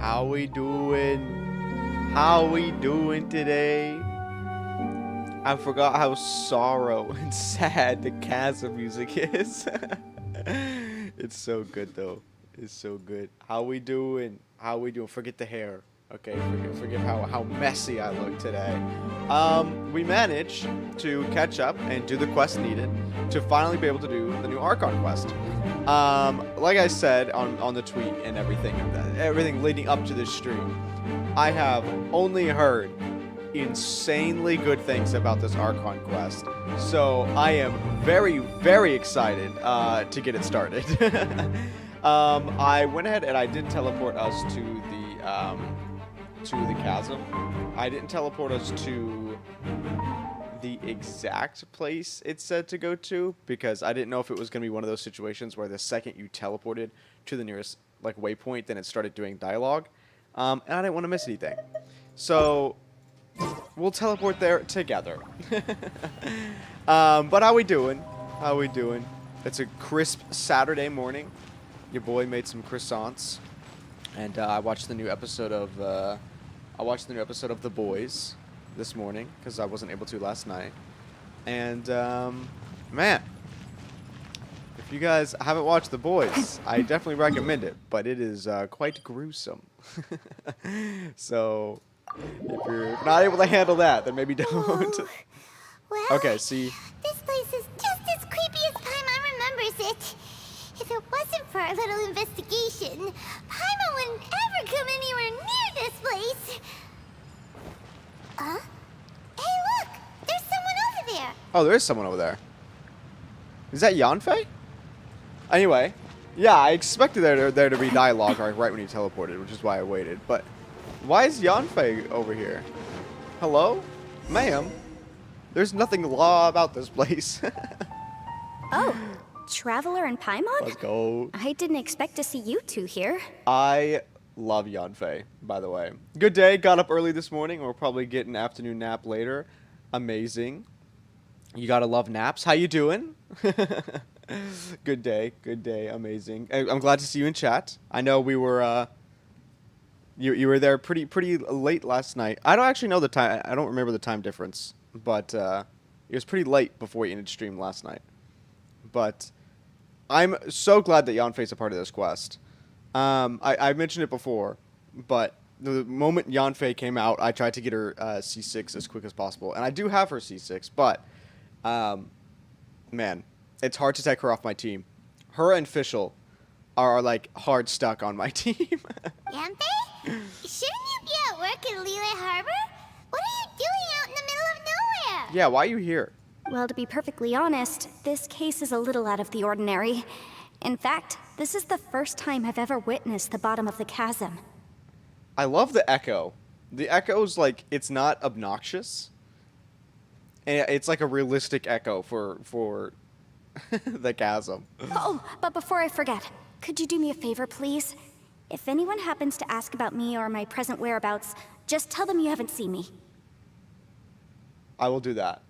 How we doing? How we doing today? I forgot how sorrow and sad the chasm music is. It's so good though. It's so good. How we doing? How we doing? Forget the hair. Okay, forget how messy I look today. We managed to catch up and do the quest needed to finally be able to do the new Archon quest. Like I said on the tweet and everything leading up to this stream, I have only heard insanely good things about this Archon quest. So I am very, very excited to get it started. I went ahead and I did teleport us to the chasm. I didn't teleport us to the exact place it said to go to because I didn't know if it was going to be one of those situations where the second you teleported to the nearest like waypoint, then it started doing dialogue, and I didn't want to miss anything. So we'll teleport there together. But how we doing? How we doing? It's a crisp Saturday morning. Your boy made some croissants, and I watched the new episode of The Boys this morning because I wasn't able to last night. And man, if you guys haven't watched The Boys, I definitely recommend it. But it is quite gruesome. So if you're not able to handle that, then maybe don't. Oh, well, Okay, see. this place is just as creepy as Paimon remembers it. If it wasn't for our little investigation, Paimon wouldn't ever come anywhere near this place. Hey, look! There's someone over there! Oh, there is someone over there. Is that Yanfei? Anyway, yeah, I expected there to be dialogue right when you teleported, which is why I waited. But why is Yanfei over here? Hello? Ma'am? There's nothing law about this place. Oh, Traveler and Paimon? Let's go. I didn't expect to see you two here. I love Yanfei, by the way. Good day. Got up early this morning. We'll probably get an afternoon nap later. Amazing. You gotta love naps. How you doing? Good day. Good day. Amazing. I'm glad to see you in chat. I know we were you were there pretty late last night. I don't actually know the time. I don't remember the time difference, but it was pretty late before we ended stream last night. But I'm so glad that Yanfei's a part of this quest. I mentioned it before, but the moment Yanfei came out, I tried to get her C6 as quick as possible. And I do have her C6, but, man, it's hard to take her off my team. Her and Fischl are, like, hard stuck on my team. Yampe? Shouldn't you be at work in Lille Harbor? What are you doing out in the middle of nowhere? Yeah, why are you here? Well, to be perfectly honest, this case is a little out of the ordinary. In fact, this is the first time I've ever witnessed the bottom of the chasm. I love the echo. The echo's, like, it's not obnoxious. And it's like a realistic echo for the chasm. Oh, but before I forget, could you do me a favor, please? If anyone happens to ask about me or my present whereabouts, just tell them you haven't seen me. I will do that.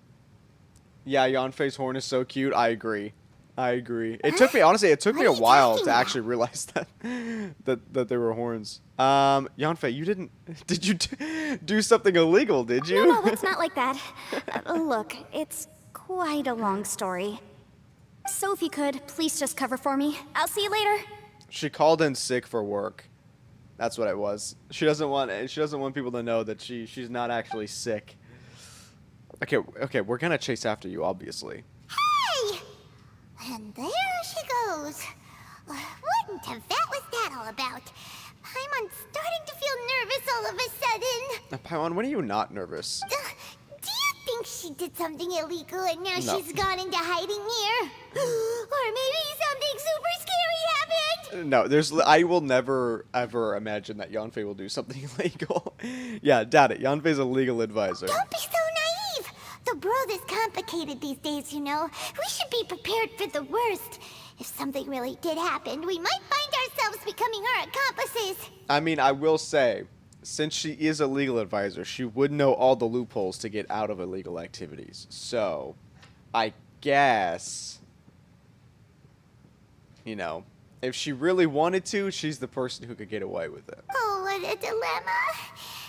Yeah, Yanfei's horn is so cute. I agree. It took me, honestly, it took me a while to actually realize that there were horns. Yanfei, did you do something illegal, did you? No, it's not like that. Look, it's quite a long story. So if you could, please just cover for me. I'll see you later. She called in sick for work. That's what it was. She doesn't want people to know that she's not actually sick. Okay, we're gonna chase after you, obviously. Hey! And there she goes. What in Tibet was that all about? Paimon's starting to feel nervous all of a sudden. Now, Paimon, when are you not nervous? Do you think she did something illegal and now No. she's gone into hiding here? Or maybe something super scary happened? No, I will never, ever imagine that Yanfei will do something illegal. Yeah, doubt it. Yanfei's a legal advisor. Don't be so naive. The world is complicated these days, you know. We should be prepared for the worst. If something really did happen, we might find ourselves becoming her accomplices. I mean, I will say, since she is a legal advisor, she would know all the loopholes to get out of illegal activities. So, I guess, you know, if she really wanted to, she's the person who could get away with it. Oh, a dilemma.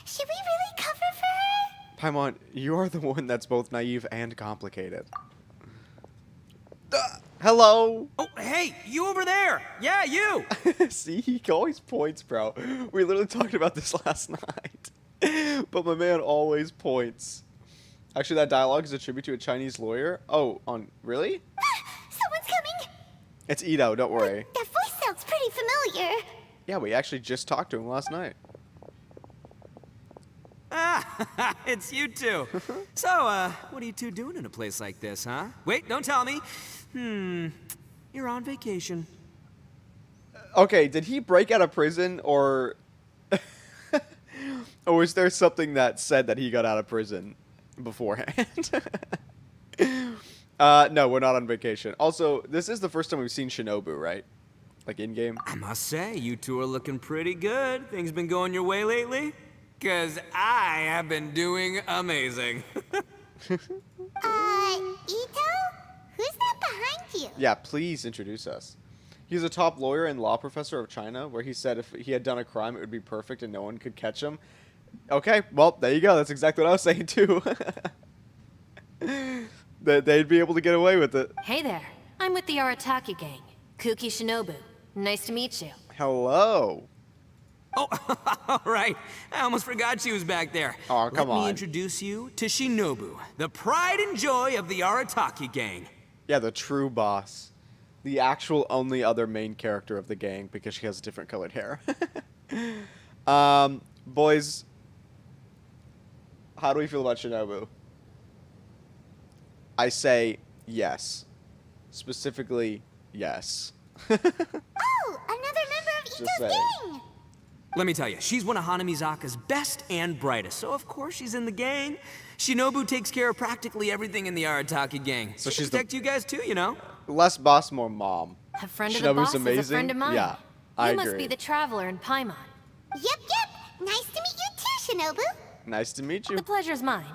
Should we really cover for her? Paimon, you are the one that's both naive and complicated. Hello! Oh, hey, you over there! Yeah, you! See, he always points, bro. We literally talked about this last night. But my man always points. Actually, that dialogue is a tribute to a Chinese lawyer. Oh, really? Someone's coming! It's Ito, don't worry. That voice sounds pretty familiar. Yeah, we actually just talked to him last night. Ah, it's you two. So, what are you two doing in a place like this, huh? Wait, don't tell me. You're on vacation. Okay, did he break out of prison, or... or was there something that said that he got out of prison beforehand? No, we're not on vacation. Also, this is the first time we've seen Shinobu, right? Like, in-game? I must say, you two are looking pretty good. Things been going your way lately? 'Cause I have been doing amazing. Ito? Who's that behind you? Yeah, please introduce us. He's a top lawyer and law professor of China, where he said if he had done a crime, it would be perfect and no one could catch him. Okay, well, there you go. That's exactly what I was saying, too. That they'd be able to get away with it. Hey there, I'm with the Arataki gang. Kuki Shinobu. Nice to meet you. Hello. Oh, all right. I almost forgot she was back there. Oh, come Let on. me introduce you to Shinobu, the pride and joy of the Arataki gang. Yeah, the true boss. The actual only other main character of the gang, because she has different colored hair. Boys, how do we feel about Shinobu? I say yes. Specifically, yes. Oh, another member of Ito's saying. gang! Let me tell you, she's one of Hanamizaka's best and brightest, so of course she's in the gang. Shinobu takes care of practically everything in the Arataki gang. So She'll she's the- protect you guys too, you know? Less boss, more mom. A friend of Shinobu's the boss amazing. is a friend of mine. Yeah, you I must agree. be the traveler in Paimon. Yep. Nice to meet you too, Shinobu. Nice to meet you. The pleasure's mine.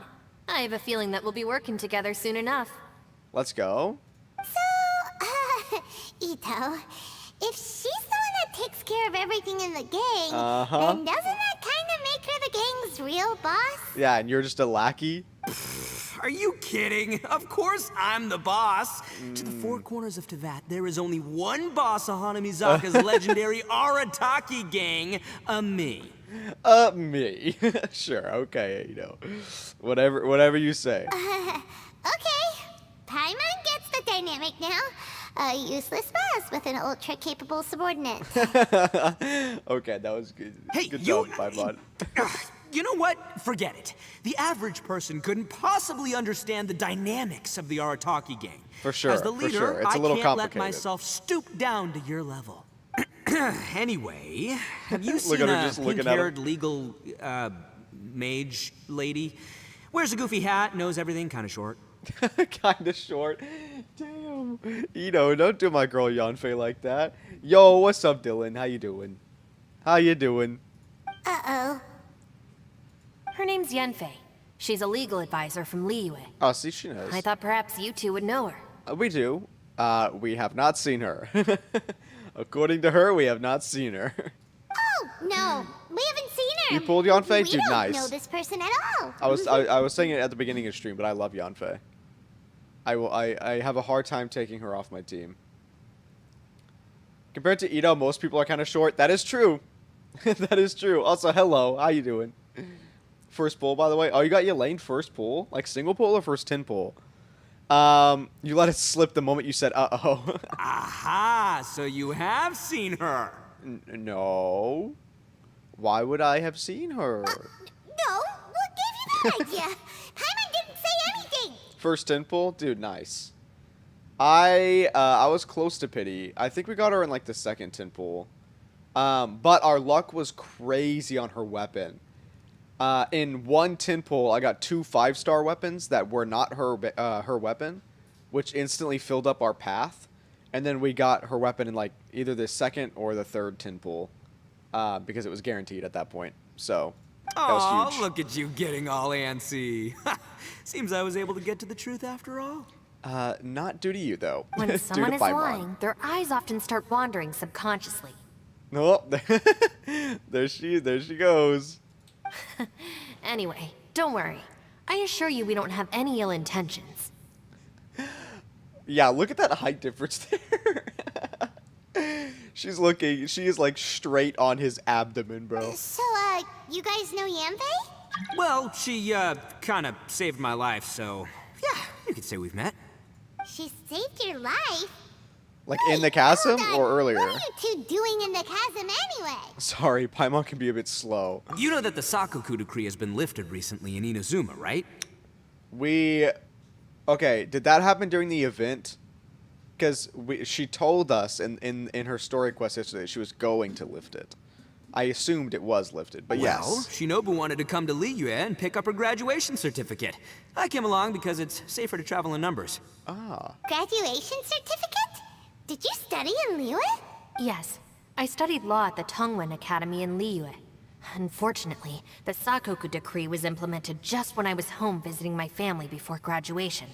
I have a feeling that we'll be working together soon enough. Let's go. So, Ito, if she's the one that takes care of everything in the gang, then doesn't that kind of make her the gang's real boss? Yeah, and you're just a lackey. Are you kidding? Of course I'm the boss. To the four corners of Teyvat, there is only one boss of Hanamizaka's legendary Arataki gang, me. Me. Sure, okay, whatever you say. Okay, Paimon gets the dynamic now. A useless boss with an ultra-capable subordinate. Okay, that was good. Hey, good you- job, Paimon. You know what? Forget it. The average person couldn't possibly understand the dynamics of the Arataki gang. For sure, As the for leader, sure. It's a I little can't let complicated. myself stoop down to your level. Anyway, have you Look seen at her a just looking at him. pink-haired legal mage lady? Wears a goofy hat, knows everything, kind of short. Kinda short. Damn. Don't do my girl Yanfei like that. Yo, what's up, Dylan? How you doing? Uh-oh. Her name's Yenfei. She's a legal advisor from Liyue. Oh, see, she knows. I thought perhaps you two would know her. We do. We have not seen her. According to her, we have not seen her. Oh, no, we haven't seen her. You pulled Yanfei? We Dude, don't nice. know this person at all. I was saying it at the beginning of the stream, but I love Yanfei. I have a hard time taking her off my team. Compared to Ito, most people are kind of short. That is true. That is true. Also, hello. How you doing? First pull, by the way. Oh, you got your lane first pull? Like single pull or first 10 pull? You let it slip the moment you said uh-oh. Aha! So you have seen her. No. Why would I have seen her? No, what gave you that idea? Paimon didn't say anything. First 10 pull? Dude, nice. I was close to pity. I think we got her in like the second 10 pull. But our luck was crazy on her weapon. In one 10 pull, I got 2 5-star weapons that were not her weapon, which instantly filled up our path. And then we got her weapon in like either the second or the third 10 pull, because it was guaranteed at that point. So that was Aw, huge. look at you getting all antsy. Seems I was able to get to the truth after all. Not due to you though. When Due someone to is Paimon. lying, their eyes often start wandering subconsciously. Oh, there she goes. Anyway, don't worry. I assure you we don't have any ill intentions. Yeah, look at that height difference there. She is like straight on his abdomen, bro. So, you guys know Yanfei? Well, she, kind of saved my life, so... Yeah, you could say we've met. She saved your life? Like in the chasm Hold on. or earlier? What are you two doing in the chasm anyway? Sorry, Paimon can be a bit slow. You know that the Sakoku decree has been lifted recently in Inazuma, right? Okay, did that happen during the event? Because she told us in her story quest yesterday she was going to lift it. I assumed it was lifted, but Well, yes. Shinobu wanted to come to Liyue and pick up her graduation certificate. I came along because it's safer to travel in numbers. Ah. Graduation certificate? Did you study in Liyue? Yes, I studied law at the Tongwen Academy in Liyue. Unfortunately, the Sakoku decree was implemented just when I was home visiting my family before graduation.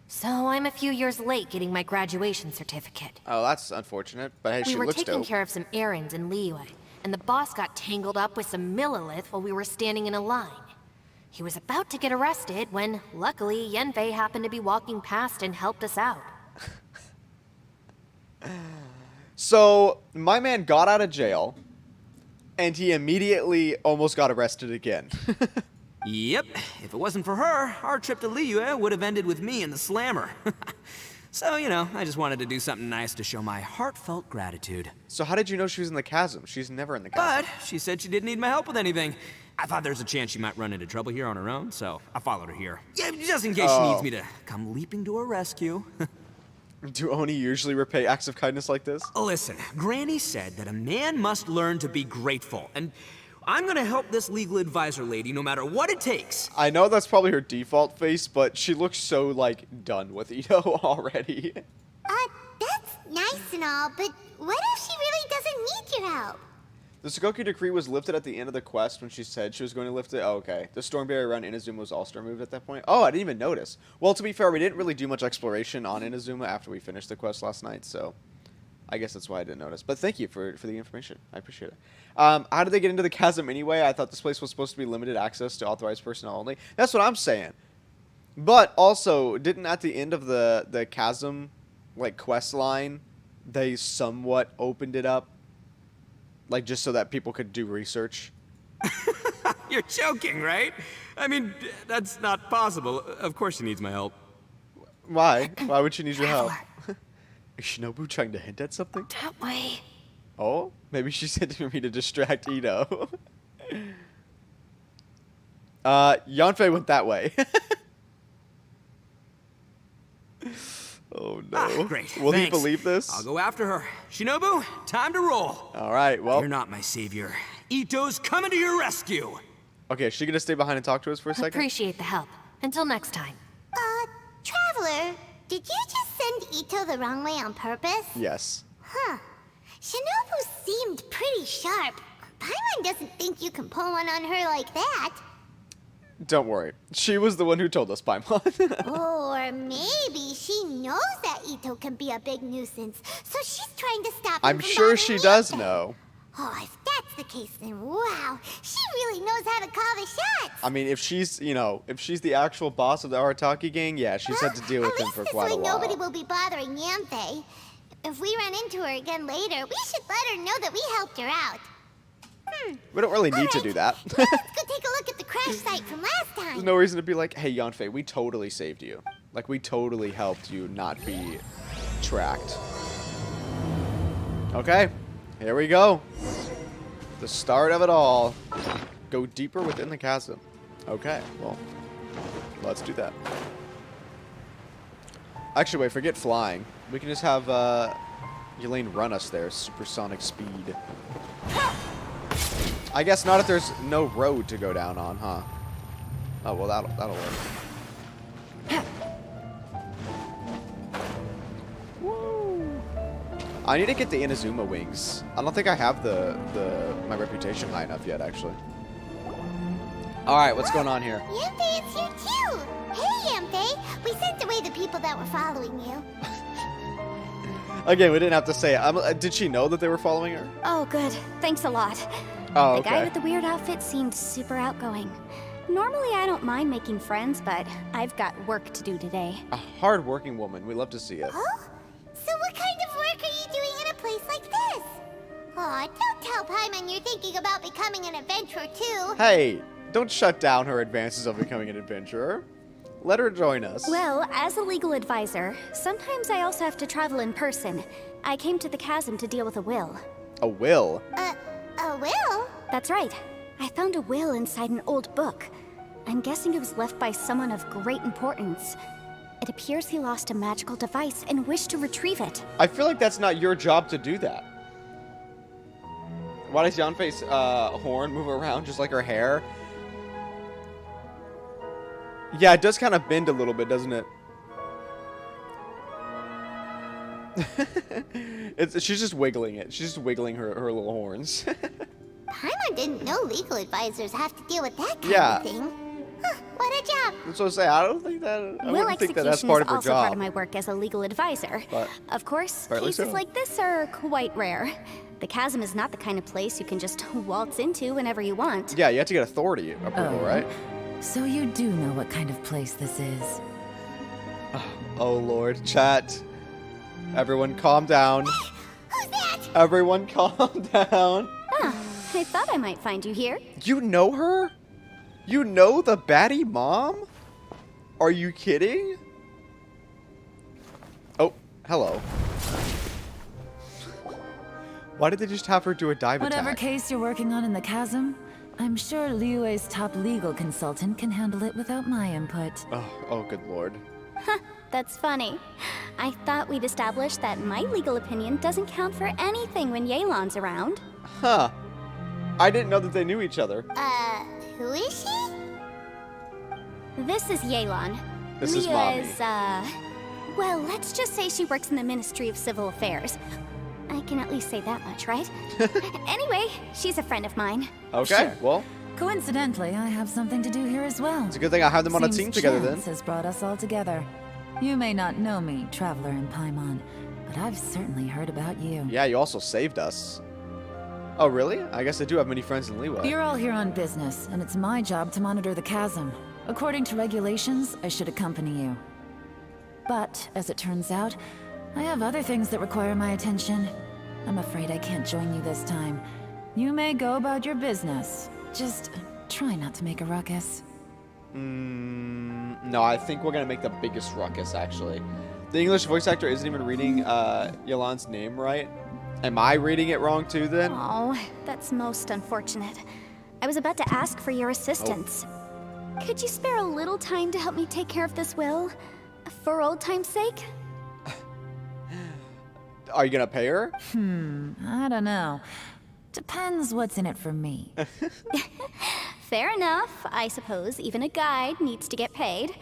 So I'm a few years late getting my graduation certificate. Oh, that's unfortunate, but hey, We she were looks taking dope. care of some errands in Liyue, and the boss got tangled up with some Millilith while we were standing in a line. He was about to get arrested when, luckily, Yanfei happened to be walking past and helped us out. So, my man got out of jail, and he immediately almost got arrested again. Yep, if it wasn't for her, our trip to Liyue would have ended with me and the slammer. So, you know, I just wanted to do something nice to show my heartfelt gratitude. So how did you know she was in the chasm? She's never in the chasm. But she said she didn't need my help with anything. I thought there's a chance she might run into trouble here on her own, so I followed her here. Yeah, just in case she needs me to come leaping to her rescue. Do Oni usually repay acts of kindness like this? Listen, Granny said that a man must learn to be grateful, and I'm gonna help this legal advisor lady no matter what it takes. I know that's probably her default face, but she looks so, like, done with Ito already. That's nice and all, but what if she really doesn't need your help? The Sakoku decree was lifted at the end of the quest when she said she was going to lift it. Oh, okay. The storm barrier around Inazuma was also removed at that point. Oh, I didn't even notice. Well, to be fair, we didn't really do much exploration on Inazuma after we finished the quest last night, so I guess that's why I didn't notice. But thank you for the information. I appreciate it. How did they get into the chasm anyway? I thought this place was supposed to be limited access to authorized personnel only. That's what I'm saying. But also, didn't at the end of the chasm, like, quest line, they somewhat opened it up? Like, just so that people could do research? You're joking, right? I mean, that's not possible. Of course she needs my help. Why? Why would she need your help? Is Shinobu trying to hint at something? That way. Oh? Maybe she's hinting for me to distract Ito. Yanfei went that way. Oh, no. Ah, great. Will Thanks. he believe this? I'll go after her. Shinobu, time to roll. All right, well. You're not my savior. Ito's coming to your rescue. Okay, is she going to stay behind and talk to us for a second? Appreciate the help. Until next time. Traveler, did you just send Ito the wrong way on purpose? Yes. Huh. Shinobu seemed pretty sharp. Paimon doesn't think you can pull one on her like that. Don't worry. She was the one who told us, Paimon. Or maybe she knows that Ito can be a big nuisance, so she's trying to stop him I'm from sure she bothering does Yanfei. know. Oh, if that's the case, then wow, she really knows how to call the shots. I mean, if she's, you know, if she's the actual boss of the Arataki gang, yeah, she's had to deal with him for quite a At least this way while. nobody will be bothering Yanfei. If we run into her again later, we should let her know that we helped her out. We don't really need to Alright, do that. well, let's go take a look at the crash site from last time. There's no reason to be like, hey, Yanfei, we totally saved you. Like, we totally helped you not be tracked. Okay, here we go. The start of it all. Go deeper within the chasm. Okay, well, let's do that. Actually, wait, forget flying. We can just have Elaine run us there, supersonic speed. I guess not if there's no road to go down on, huh? Oh, well, that'll work. Woo! I need to get the Inazuma wings. I don't think I have my reputation high enough yet, actually. All right, what's going on here? Yanfei, it's you too. Hey, Yanfei, we sent away the people that were following you. Again, we didn't have to say it. Did she know that they were following her? Oh, good. Thanks a lot. Oh, The guy okay. with the weird outfit seemed super outgoing. Normally, I don't mind making friends, but I've got work to do today. A hard-working woman. We love to see it. Oh? So what kind of work are you doing in a place like this? Aw, don't tell Paimon you're thinking about becoming an adventurer too. Hey, don't shut down her advances of becoming an adventurer. Let her join us. Well, as a legal advisor, sometimes I also have to travel in person. I came to the chasm to deal with a will. A will. A will? That's right. I found a will inside an old book. I'm guessing it was left by someone of great importance. It appears he lost a magical device and wished to retrieve it. I feel like that's not your job to do that. Why does Yanfei's horn move around just like her hair? Yeah, it does kind of bend a little bit, doesn't it? She's just wiggling it. She's just wiggling her little horns. Paimon didn't know legal advisors have to deal with that kind Yeah. of thing. Huh, what a job. That's what I say. I don't think that. I Will wouldn't think that execution that's part is of her also part job. of my work as a legal advisor. But of course, fairly cases so. like this are quite rare. The chasm is not the kind of place you can just waltz into whenever you want. Yeah, you have to get authority approval, right? So you do know what kind of place this is. Oh Lord, chat. Everyone, calm down. Who's that? Everyone, calm down. Ah, I thought I might find you here. You know her? You know the baddie mom? Are you kidding? Oh, hello. Why did they just have her do a dive Whatever attack? case you're working on in the chasm, I'm sure Liyue's top legal consultant can handle it without my input. Oh, good Lord. That's funny. I thought we'd established that my legal opinion doesn't count for anything when Yelan's around. Huh. I didn't know that they knew each other. Who is she? This is Yelan. This is Leah well, let's just say she works in the Ministry of Civil Affairs. I can at least say that much, right? Anyway, she's a friend of mine. Okay, Sure. well, Coincidentally, I have something to do here as well. it's a good thing I have them on a Seems team together then. chance has brought us all together. You may not know me, Traveler in Paimon, but I've certainly heard about you. Yeah, you also saved us. Oh, really? I guess I do have many friends in Liyue. You're all here on business, and it's my job to monitor the chasm. According to regulations, I should accompany you. But, as it turns out, I have other things that require my attention. I'm afraid I can't join you this time. You may go about your business. Just try not to make a ruckus. No, I think we're gonna make the biggest ruckus, actually. The English voice actor isn't even reading Yelan's name right. Am I reading it wrong too, then? Oh, that's most unfortunate. I was about to ask for your assistance. Could you spare a little time to help me take care of this will? For old time's sake? Are you gonna pay her? I don't know. Depends what's in it for me. Fair enough. I suppose even a guide needs to get paid.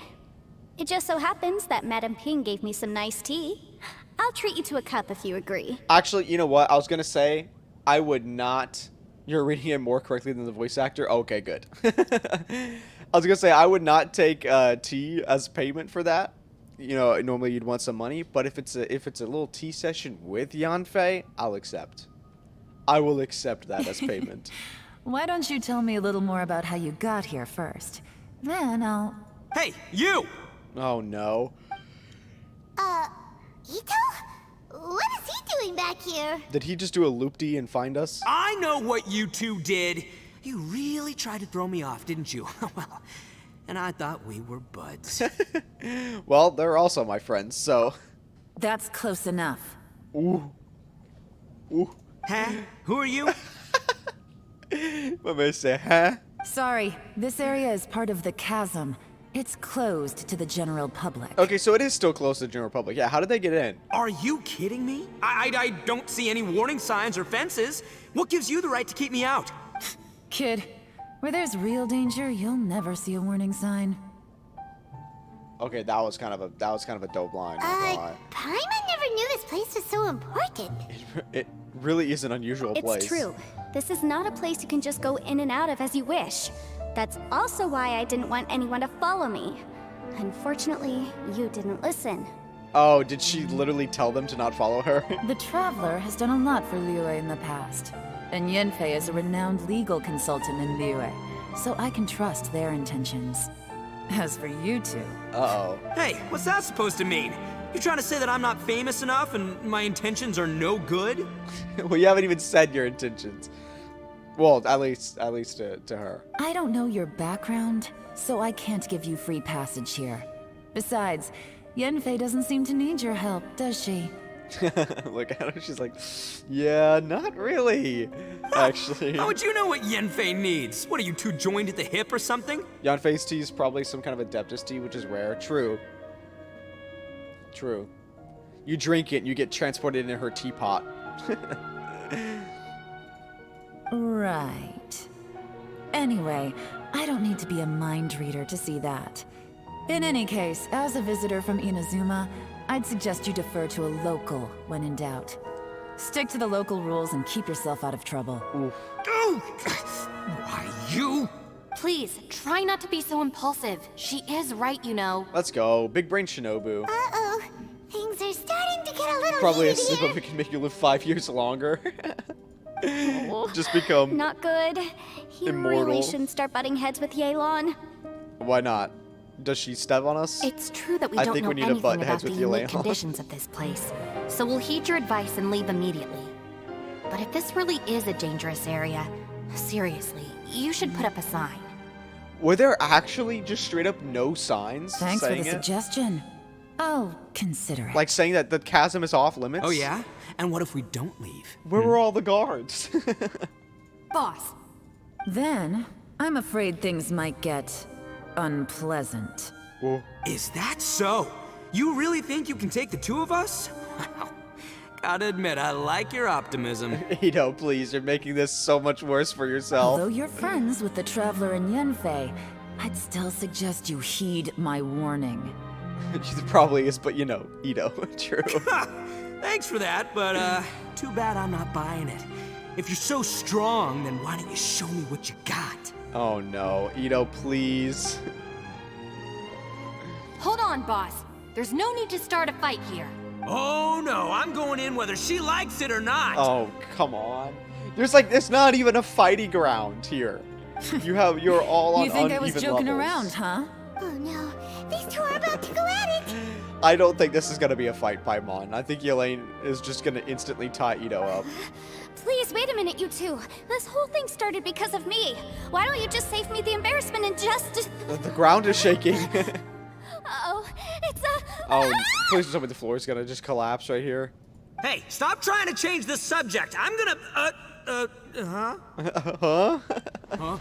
It just so happens that Madame Ping gave me some nice tea. I'll treat you to a cup if you agree. Actually, you know what? I was gonna say, I would not. You're reading it more correctly than the voice actor? Okay, good. I was gonna say, I would not take tea as payment for that. You know, normally you'd want some money, but if it's a little tea session with Yanfei, I'll accept. I will accept that as payment. Why don't you tell me a little more about how you got here first? Then I'll... Hey, you! Oh no. Ito? What is he doing back here? Did he just do a loop-dee and find us? I know what you two did. You really tried to throw me off, didn't you? Well, and I thought we were buds. Well, they're also my friends, so. That's close enough. Ooh. Ooh. Huh? Who are you? What may I say, huh? Sorry, this area is part of the chasm. It's closed to the general public. Okay, so it is still close to the general public. Yeah, how did they get in? Are you kidding me? I don't see any warning signs or fences. What gives you the right to keep me out? Kid, where there's real danger, you'll never see a warning sign. Okay, that was kind of a dope line. not gonna lie. Paimon never knew this place was so important. It really is an unusual It's place. true. This is not a place you can just go in and out of as you wish. That's also why I didn't want anyone to follow me. Unfortunately, you didn't listen. Oh, did she literally tell them to not follow her? The Traveler has done a lot for Liyue in the past, and Yanfei is a renowned legal consultant in Liyue, so I can trust their intentions. As for you two... Uh-oh. Hey, what's that supposed to mean? You trying to say that I'm not famous enough and my intentions are no good? Well, you haven't even said your intentions. Well, at least to her. I don't know your background, so I can't give you free passage here. Besides, Yanfei doesn't seem to need your help, does she? Look at her, she's like, yeah, not really, actually. How would you know what Yanfei needs? What, are you two joined at the hip or something? Yanfei's tea is probably some kind of Adeptus tea, which is rare. True. True. You drink it and you get transported in her teapot. Right. Anyway, I don't need to be a mind reader to see that. In any case, as a visitor from Inazuma, I'd suggest you defer to a local when in doubt. Stick to the local rules and keep yourself out of trouble. Oh, why you? Please, try not to be so impulsive. She is right, you know. Let's go. Big brain Shinobu. Uh-oh. Things are starting to get a little Probably a heated sleep here. up can make you live 5 years longer. Just become... Not good. You Immortal. really shouldn't start butting heads with Yelan. Why not? Does she step on us? It's true that we I don't think know we need to anything butt about heads the with unique Yelena. conditions of this place, so we'll heed your advice and leave immediately. But if this really is a dangerous area, seriously, you should put up a sign. Were there actually just straight up no signs Thanks for saying the it? suggestion. I'll consider it. Like saying that the chasm is off limits? Oh yeah? And what if we don't leave? Where were all the guards? Boss, Then, I'm afraid things might get unpleasant. Well, Is that so? You really think you can take the two of us? Wow. Gotta admit, I like your optimism. Ito, please, you're making this so much worse for yourself. Although you're friends with the Traveler and Yanfei, I'd still suggest you heed my warning. She probably is, but you know, Ito, true. Thanks for that, but too bad I'm not buying it. If you're so strong, then why don't you show me what you got? Oh no, Ito, please. hold on, boss. There's no need to start a fight here. Oh no, I'm going in whether she likes it or not. Oh, come on. There's not even a fighting ground here. You're all on You think I uneven was joking levels. around, huh? Oh no, these two are about to go at it. I don't think this is gonna be a fight, Paimon. I think Elaine is just gonna instantly tie Ito up. Please, wait a minute, you two. This whole thing started because of me. Why don't you just save me the embarrassment and just... The ground is shaking. Uh-oh, it's a... Oh, please don't tell me the floor is gonna just collapse right here. Hey, stop trying to change the subject. I'm gonna, Huh? Oh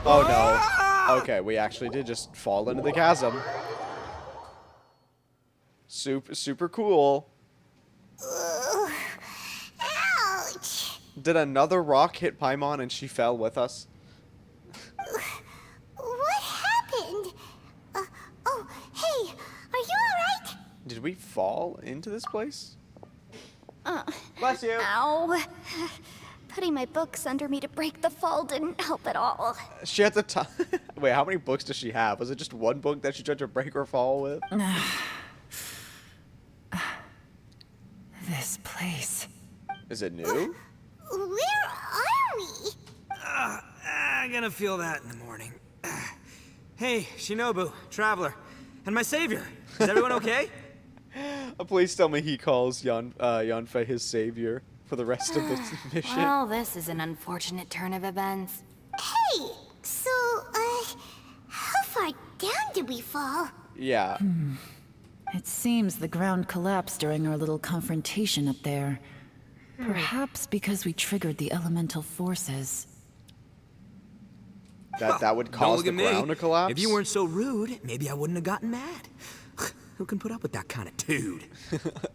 Oh no. Okay, we actually did just fall into the chasm. Super cool. Ugh. Ouch. Did another rock hit Paimon and she fell with us? What happened? Oh, hey, are you alright? Did we fall into this place? Uh, Bless you. Ow. Putting my books under me to break the fall didn't help at all. She had the time. Wait, how many books does she have? Was it just one book that she tried to break or fall with? This place. Is it new? Where are we? I'm gonna feel that in the morning. Hey, Shinobu, Traveler, and my savior. Is everyone okay? Please tell me he calls Yanfei his savior for the rest of the mission. Well, this is an unfortunate turn of events. Hey, so, how far down did we fall? Yeah. It seems the ground collapsed during our little confrontation up there. Perhaps because we triggered the elemental forces. That would Don't cause look the at me. ground to collapse? If you weren't so rude, maybe I wouldn't have gotten mad. Who can put up with that kind of dude?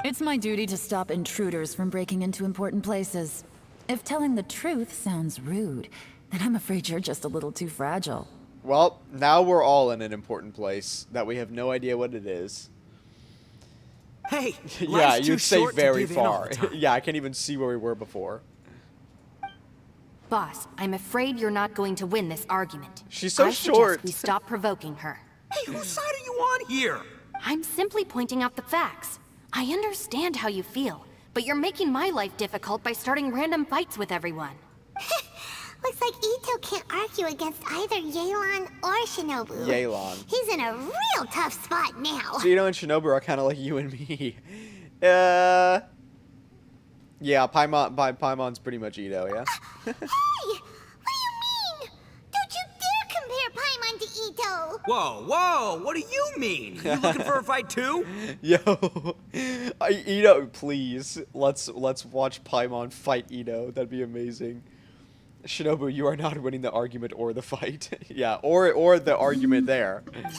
It's my duty to stop intruders from breaking into important places. If telling the truth sounds rude, then I'm afraid you're just a little too fragile. Well, now we're all in an important place that we have no idea what it is. Hey, Yeah, life's too you'd say short to very give in all far. the time. Yeah, I can't even see where we were before. Boss, I'm afraid you're not going to win this argument. She's so I short. suggest we stop provoking her. Hey, whose side are you on here? I'm simply pointing out the facts. I understand how you feel, but you're making my life difficult by starting random fights with everyone. Looks like Ito can't argue against either Yelan or Shinobu. Yelan. He's in a real tough spot now. So Ito and Shinobu are kind of like you and me. Yeah, Paimon's pretty much Ito, yeah? Hey! What do you mean? Don't you dare compare Paimon to Ito! Whoa, whoa, what do you mean? You looking for a fight too? Yo, Ito, please, let's watch Paimon fight Ito. That'd be amazing. Shinobu, you are not winning the argument or the fight. Yeah, or the argument there. Paimon was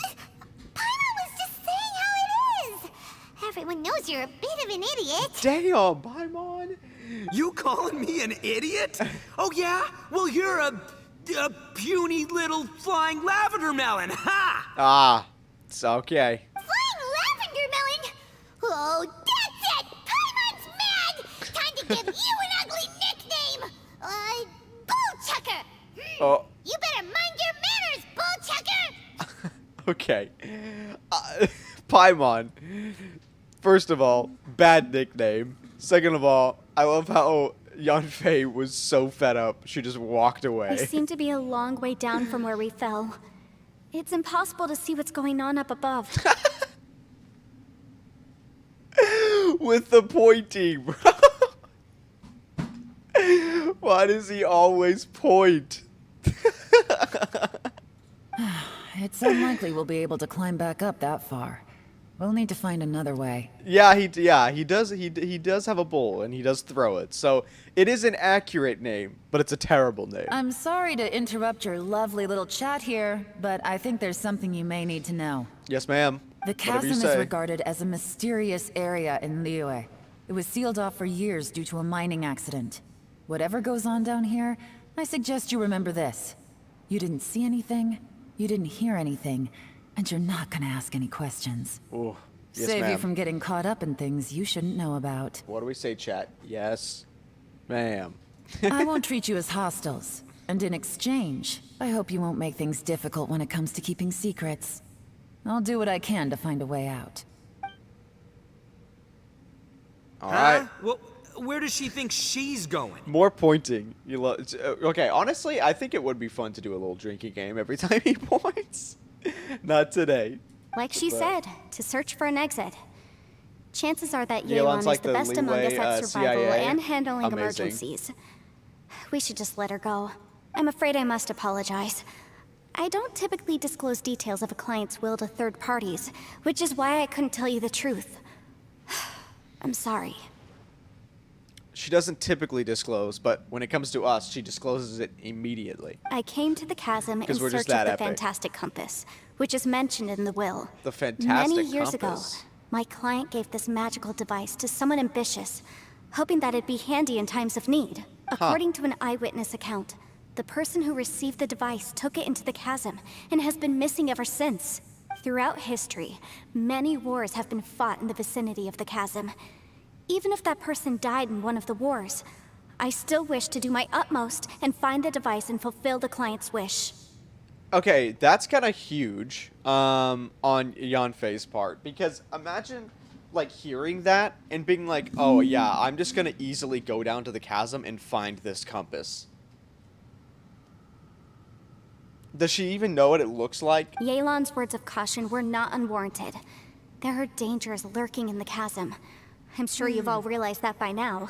just saying how it is! Everyone knows you're a bit of an idiot. Damn, Paimon. You calling me an idiot? Oh yeah? Well, you're a puny little flying lavender melon, ha! Ah, it's okay. Flying lavender melon? Oh, that's it! Paimon's mad! Time to give you an ugly nickname! Bullchucker! Oh. You better mind your manners, Bullchucker! Okay. Paimon. First of all, bad nickname. Second of all, I love how Yanfei was so fed up, she just walked We away. seem to be a long way down from where we fell. It's impossible to see what's going on up above. With the pointing, bro. Why does he always point? It's unlikely we'll be able to climb back up that far. We'll need to find another way. Yeah, he does have a bowl and he does throw it. So it is an accurate name, but it's a terrible name. I'm sorry to interrupt your lovely little chat here, but I think there's something you may need to know. Yes, ma'am. The Whatever you chasm is say. regarded as a mysterious area in Liyue. It was sealed off for years due to a mining accident. Whatever goes on down here, I suggest you remember this. You didn't see anything, you didn't hear anything, and you're not gonna ask any questions. Ooh, yes, Save you ma'am. from getting caught up in things you shouldn't know about. What do we say, chat? Yes, ma'am. I won't treat you as hostiles. And in exchange, I hope you won't make things difficult when it comes to keeping secrets. I'll do what I can to find a way out. All right. Well, where does she think she's going? More pointing. Okay, honestly, I think it would be fun to do a little drinking game every time he points. Not today. Like she But- said, to search for an exit. Chances are that Yelan's Yelan like is the the best among us Liyue, at survival CIA. and handling Amazing. emergencies. We should just let her go. I'm afraid I must apologize. I don't typically disclose details of a client's will to third parties, which is why I couldn't tell you the truth. I'm sorry. She doesn't typically disclose, but when it comes to us, she discloses it immediately. I came to the chasm in 'Cause we're search just of that the epic. fantastic compass, which is mentioned in the will. The fantastic Many years compass. ago, my client gave this magical device to someone ambitious, hoping that it'd be handy in times of need. According to an eyewitness account, the person who received the device took it into the chasm and has been missing ever since. Throughout history, many wars have been fought in the vicinity of the chasm. Even if that person died in one of the wars, I still wish to do my utmost and find the device and fulfill the client's wish. Okay, that's kind of huge on Yanfei's part, because imagine like hearing that and being like, oh yeah, I'm just gonna easily go down to the chasm and find this compass. Does she even know what it looks like? Yelan's words of caution were not unwarranted. There are dangers lurking in the chasm. I'm sure you've all realized that by now.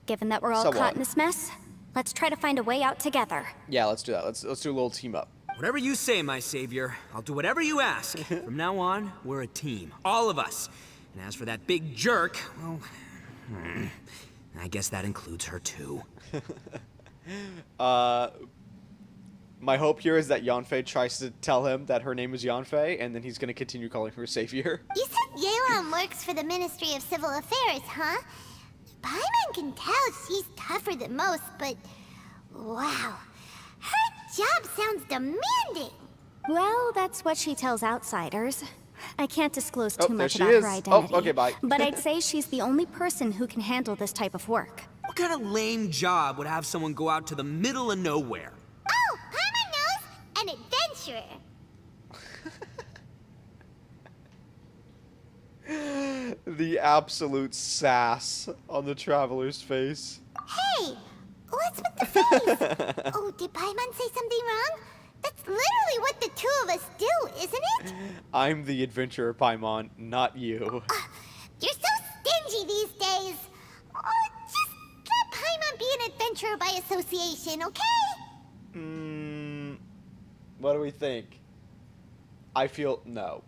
Given that we're all Somewhat. caught in this mess, let's try to find a way out together. Yeah, let's do that. Let's do a little team up. Whatever you say, my savior. I'll do whatever you ask. From now on, we're a team. All of us. And as for that big jerk, well, I guess that includes her too. My hope here is that Yanfei tries to tell him that her name is Yanfei, and then he's gonna continue calling her savior. You said Yelan works for the Ministry of Civil Affairs, huh? Paimon can tell she's tougher than most, but wow, her job sounds demanding. Well, that's what she tells outsiders. I can't disclose Oh, too there much she about is. her Oh, identity. okay, bye. But I'd say she's the only person who can handle this type of work. What kind of lame job would have someone go out to the middle of nowhere? Oh, Paimon knows! An adventurer. The absolute sass on the traveler's face. Hey, what's with the face? Oh, did Paimon say something wrong? That's literally what the two of us do, isn't it? I'm the adventurer, Paimon, not you. You're so stingy these days. Oh, just let Paimon be an adventurer by association, okay? What do we think? I feel no.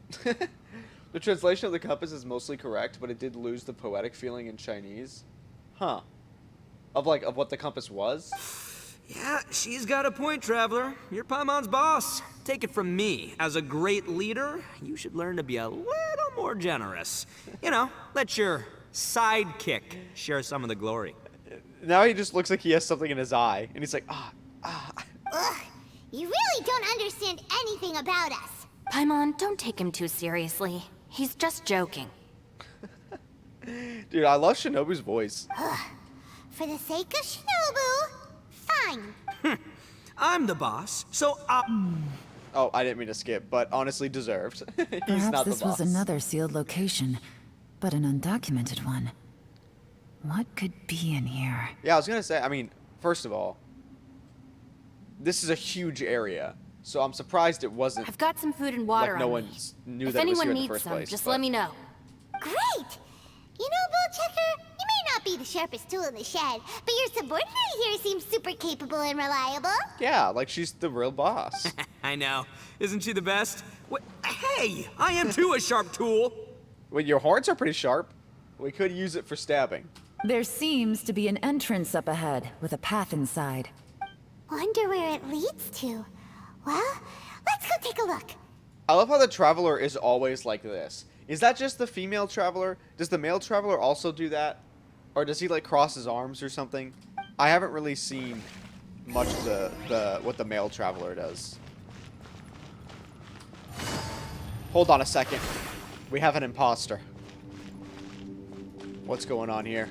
The translation of the compass is mostly correct, but it did lose the poetic feeling in Chinese. Huh. Of what the compass was? Yeah, she's got a point, Traveler. You're Paimon's boss. Take it from me. As a great leader, you should learn to be a little more generous. You know, let your sidekick share some of the glory. Now he just looks like he has something in his eye, and he's like, Ugh, you really don't understand anything about us. Paimon, don't take him too seriously. He's just joking. Dude, I love Shinobu's voice. For the sake of Shinobu, fine. I'm the boss, so Oh, I didn't mean to skip, but honestly deserved. He's Perhaps not the this boss. was another sealed location, but an undocumented one. What could be in here? Yeah, I was gonna say, I mean, first of all, this is a huge area, so I'm surprised it wasn't I've got some food and water like no on one me. knew If that it was anyone here in the needs first some, place. just but- let me know. Great! You know, Bullchecker, you may not be the sharpest tool in the shed, but your subordinate here seems super capable and reliable. Yeah, like she's the real boss. I know. Isn't she the best? Hey, I am too a sharp tool. Well, your horns are pretty sharp. We could use it for stabbing. There seems to be an entrance up ahead, with a path inside. Wonder where it leads to. Well, let's go take a look. I love how the traveler is always like this. Is that just the female traveler? Does the male traveler also do that? Or does he like cross his arms or something? I haven't really seen much of what the male traveler does. Hold on a second. We have an imposter. What's going on here?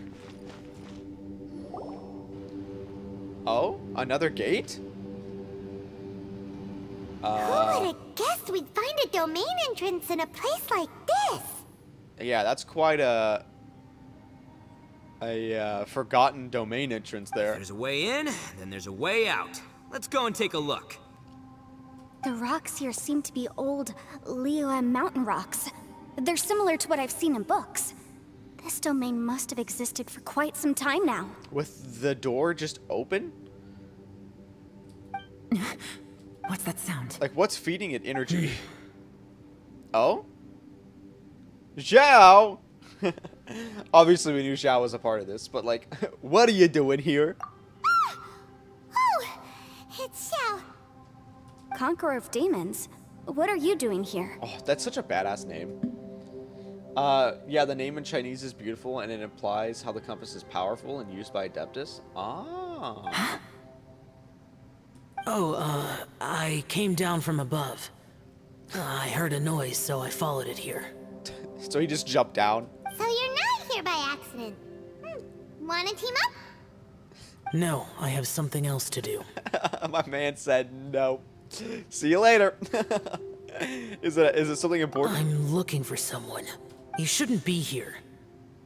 Oh, another gate? Who would have guessed we'd find a domain entrance in a place like this? Yeah, that's quite a forgotten domain entrance there. There's a way in, then there's a way out. Let's go and take a look. The rocks here seem to be old Liyue mountain rocks. They're similar to what I've seen in books. This domain must have existed for quite some time now. With the door just open? What's that sound? Like, what's feeding it energy? Oh? Xiao! Obviously, we knew Xiao was a part of this, but, like, what are you doing here? Oh, it's Xiao. Conqueror of Demons? What are you doing here? Oh, that's such a badass name. Yeah, the name in Chinese is beautiful, and it implies how the compass is powerful and used by Adeptus. Ah. I came down from above. I heard a noise, so I followed it here. So he just jumped down. So you're not here by accident. Wanna team up? No, I have something else to do. My man said no. See you later. Is it something important? I'm looking for someone. You shouldn't be here.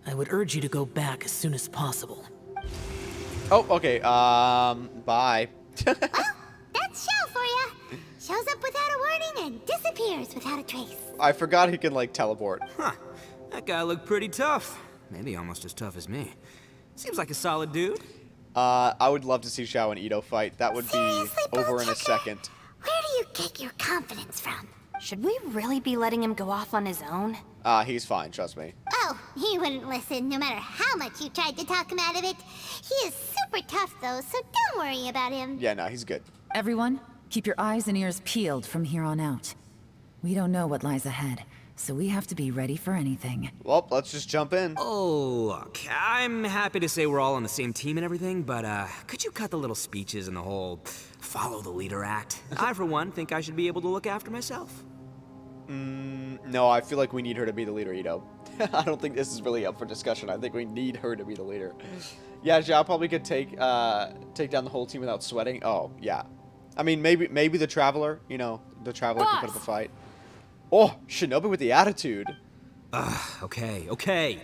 I would urge you to go back as soon as possible. Oh, okay. Bye. That's Xiao for ya. Shows up without a warning and disappears without a trace. I forgot he can, like, teleport. Huh. That guy looked pretty tough. Maybe almost as tough as me. Seems like a solid dude. I would love to see Xiao and Ito fight. That would be Seriously, over in a Bullchecker? second. Where do you get your confidence from? Should we really be letting him go off on his own? He's fine, trust me. Oh, he wouldn't listen no matter how much you tried to talk him out of it. He is super tough though, so don't worry about him. Yeah, no, he's good. Everyone, keep your eyes and ears peeled from here on out. We don't know what lies ahead, so we have to be ready for anything. Well, let's just jump in. Oh, look, I'm happy to say we're all on the same team and everything, but could you cut the little speeches and the whole follow the leader act? I, for one, think I should be able to look after myself. No, I feel like we need her to be the leader, Ito. I don't think this is really up for discussion. I think we need her to be the leader. Yeah, Xiao probably could take down the whole team without sweating. Oh, yeah. I mean, maybe the Traveler, you know, the Traveler can put up a fight. Oh, Shinobi with the attitude. Okay, okay.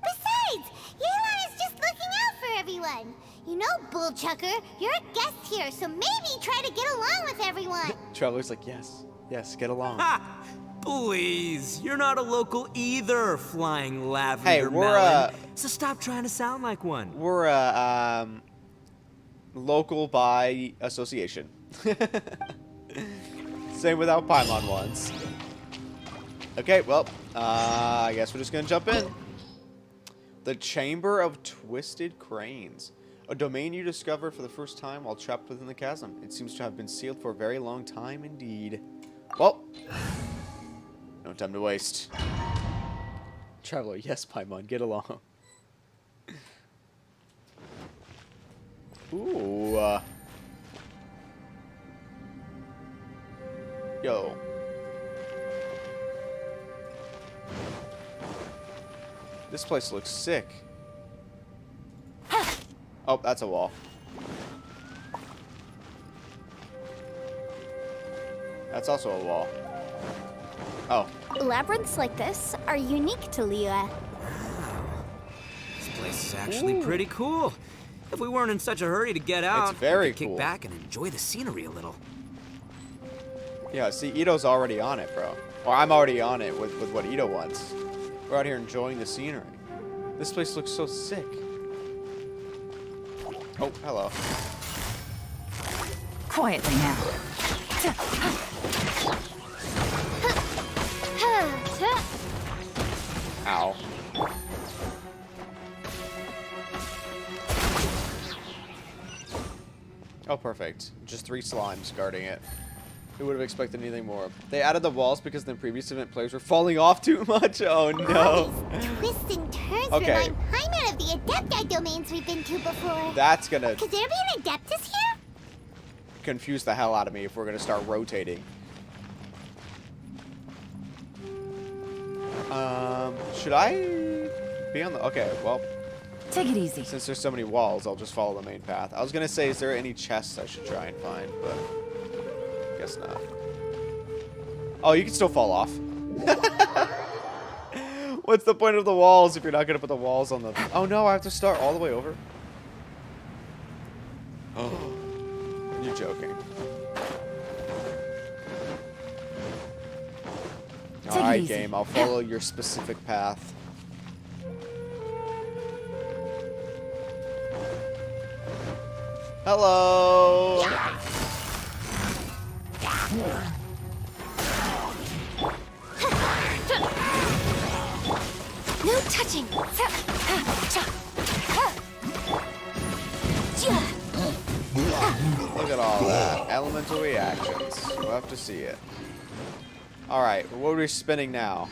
Besides, Yelan is just looking out for everyone. You know, Bullchucker, you're a guest here, so maybe try to get along with everyone. Traveler's like, yes, yes, get along. Ha! Please, you're not a local either, flying lavender Hey, we're melon. So stop trying to sound like one. We're local by association. Same with our Paimon ones. Okay, well, I guess we're just gonna jump in. The Chamber of Twisted Cranes. A domain you discover for the first time while trapped within the chasm. It seems to have been sealed for a very long time indeed. Well, no time to waste. Traveler, yes, Paimon, get along. Ooh. Yo. This place looks sick. Oh, that's a wall. That's also a wall. Oh. Labyrinths like this are unique to Liyue. This place is actually pretty cool. If we weren't in such a hurry to get out, It's very we could kick cool. back and enjoy the scenery a little. Yeah, see, Ito's already on it, bro. Or I'm already on it with what Ito wants. We're out here enjoying the scenery. This place looks so sick. Oh, hello. Quietly now. Ow. Oh, perfect. Just 3 slimes guarding it. Who would have expected anything more? They added the walls because in the previous event players were falling off too much. Oh no. All these twists and turns Okay. remind Paimon of the Adepti domains we've been to before. That's gonna Could there be an Adeptus here? confuse the hell out of me if we're gonna start rotating. Should I be on the... Okay, well, Take it easy. since there's so many walls, I'll just follow the main path. I was gonna say, is there any chests I should try and find, but guess not. Oh, you can still fall off. What's the point of the walls if you're not gonna put the walls on the... Oh no, I have to start all the way over? Oh, you're joking. Take it Alright, easy. game, I'll follow your specific path. Hello! No touching! Look at all that. Elemental reactions. We'll have to see it. Alright, what are we spinning now?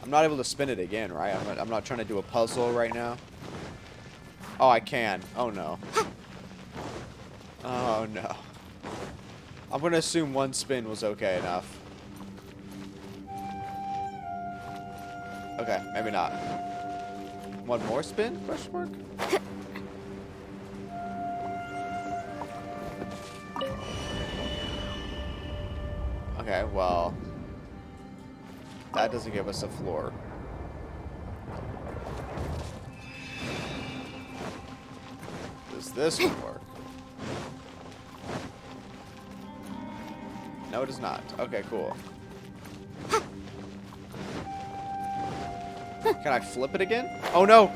I'm not able to spin it again, right? I'm not trying to do a puzzle right now. Oh, I can. Oh, no. Oh, no. I'm going to assume one spin was okay enough. Okay, maybe not. One more spin? Question mark? Okay, well... That doesn't give us a floor. Does this one work? No, it does not. Okay, cool. Can I flip it again? Oh no!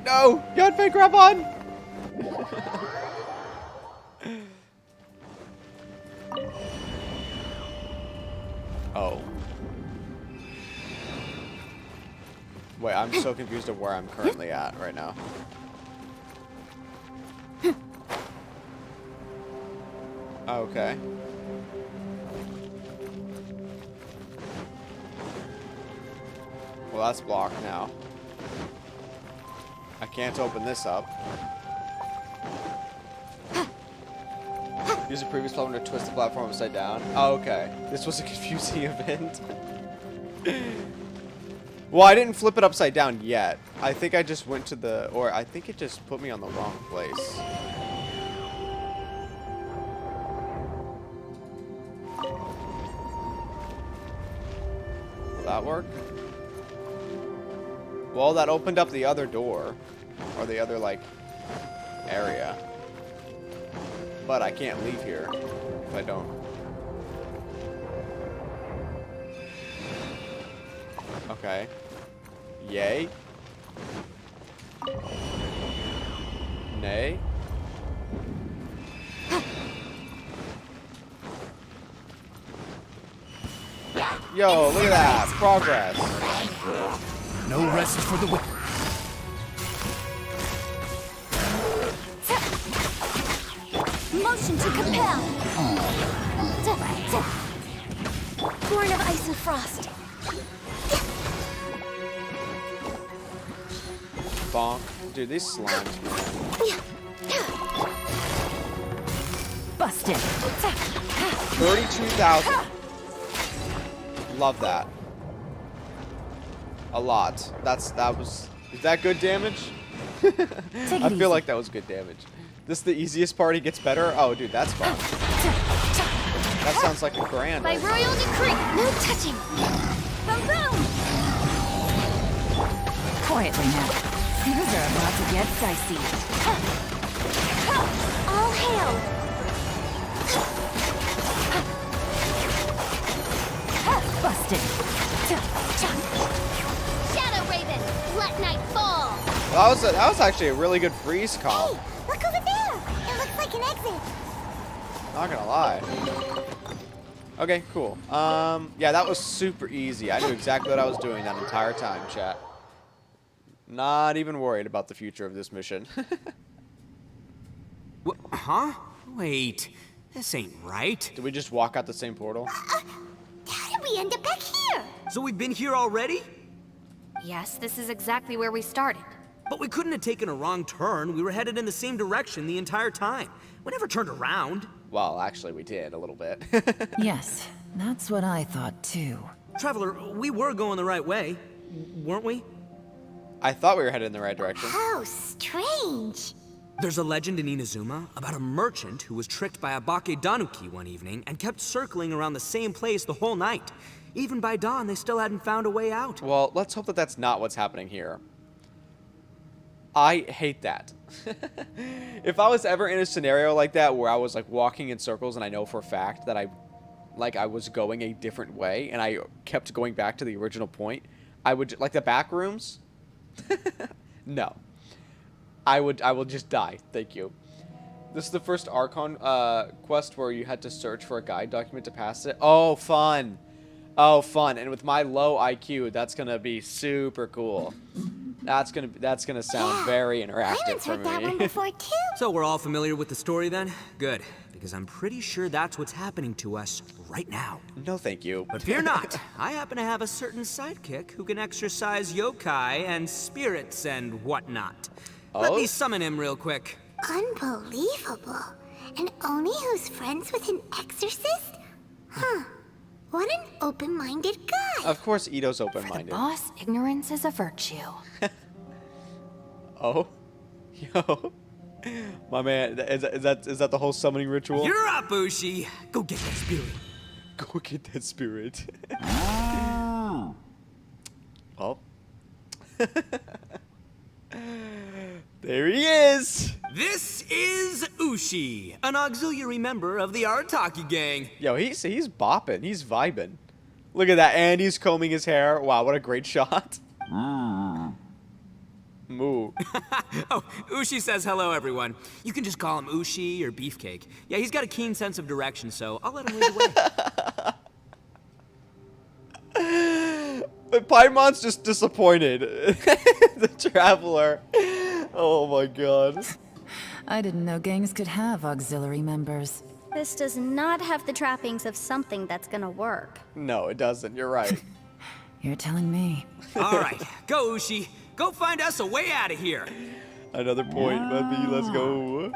No! Yunfei, grab on! Oh. Wait, I'm so confused of where I'm currently at right now. Okay. Well, that's blocked now. I can't open this up. Use a previous platform to twist the platform upside down. Oh, okay. This was a confusing event. Well, I didn't flip it upside down yet. I think I just went to the... Or I think it just put me on the wrong place. Will that work? Well, that opened up the other door. Or the other, like, area. But I can't leave here if I don't. Okay. Yay. Nay. Yo, look at that. Progress. No rest for the wicked. Motion to compel. Born of ice and frost. Bonk. Dude, these slimes, man. Busted. 32,000. Love that. A lot. Is that good damage? I feel like that was good damage. This is the easiest part, he gets better? Oh, dude, that's fun. That sounds like a grand. By royal decree, no touching. Boom, boom. Quietly now. Things are about to get dicey. All hail. Busted. Shadow Raven, let night fall. That was actually a really good freeze Hey, comp. look over there. It looks like an exit. Not gonna lie. Okay, cool. Yeah, that was super easy. I knew exactly what I was doing that entire time, chat. Not even worried about the future of this mission. Huh? Wait, this ain't right. Did we just walk out the same portal? How did we end up back here? So we've been here already? Yes, this is exactly where we started. But we couldn't have taken a wrong turn. We were headed in the same direction the entire time. We never turned around. Well, actually, we did a little bit. Yes, that's what I thought too. Traveler, we were going the right way, weren't we? I thought we were headed in the right direction. How strange. There's a legend in Inazuma about a merchant who was tricked by a Bake Danuki one evening and kept circling around the same place the whole night. Even by dawn, they still hadn't found a way out. Well, let's hope that that's not what's happening here. I hate that. If I was ever in a scenario like that where I was like walking in circles and I know for a fact that I was going a different way and I kept going back to the original point, I would, like the back rooms. No. I will just die. Thank you. This is the first Archon quest where you had to search for a guide document to pass it. Oh, fun. Oh, fun. And with my low IQ, that's going to be super cool. That's gonna sound very interactive Paimon for heard that one me. before too. So we're all familiar with the story then? Good, because I'm pretty sure that's what's happening to us right now. No, thank you. But fear not, I happen to have a certain sidekick who can exercise yokai and spirits and whatnot. Let Oh? me summon him real quick. Unbelievable. And Oni who's friends with an exorcist? Huh. What an open-minded guy. Of course, Ito's For the open-minded. boss, ignorance is a virtue. Oh, yo, my man, is that the whole summoning ritual? You're up, Ushi. Go get that spirit. Go get that spirit. Oh. There he is. This is Ushi, an auxiliary member of the Arataki gang. Yo, he's bopping. He's vibing. Look at that, and he's combing his hair. Wow, what a great shot. Moo. Oh, Ushi says hello, everyone. You can just call him Ushi or Beefcake. Yeah, he's got a keen sense of direction, so I'll let him lead the way. But Paimon's just disappointed. The traveler. Oh my god. I didn't know gangs could have auxiliary members. This does not have the trappings of something that's gonna work. No, it doesn't. You're right. You're telling me. All right, go, Ushi. Go find us a way out of here. Another point, baby. Let's go.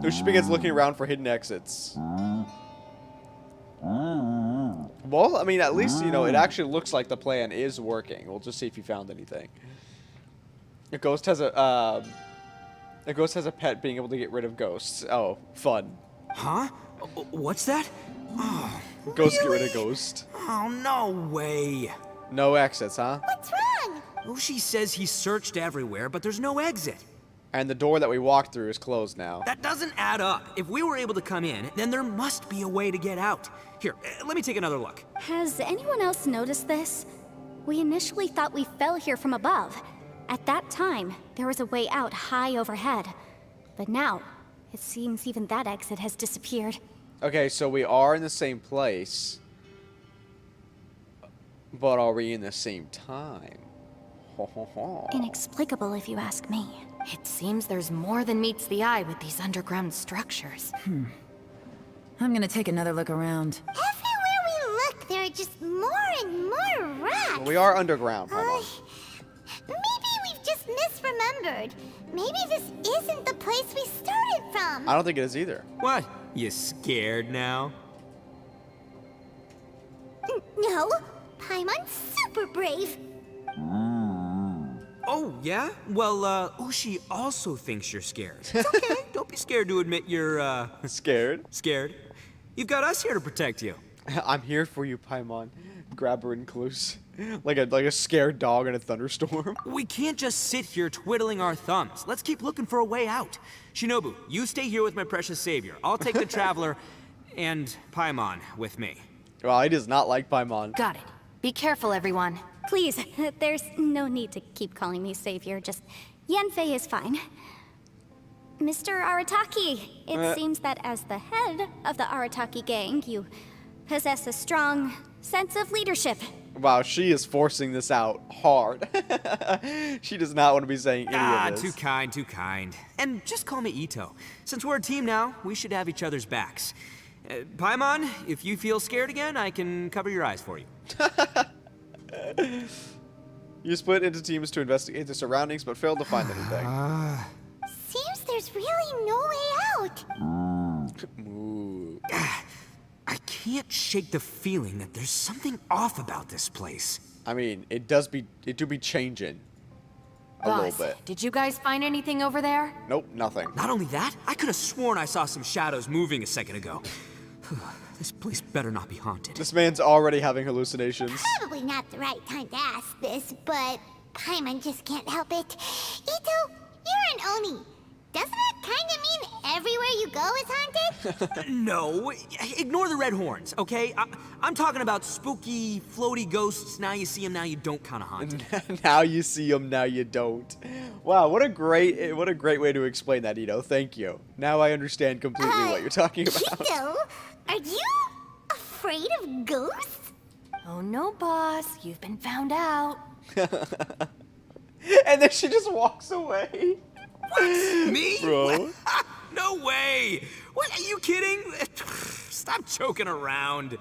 Ushi begins looking around for hidden exits. Well, I mean, at least, you know, it actually looks like the plan is working. We'll just see if you found anything. A ghost has a pet being able to get rid of ghosts. Oh, fun. Huh? What's that? Oh, Ghost, get rid of Ghost. Oh, no way. No exits, huh? What's wrong? Ushi says he searched everywhere, but there's no exit. And the door that we walked through is closed now. That doesn't add up. If we were able to come in, then there must be a way to get out. Here, let me take another look. Has anyone else noticed this? We initially thought we fell here from above. At that time, there was a way out high overhead. But now, it seems even that exit has disappeared. Okay, so we are in the same place. But are we in the same time? Ho, ho, ho. Inexplicable, if you ask me. It seems there's more than meets the eye with these underground structures. I'm gonna take another look around. Everywhere we look, there are just more and more rocks. We are underground, Paimon. Maybe we've just misremembered. Maybe this isn't the place we started from. I don't think it is either. What? You scared now? No, Paimon's super brave. Oh, yeah? Well, Ushi also thinks you're scared. It's okay. Don't be scared to admit you're, Scared? scared. You've got us here to protect you. I'm here for you, Paimon. Grab her in close. Like a scared dog in a thunderstorm. We can't just sit here twiddling our thumbs. Let's keep looking for a way out. Shinobu, you stay here with my precious savior. I'll take the Traveler and Paimon with me. Well, he does not like Paimon. Got it. Be careful, everyone. Please, there's no need to keep calling me savior. Just Yanfei is fine. Mr. Arataki, it seems that as the head of the Arataki gang, you possess a strong sense of leadership. Wow, she is forcing this out hard. She does not want to be saying any of this. Too kind, too kind. And just call me Ito. Since we're a team now, we should have each other's backs. Paimon, if you feel scared again, I can cover your eyes for you. You split into teams to investigate the surroundings, but failed to find anything. Seems there's really no way out. Ooh. I can't shake the feeling that there's something off about this place. I mean, it do be changing a Boss, little bit. did you guys find anything over there? Nope, nothing. Not only that, I could have sworn I saw some shadows moving a second ago. This place better not be haunted. This man's already having hallucinations. Probably not the right time to ask this, but Paimon just can't help it. Ito, you're an Oni. Doesn't it kind of mean everywhere you go is haunted? No, ignore the red horns, okay? I'm talking about spooky, floaty ghosts. Now you see them, now you don't kind of haunted. Now you see him, now you don't. Wow, what a great way to explain that, Ito. Thank you. Now I understand completely what you're talking about. Ito, are you afraid of ghosts? Oh no, boss. You've been found out. And then she just walks away. Me? Bro. No way! What, are you kidding? Stop joking around.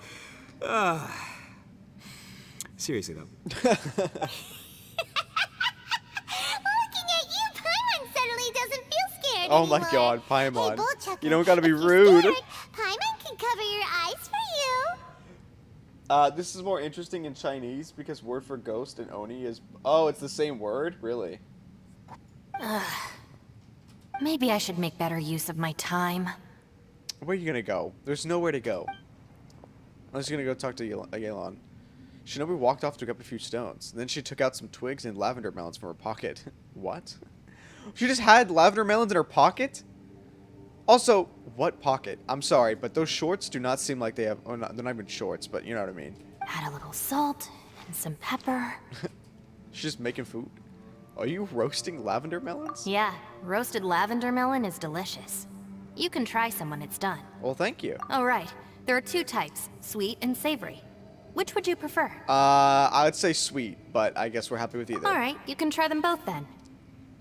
Seriously, though. Looking at you, Paimon suddenly doesn't feel scared Oh my anymore. god, Hey, Paimon. Bullchucker, You don't gotta be if you're rude. scared, Paimon can cover your eyes for you. This is more interesting in Chinese because word for ghost and Oni is... Oh, it's the same word? Really? Maybe I should make better use of my time. Where are you gonna go? There's nowhere to go. I'm just gonna go talk to Yelan. Shinobi walked off to pick up a few stones. Then she took out some twigs and lavender melons from her pocket. What? She just had lavender melons in her pocket? Also, what pocket? I'm sorry, but those shorts do not seem like they have... Oh, they're not even shorts, but you know what I mean. Add a little salt and some pepper. She's just making food. Are you roasting lavender melons? Yeah, roasted lavender melon is delicious. You can try some when it's done. Well, thank you. Oh, right. There are two types, sweet and savory. Which would you prefer? I would say sweet, but I guess we're happy with either. All right, you can try them both then.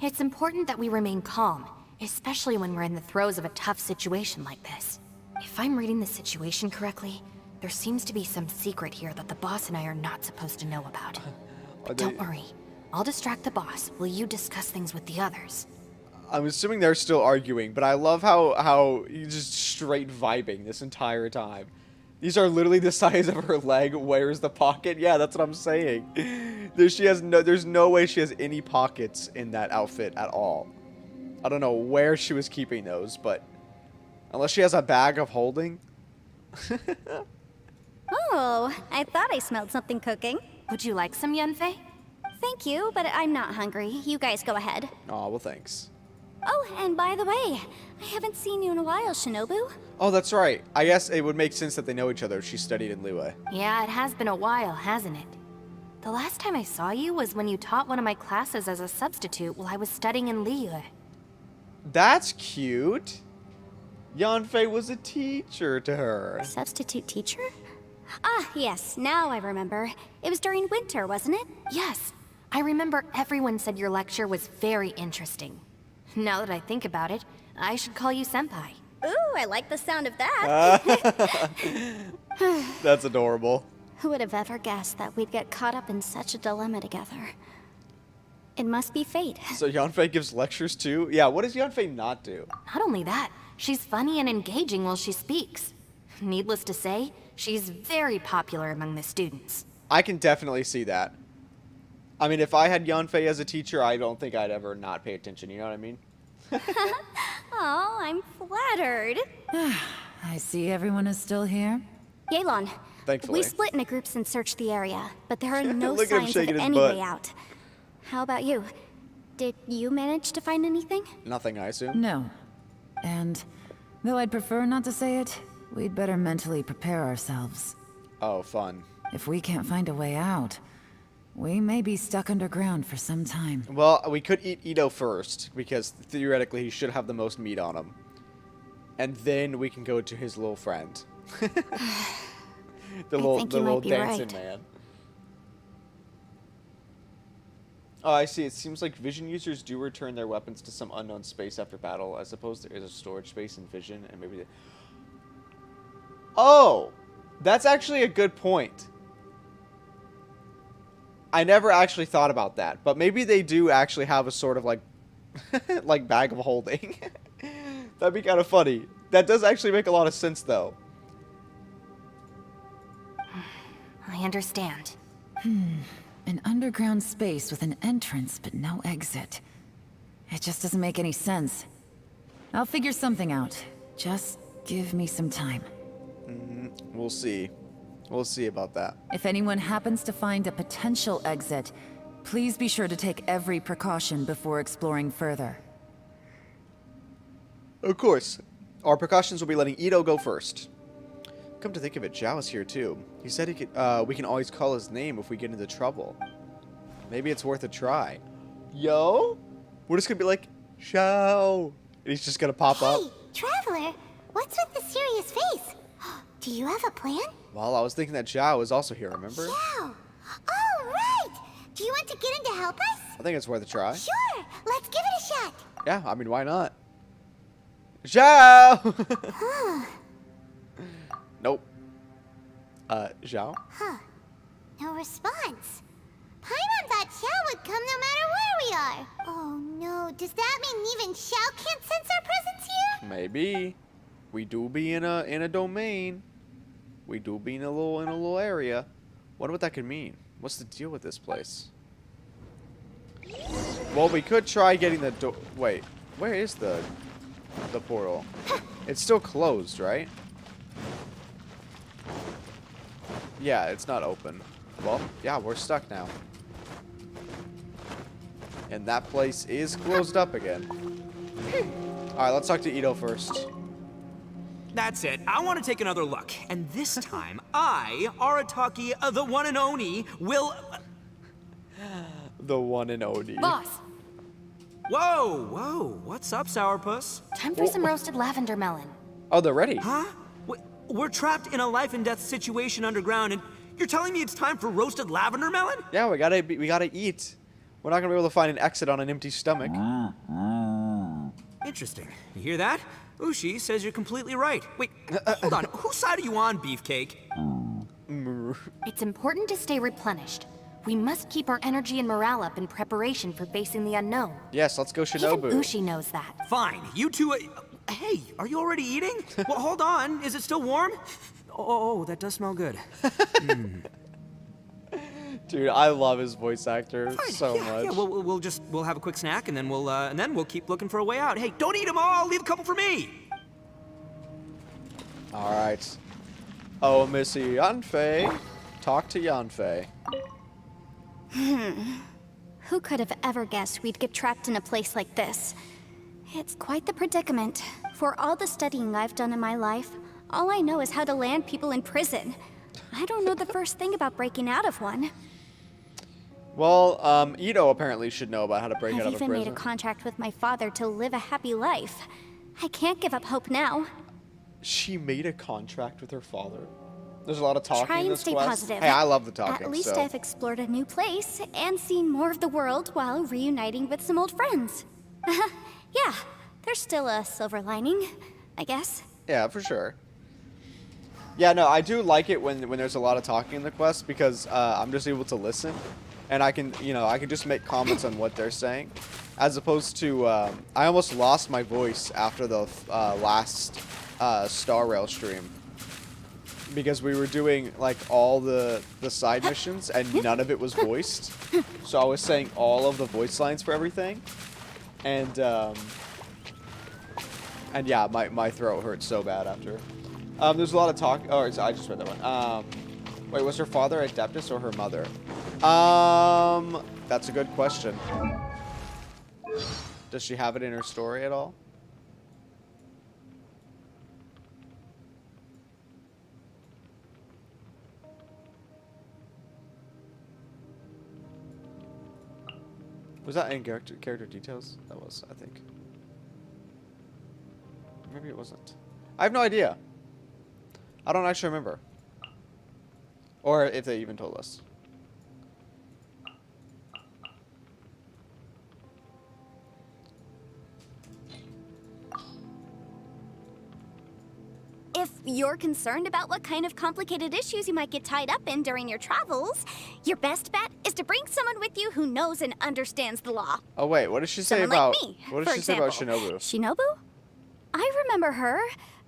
It's important that we remain calm, especially when we're in the throes of a tough situation like this. If I'm reading the situation correctly, there seems to be some secret here that the boss and I are not supposed to know about. But don't worry. I'll distract the boss while you discuss things with the others. I'm assuming they're still arguing, but I love how he's just straight vibing this entire time. These are literally the size of her leg. Where's the pocket? Yeah, that's what I'm saying. There's no way she has any pockets in that outfit at all. I don't know where she was keeping those, but unless she has a bag of holding. Oh, I thought I smelled something cooking. Would you like some Yunfei? Thank you, but I'm not hungry. You guys go ahead. Aw, well, thanks. Oh, and by the way, I haven't seen you in a while, Shinobu. Oh, that's right. I guess it would make sense that they know each other. She studied in Liyue. Yeah, it has been a while, hasn't it? The last time I saw you was when you taught one of my classes as a substitute while I was studying in Liyue. That's cute. Yanfei was a teacher to her. Substitute teacher? Ah, yes, now I remember. It was during winter, wasn't it? Yes, I remember everyone said your lecture was very interesting. Now that I think about it, I should call you Senpai. Ooh, I like the sound of that. That's adorable. Who would have ever guessed that we'd get caught up in such a dilemma together? It must be fate. So Yanfei gives lectures too? Yeah, what does Yanfei not do? Not only that, she's funny and engaging while she speaks. Needless to say, she's very popular among the students. I can definitely see that. I mean, if I had Yanfei as a teacher, I don't think I'd ever not pay attention, you know what I mean? Oh, I'm flattered. I see everyone is still here. Yelan, Thankfully. we split into groups and searched the area, but there are no Look at him signs of shaking his any butt. way out. How about you? Did you manage to find anything? Nothing, I assume. No. And though I'd prefer not to say it, we'd better mentally prepare ourselves. Oh, fun. If we can't find a way out, we may be stuck underground for some time. Well, we could eat Ito first, because theoretically he should have the most meat on him. And then we can go to his little friend. the little might be dancing right. man. Oh, I see. It seems like Vision users do return their weapons to some unknown space after battle. I suppose there is a storage space in Vision, and maybe they... Oh! That's actually a good point. I never actually thought about that, but maybe they do actually have a sort of like, like bag of holding. That'd be kind of funny. That does actually make a lot of sense, though. I understand. An underground space with an entrance but no exit. It just doesn't make any sense. I'll figure something out. Just give me some time. We'll see. We'll see about that. If anyone happens to find a potential exit, please be sure to take every precaution before exploring further. Of course. Our precautions will be letting Ito go first. Come to think of it, Zhao is here too. He said he could, we can always call his name if we get into trouble. Maybe it's worth a try. Yo? We're just gonna be like, Zhao. And he's just gonna pop up. Hey, Traveler, what's with the serious face? Do you have a plan? Well, I was thinking that Zhao is also here, remember? Zhao! Oh, right! Do you want to get in to help us? I think it's worth a try. Sure, let's give it a shot. Yeah, I mean, why not? Zhao! Nope. Zhao? Huh. No response. Paimon thought Xiao would come no matter where we are. Oh no, does that mean even Xiao can't sense our presence here? Maybe. We do be in a domain. We do be in a little area. Wonder what that could mean. What's the deal with this place? Well, we could try getting the door. Wait, where is the portal? It's still closed, right? Yeah, it's not open. Well, yeah, we're stuck now. And that place is closed up again. Alright, let's talk to Ito first. That's it. I want to take another look. And this time, I, Arataki, the one and only, will... The one and only. Boss, Whoa, whoa. What's up, Sourpuss? time for some roasted lavender melon. Oh, they're ready. Huh? We're trapped in a life and death situation underground, and you're telling me it's time for roasted lavender melon? Yeah, we gotta eat. We're not gonna be able to find an exit on an empty stomach. Interesting. You hear that? Ushi says you're completely right. Wait, hold on. Whose side are you on, Beefcake? It's important to stay replenished. We must keep our energy and morale up in preparation for facing the unknown. Yes, let's go Even Shinobu. Ushi knows that. Fine. You two... hey, are you already eating? Well, hold on. Is it still warm? Oh, that does smell good. Dude, I love his voice actor so much. Yeah, we'll have a quick snack, and then we'll keep looking for a way out. Hey, don't eat them all. Leave a couple for me. All right. Oh, Missy Yanfei. Talk to Yanfei. Who could have ever guessed we'd get trapped in a place like this? It's quite the predicament. For all the studying I've done in my life, all I know is how to land people in prison. I don't know the first thing about breaking out of one. Well, Ito apparently should know about how to break out of a I've even prison. made a contract with my father to live a happy life. I can't give up hope now. She made a contract with her father. There's a lot of talking Try in and this stay quest. positive. Hey, I love the talking. At least so. I've explored a new place and seen more of the world while reuniting with some old friends. Yeah, there's still a silver lining, I guess. Yeah, for sure. Yeah, no, I do like it when there's a lot of talking in the quest because I'm just able to listen, and I can just make comments on what they're saying, as opposed to I almost lost my voice after the last Star Rail stream because we were doing like all the side missions and none of it was voiced, so I was saying all of the voice lines for everything, and yeah, my throat hurt so bad after. There's a lot of talk. Oh, I just read that one. Wait, was her father Adeptus or her mother? That's a good question. Does she have it in her story at all? Was that in character details? That was, I think. Maybe it wasn't. I have no idea. I don't actually remember. Or if they even told us. If you're concerned about what kind of complicated issues you might get tied up in during your travels, your best bet is to bring someone with you who knows and understands the law. Oh wait, what does she say Someone about like me, what for does she say about example. Shinobu? Shinobu? I remember her.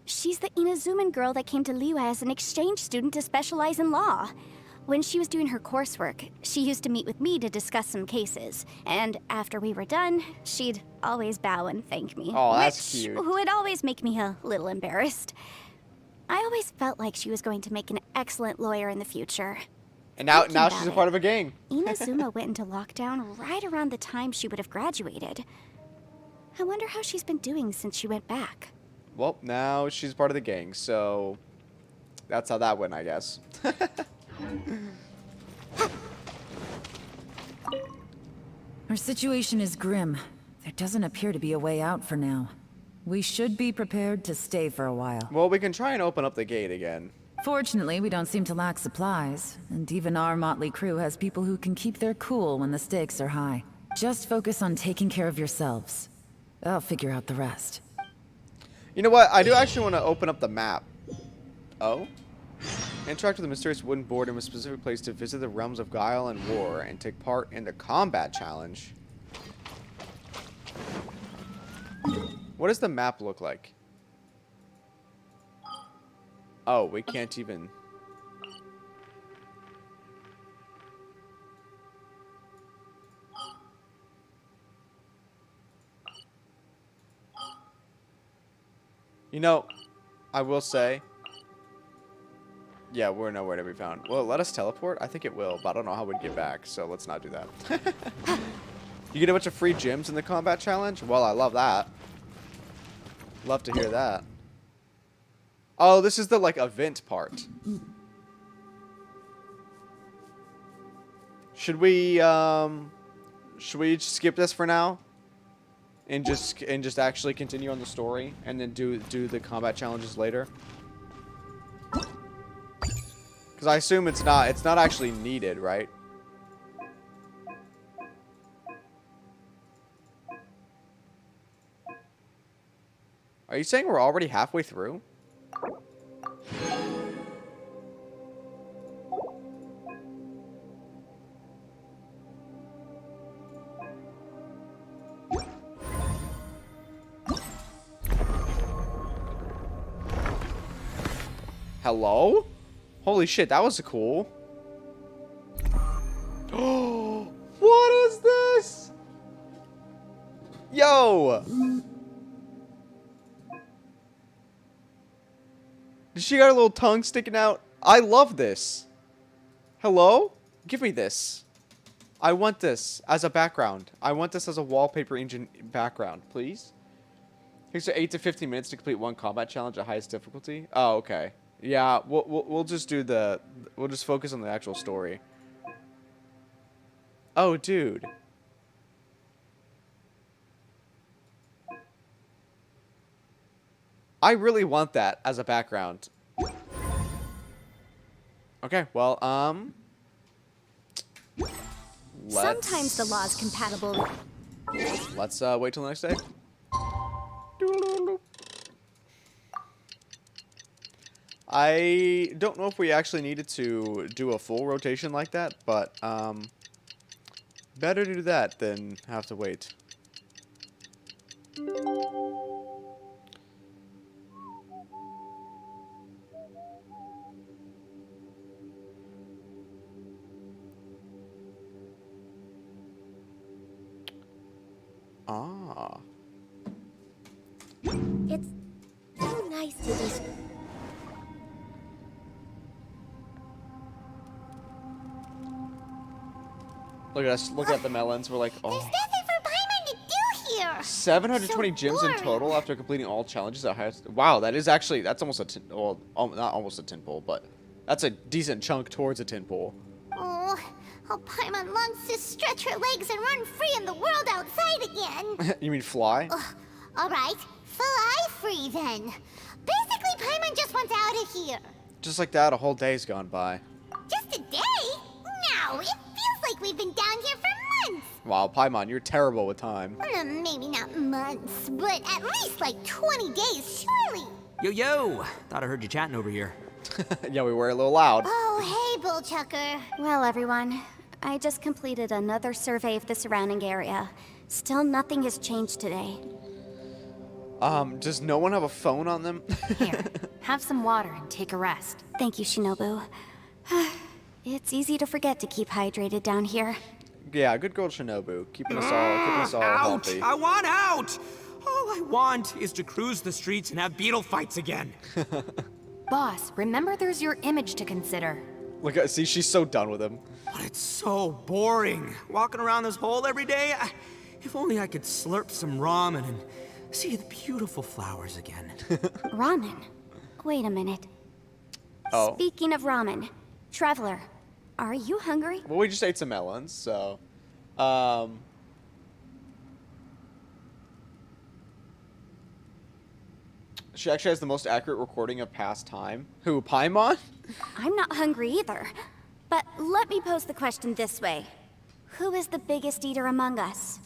She's the Inazuman girl that came to Liyue as an exchange student to specialize in law. When she was doing her coursework, she used to meet with me to discuss some cases. And after we were done, she'd always bow and thank me. Oh, that's which cute. would always make me a little embarrassed. I always felt like she was going to make an excellent lawyer in the future. And now Thinking she's a about part it, of a gang. Inazuma went into lockdown right around the time she would have graduated. I wonder how she's been doing since she went back. Well, now she's part of the gang, so that's how that went, I guess. Our situation is grim. There doesn't appear to be a way out for now. We should be prepared to stay for a while. Well, we can try and open up the gate again. Fortunately, we don't seem to lack supplies, and even our motley crew has people who can keep their cool when the stakes are high. Just focus on taking care of yourselves. I'll figure out the rest. You know what? I do actually want to open up the map. Oh? Interact with the mysterious wooden board in a specific place to visit the realms of guile and war and take part in the combat challenge. What does the map look like? Oh, we can't even... You know, I will say... Yeah, we're nowhere to be found. Will it let us teleport? I think it will, but I don't know how we'd get back, so let's not do that. You get a bunch of free gems in the combat challenge? Well, I love that. Love to hear that. Oh, this is the, like, event part. Should we skip this for now? And just actually continue on the story and then do the combat challenges later? Because I assume it's not actually needed, right? Are you saying we're already halfway through? Hello? Holy shit, that was cool. Oh, what is this? Yo! She got a little tongue sticking out. I love this. Hello? Give me this. I want this as a background. I want this as a wallpaper engine background, please. Takes 8 to 15 minutes to complete one combat challenge at highest difficulty. Oh, okay. Yeah, we'll just do the... We'll just focus on the actual story. Oh, dude. I really want that as a background. Okay, well, Sometimes the law's compatible. let's wait till the next day. I don't know if we actually needed to do a full rotation like that, but better to do that than have to wait. Ah. It's so nice to just... Look at us, look at the melons. We're like, There's oh. nothing for Paimon to do here. 720 So gems in boring. total after completing all challenges at highest. Wow, that is actually, that's almost a tin, well, not almost a tin pole, but that's a decent chunk towards a tin pole. Oh, Paimon longs to stretch her legs and run free in the world outside again. You mean fly? All right, fly free then. Basically, Paimon just wants out of here. Just like that, a whole day's gone by. Just a day? No, it feels like we've been down here for months. Wow, Paimon, you're terrible with time. Maybe not months, but at least like 20 days, surely. Yo! Thought I heard you chatting over here. Yeah, we were a little loud. Oh, hey, Bullchucker. Well, everyone, I just completed another survey of the surrounding area. Still nothing has changed today. Does no one have a phone on them? Here, have some water and take a rest. Thank you, Shinobu. It's easy to forget to keep hydrated down here. Yeah, good girl Shinobu, keeping us all Out! healthy. I want out! All I want is to cruise the streets and have beetle fights again. Boss, remember there's your image to consider. Look at, see, she's so done with him. But it's so boring, walking around this hole every day. If only I could slurp some ramen and see the beautiful flowers again. Ramen? Wait a minute. Oh. Speaking of ramen, Traveler, are you hungry? Well, we just ate some melons, so, she actually has the most accurate recording of past time. Who, Paimon? I'm not hungry either. But let me pose the question this way. Who is the biggest eater among us?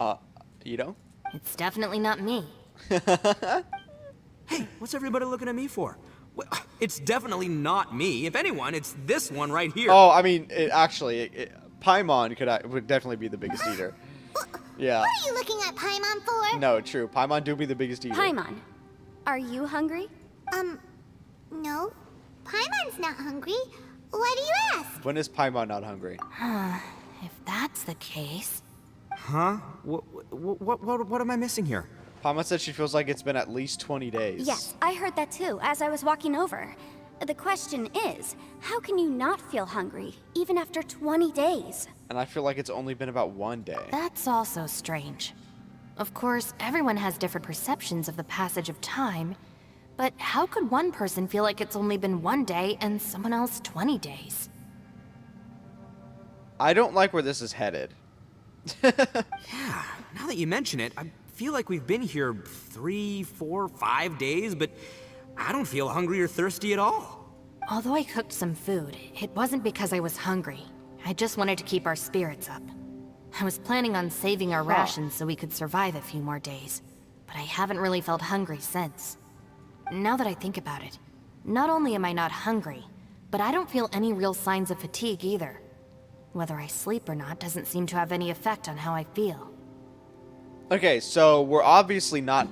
Ito? It's definitely not me. Hey, what's everybody looking at me for? Well, it's definitely not me. If anyone, it's this one right here. Oh, I mean, Paimon would definitely be the biggest eater. Yeah. What are you looking at Paimon for? No, true. Paimon do be the biggest eater. Paimon, are you hungry? No. Paimon's not hungry. Why do you ask? When is Paimon not hungry? If that's the case... Huh? What am I missing here? Paimon said she feels like it's been at least 20 days. Yes, I heard that too, as I was walking over. The question is, how can you not feel hungry, even after 20 days? And I feel like it's only been about 1 day. That's also strange. Of course, everyone has different perceptions of the passage of time, but how could one person feel like it's only been 1 day and someone else 20 days? I don't like where this is headed. Yeah, now that you mention it, I feel like we've been here 3, 4, 5 days, but I don't feel hungry or thirsty at all. Although I cooked some food, it wasn't because I was hungry. I just wanted to keep our spirits up. I was planning on saving our rations so we could survive a few more days, but I haven't really felt hungry since. Now that I think about it, not only am I not hungry, but I don't feel any real signs of fatigue either. Whether I sleep or not doesn't seem to have any effect on how I feel. Okay, so we're obviously not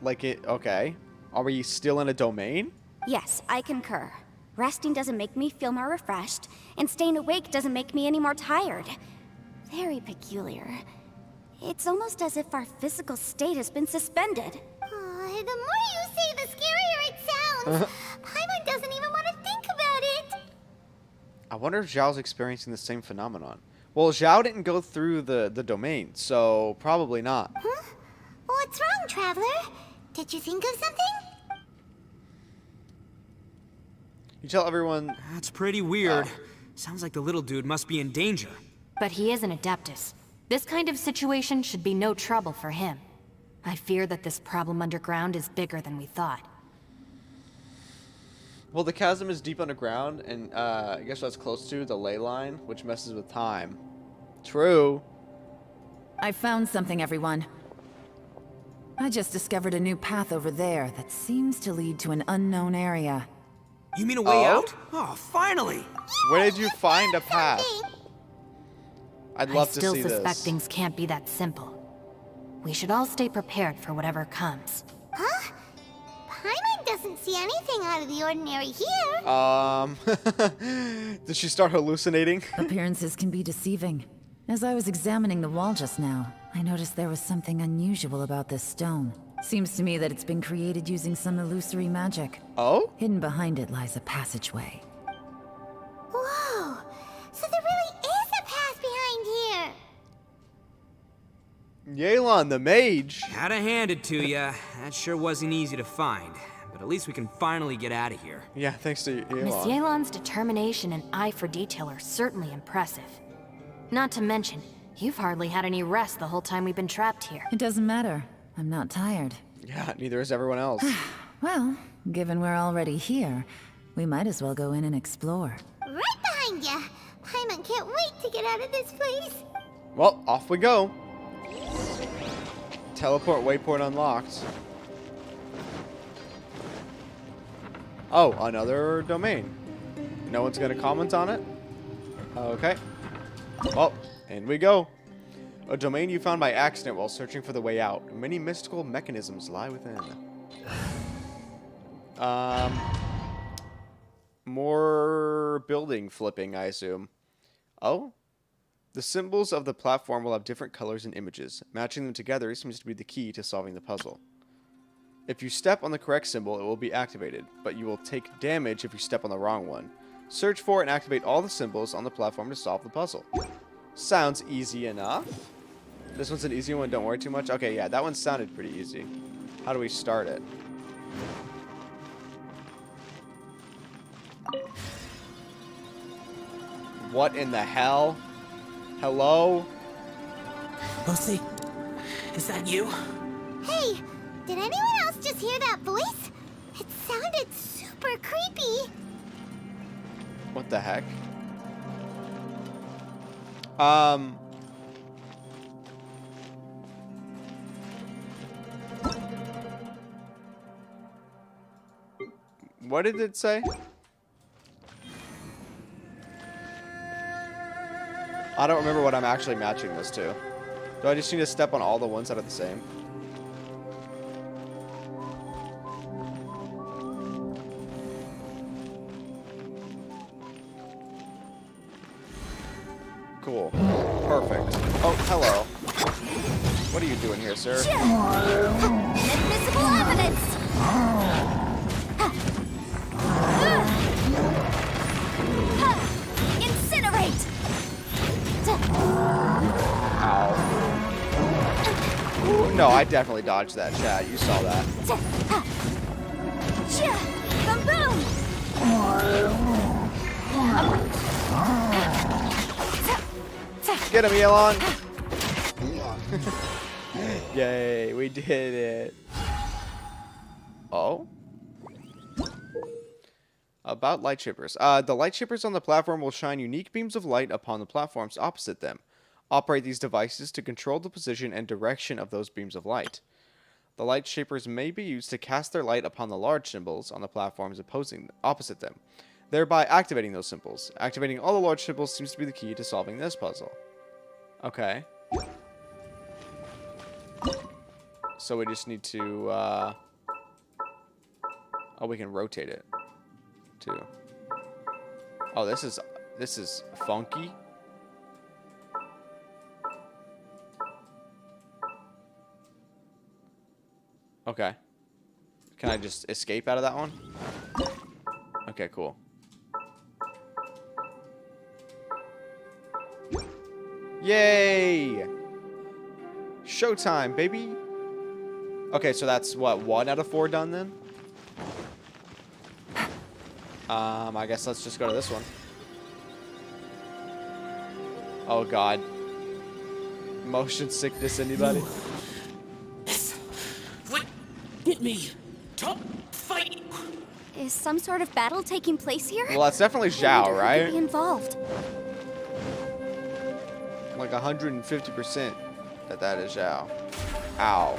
like it. Okay. Are we still in a domain? Yes, I concur. Resting doesn't make me feel more refreshed, and staying awake doesn't make me any more tired. Very peculiar. It's almost as if our physical state has been suspended. The more you say, the scarier it Paimon doesn't even want to think about it. I wonder if Zhao's experiencing the same phenomenon. Well, Zhao didn't go through the domain, so probably not. Huh? What's wrong, Traveler? Did you think of something? You tell everyone. That's pretty weird. Sounds like the little dude must be in danger. But he is an Adeptus. This kind of situation should be no trouble for him. I fear that this problem underground is bigger than we thought. Well, the chasm is deep underground, and I guess that's close to the ley line, which messes with time. True. I found something, everyone. I just discovered a new path over there that seems to lead to an unknown area. You mean a way Oh? out? Oh, finally! Where did you find a path? I'd love to see I still suspect this. things can't be that simple. We should all stay prepared for whatever comes. Huh? Paimon doesn't see anything out of the ordinary here. Did she start hallucinating? Appearances can be deceiving. As I was examining the wall just now, I noticed there was something unusual about this stone. Seems to me that it's been created using some illusory magic. Oh? Hidden behind it lies a passageway. Whoa! So there really is a path behind here. Yelan, the mage. Gotta hand it to ya. That sure wasn't easy to find. But at least we can finally get out of here. Yeah, thanks to Miss Yelan. Yelan's determination and eye for detail are certainly impressive. Not to mention, you've hardly had any rest the whole time we've been trapped here. It doesn't matter. I'm not tired. Yeah, neither is everyone else. Well, given we're already here, we might as well go in and explore. Right behind ya. Paimon can't wait to get out of this place. Well, off we go. Teleport waypoint unlocked. Oh, another domain. No one's gonna comment on it? Okay. Well, in we go. A domain you found by accident while searching for the way out. Many mystical mechanisms lie within. More building flipping, I assume. Oh? The symbols of the platform will have different colors and images. Matching them together seems to be the key to solving the puzzle. If you step on the correct symbol, it will be activated, but you will take damage if you step on the wrong one. Search for and activate all the symbols on the platform to solve the puzzle. Sounds easy enough. This one's an easy one, don't worry too much. Okay, yeah, that one sounded pretty easy. How do we start it? What in the hell? Hello? Lucy, is that you? Hey, did anyone else just hear that voice? It sounded super creepy. What the heck? What did it say? I don't remember what I'm actually matching this to. Do I just need to step on all the ones that are the same? Cool. Perfect. Oh, hello. What are you doing here, sir? Inadmissible evidence! Incinerate! Ow. No, I definitely dodged that, Chad. You saw that. Boom boom! Get him, Elon! Yay, we did it. Oh? About light shippers. The light shippers on the platform will shine unique beams of light upon the platforms opposite them. Operate these devices to control the position and direction of those beams of light. The light shapers may be used to cast their light upon the large symbols on the platforms opposite them, thereby activating those symbols. Activating all the large symbols seems to be the key to solving this puzzle. Okay. So we just need to, oh, we can rotate it, too. Oh, this is funky. Okay. Can I just escape out of that one? Okay, cool. Yay! Showtime, baby! Okay, so that's what, 1 out of 4 done then? I guess let's just go to this one. Oh god. Motion sickness, anybody? What? Get me. Top fight. Is some sort of battle taking place here? Well, that's definitely I Zhao, wonder who could right? be involved. Like 150% that is Zhao. Ow.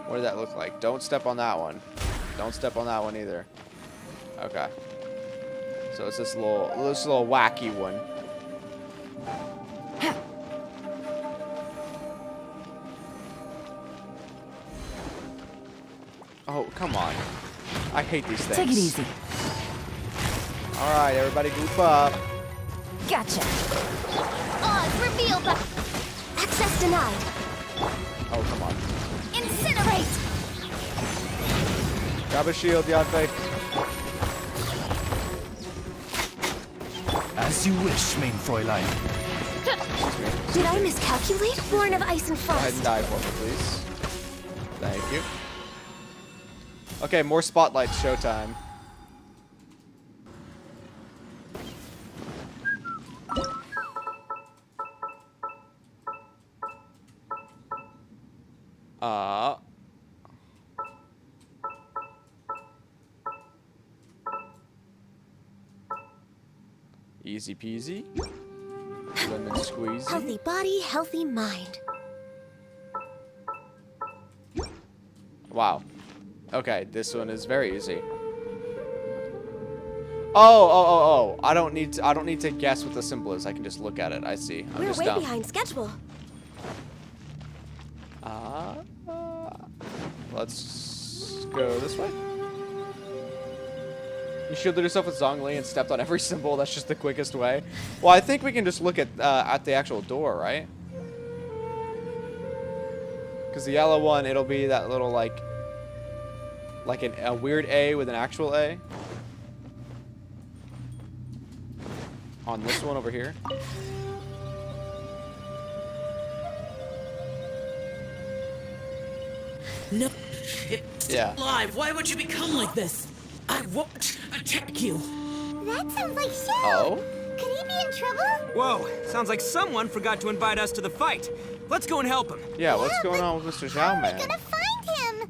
What did that look like? Don't step on that one. Don't step on that one either. Okay. So it's this little wacky one. Oh, come on. I hate these things. Take it easy. Alright, everybody group up. Gotcha. Oz revealed the... Access denied. Oh, come on. Incinerate! Grab a shield, Yadve. As you wish, main Fräulein. Did I miscalculate? Born of ice and Go ahead frost. and die for me, please. Thank you. Okay, more spotlights, showtime. Easy peasy. Lemon squeezy. Healthy body, healthy mind. Wow. Okay, this one is very easy. Oh. I don't need to guess what the symbol is. I can just look at it. I see. I'm just dumb. behind schedule. Let's go this way. You shielded yourself with Zhongli and stepped on every symbol. That's just the quickest way. Well, I think we can just look at the actual door, right? Because the yellow one, it'll be that little like a weird A with an actual A. On this one over here. No. It's Yeah. alive. Why would you become like this? I won't attack you. That sounds like Zhao. Oh? Could he be in trouble? Whoa, sounds like someone forgot to invite us to the fight. Let's go and help him. Yeah, what's going on with Mr. Zhao, How man? are we gonna find him?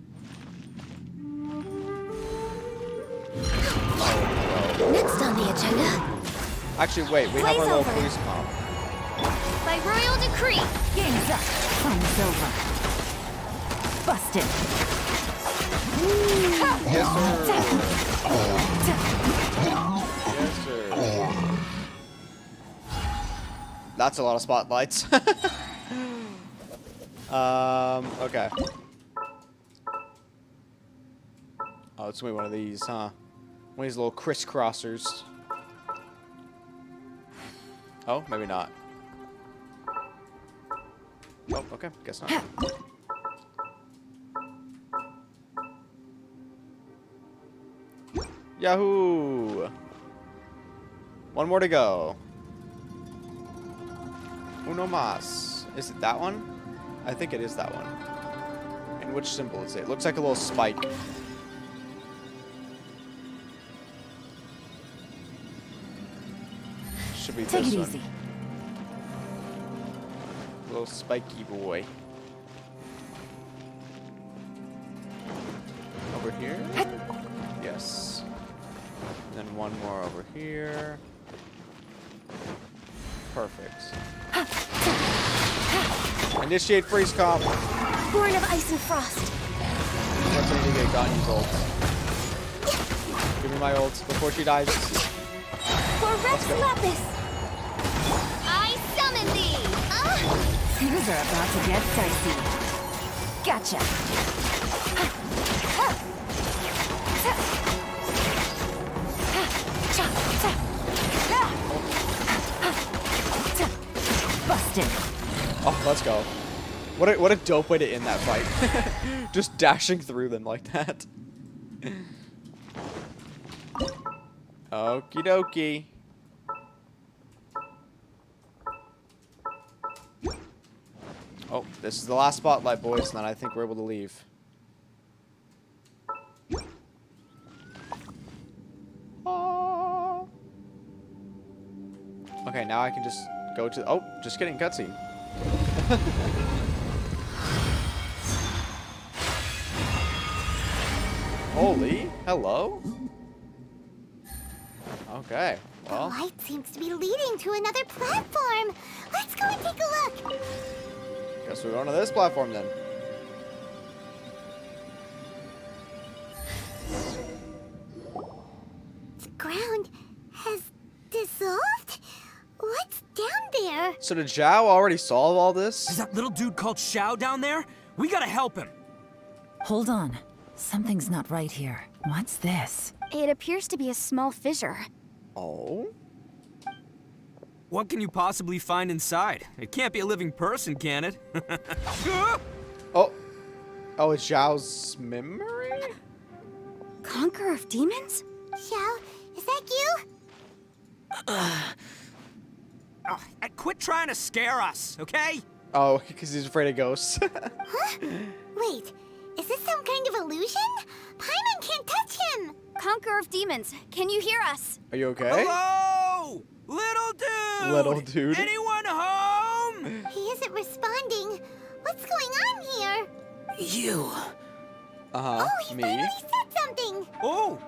Next on the agenda, Actually, wait, we have our Blaze little over. police comp. by royal decree. Game's up. Fun's over. Busted. Yes, sir. Yes, sir. That's a lot of spotlights. Okay. Oh, it's gonna be one of these, huh? One of these little crisscrossers. Oh, maybe not. Oh, okay. Guess not. Yahoo! One more to go. Uno más. Is it that one? I think it is that one. And which symbol is it? It looks like a little spike. Should be Take this it one. easy. Little spiky boy. Over here? Yes. And then one more over here. Perfect. Initiate freeze comp. Born of ice and frost. Let's need to get Ganyu's ult. Give me my ult before she dies. For Rex go. Lapis. I summon thee. Things are about to get dicey. Gotcha. Busted. Oh, let's go. What a dope way to end that fight. Just dashing through them like that. Okie dokie. Oh, this is the last spotlight, boys, and then I think we're able to leave. Okay, now I can just go to... Oh, just kidding, cutscene. Holy, hello? Okay, The well, light seems to be leading to another platform. Let's go and take a look. guess we're going to this platform then. The ground has dissolved? What's down there? So did Zhao already solve all Is this? that little dude called Xiao down there? We gotta help him. Hold on. Something's not right here. What's this? It appears to be a small fissure. Oh? What can you possibly find inside? It can't be a living person, can it? Oh. Oh, it's Zhao's memory? Conqueror of demons? Xiao, is that you? Oh, quit trying to scare us, okay? Oh, because he's afraid of ghosts. Huh? Wait, is this some kind of illusion? Paimon can't touch him! Conqueror of demons, can you hear us? Are you okay? Hello? Little dude! Little dude? Anyone home? He isn't responding. What's going on here? You. Uh-huh, Oh, he me. finally said something! Oh,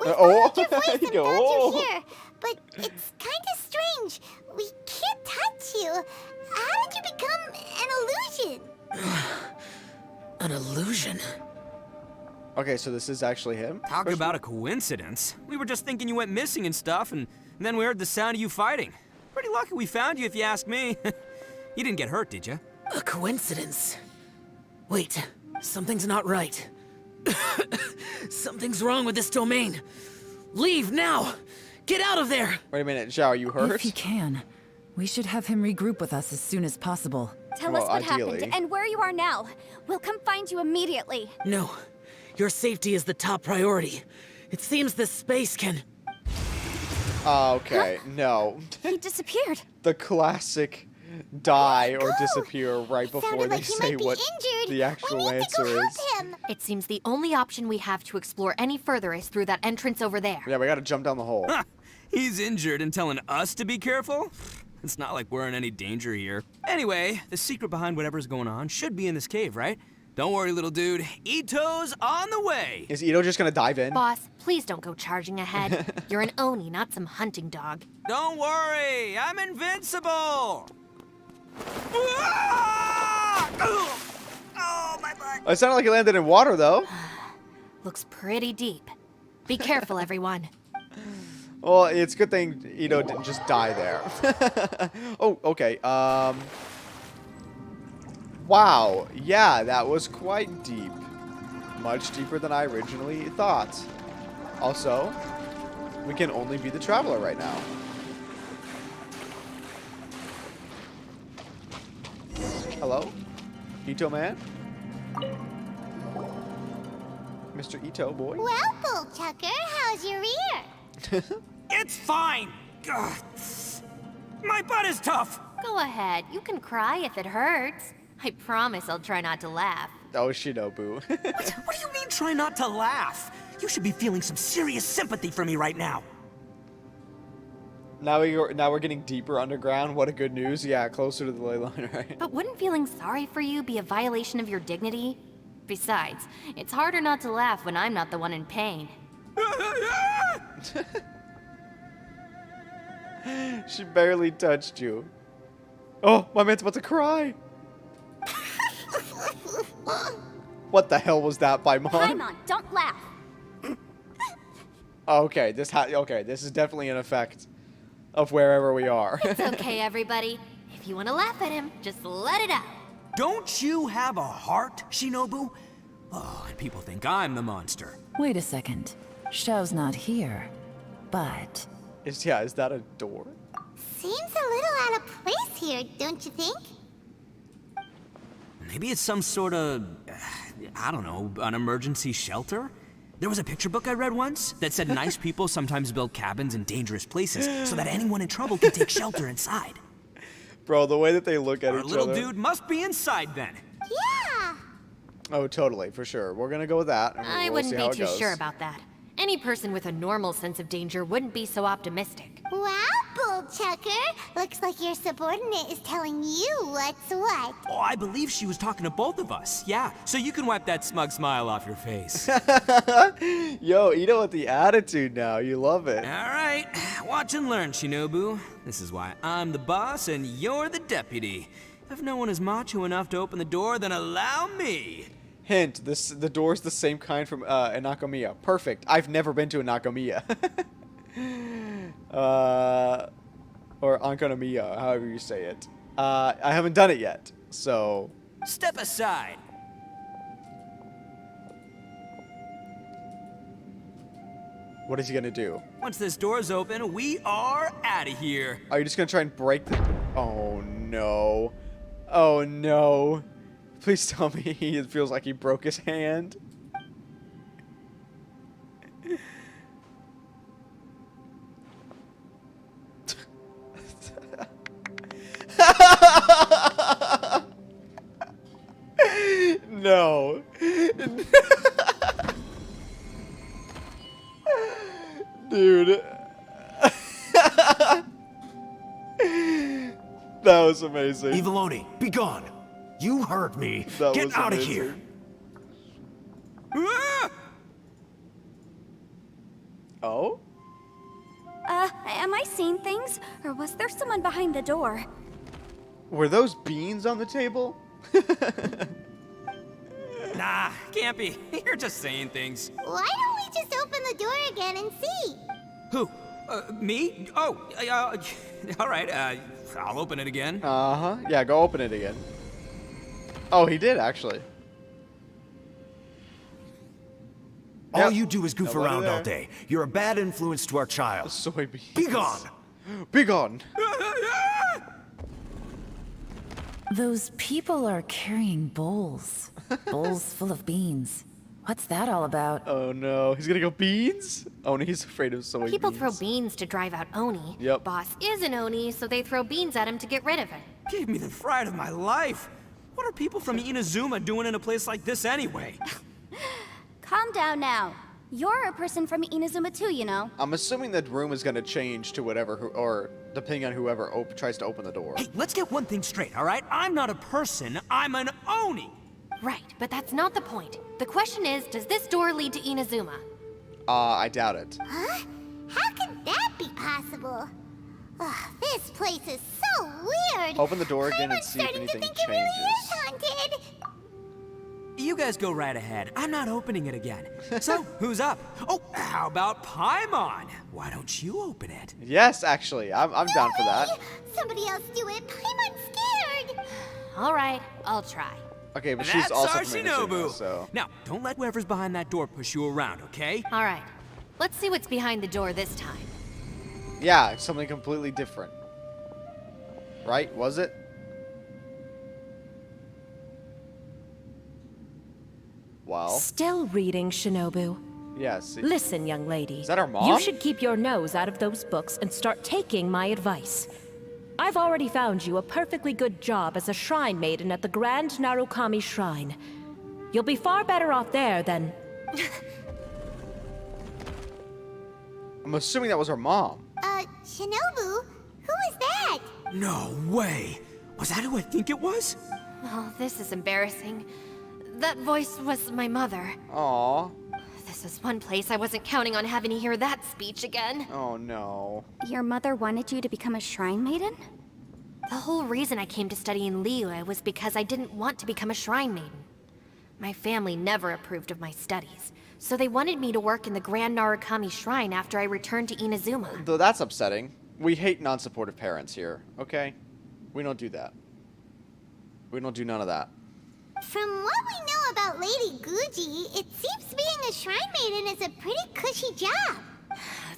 We oh. followed your voice and Go, found oh. you here, but it's kind of strange. We can't touch you. How did you become an illusion? An illusion. Okay, so this is actually him? talk about a coincidence. We were just thinking you went missing and stuff, and then we heard the sound of you fighting. Pretty lucky we found you, if you ask me. You didn't get hurt, did you? A coincidence. Wait, something's not right. Something's wrong with this domain. Leave now! Get out of there! Wait a minute, Zhao, are you hurt? If he can, we should have him regroup with us as soon as possible. Tell Well, us what ideally. happened and where you are now. We'll come find you immediately. No, your safety is the top priority. It seems this space can... Okay, no. He disappeared. The classic die or Go! disappear right It before sounded they like he say might be what injured. the actual we need answer to go is. help him. It seems the only option we have to explore any further is through that entrance over there. Yeah, we gotta jump down the hole. He's injured and telling us to be careful? It's not like we're in any danger here. Anyway, the secret behind whatever's going on should be in this cave, right? Don't worry, little dude. Ito's on the way. Is Ito just gonna dive in? Boss, please don't go charging ahead. You're an Oni, not some hunting dog. Don't worry, I'm invincible. Ah! Oh, my butt. It sounded like he landed in water, though. Looks pretty deep. Be careful, everyone. Well, it's a good thing Ito didn't just die there. Oh, okay. Wow. Yeah, that was quite deep. Much deeper than I originally thought. Also, we can only be the traveler right now. Hello? Ito man? Mr. Ito boy? Well, Bull Tucker, how's your ear? It's fine. Ugh. My butt is tough. Go ahead, you can cry if it hurts. I promise I'll try not to laugh. Oh, Shinobu. What do you mean try not to laugh? You should be feeling some serious sympathy for me right now. Now we're getting deeper underground. What a good news. Yeah, closer to the ley line, right? But wouldn't feeling sorry for you be a violation of your dignity? Besides, it's harder not to laugh when I'm not the one in pain. She barely touched you. Oh, my man's about to cry. What the hell was that by Mom? Paimon, don't laugh. Okay, this is definitely an effect of wherever we are. It's okay, everybody. If you want to laugh at him, just let it out. Don't you have a heart, Shinobu? Oh, and people think I'm the monster. Wait a second. Xiao's not here. But... Is that a door? Seems a little out of place here, don't you think? Maybe it's some sort of, I don't know, an emergency shelter? There was a picture book I read once that said nice people sometimes build cabins in dangerous places so that anyone in trouble can take shelter inside. Bro, the way that they look at Our each little other. dude must be inside then. Yeah! Oh, totally, for sure. We're gonna go with that. And I we'll wouldn't see be how it too goes. sure about that. Any person with a normal sense of danger wouldn't be so optimistic. Wow, Bullchucker! Looks like your subordinate is telling you what's what. Oh, I believe she was talking to both of us. Yeah, so you can wipe that smug smile off your face. Yo, Ito with the attitude now. You love it. All right, watch and learn, Shinobu. This is why I'm the boss and you're the deputy. If no one is macho enough to open the door, then allow me. Hint, the door's the same kind from Anakomiya. Perfect. I've never been to Anakomiya. Or Ankonomiya, however you say it. I haven't done it yet, so... Step aside. What is he gonna do? Once this door's open, we are out of here. Are you just gonna try and break the... Oh, no. Oh, no. Please tell me it feels like he broke his hand. No. Dude. That was amazing. Eviloni, be gone. You heard me. That Get was out of amazing. here. Ah! Oh? Am I seeing things? Or was there someone behind the door? Were those beans on the table? Nah, can't be. You're just saying things. Why don't we just open the door again and see? Who? Me? Oh, all right, I'll open it again. Uh-huh. Yeah, go open it again. Oh, he did, actually. All Yep. you do is goof Nobody around there. all day. You're a bad influence to our child. Soybeans. Be gone. Be gone. Those people are carrying bowls. Bowls full of beans. What's that all about? Oh, no. He's gonna go beans? Oh, no, he's afraid of soybeans. People throw beans to drive out Oni. Yep. Boss is an Oni, so they throw beans at him to get rid of him. Gave me the fright of my life. What are people from Inazuma doing in a place like this anyway? Calm down now. You're a person from Inazuma too, you know. I'm assuming that room is gonna change to whatever, or depending on whoever tries to open the door. Hey, let's get one thing straight, all right? I'm not a person, I'm an Oni. Right, but that's not the point. The question is, does this door lead to Inazuma? I doubt it. Huh? How could that be possible? Ugh, this place is so weird. Open the door again and I'm see if starting to anything think it really is changes. haunted. You guys go right ahead. I'm not opening it again. So, who's up? Oh, how about Paimon? Why don't you open it? Yes, actually. I'm down for that. Somebody else do it. Paimon's scared. All right, I'll try. Okay, but That's she's also our from Inazuma, Shinobu. so... Now, don't let whoever's behind that door push you around, okay? All right, let's see what's behind the door this time. Yeah, it's something completely different. Right? Was it? Well, Still reading, Shinobu. yes. Listen, young lady. Is that our mom? You should keep your nose out of those books and start taking my advice. I've already found you a perfectly good job as a shrine maiden at the Grand Narukami Shrine. You'll be far better off there than... I'm assuming that was her mom. Shinobu? Who is that? No way. Was that who I think it was? Oh, this is embarrassing. That voice was my mother. Aw. This is one place I wasn't counting on having to hear that speech again. Oh, no. Your mother wanted you to become a shrine maiden? The whole reason I came to study in Liyue was because I didn't want to become a shrine maiden. My family never approved of my studies, so they wanted me to work in the Grand Narukami Shrine after I returned to Inazuma. Though that's upsetting. We hate non-supportive parents here, okay? We don't do that. We don't do none of that. From what we know about Lady Guji, it seems being a shrine maiden is a pretty cushy job.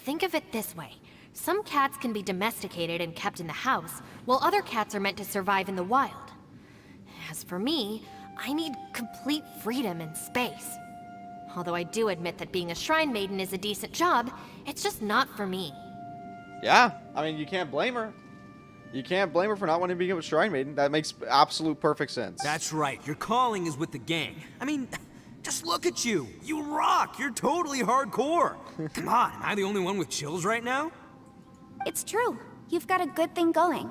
Think of it this way. Some cats can be domesticated and kept in the house, while other cats are meant to survive in the wild. As for me, I need complete freedom and space. Although I do admit that being a shrine maiden is a decent job, it's just not for me. Yeah, I mean, you can't blame her. You can't blame her for not wanting to become a shrine maiden. That makes absolute perfect sense. That's right. Your calling is with the gang. I mean, just look at you. You rock. You're totally hardcore. Come on, am I the only one with chills right now? It's true. You've got a good thing going.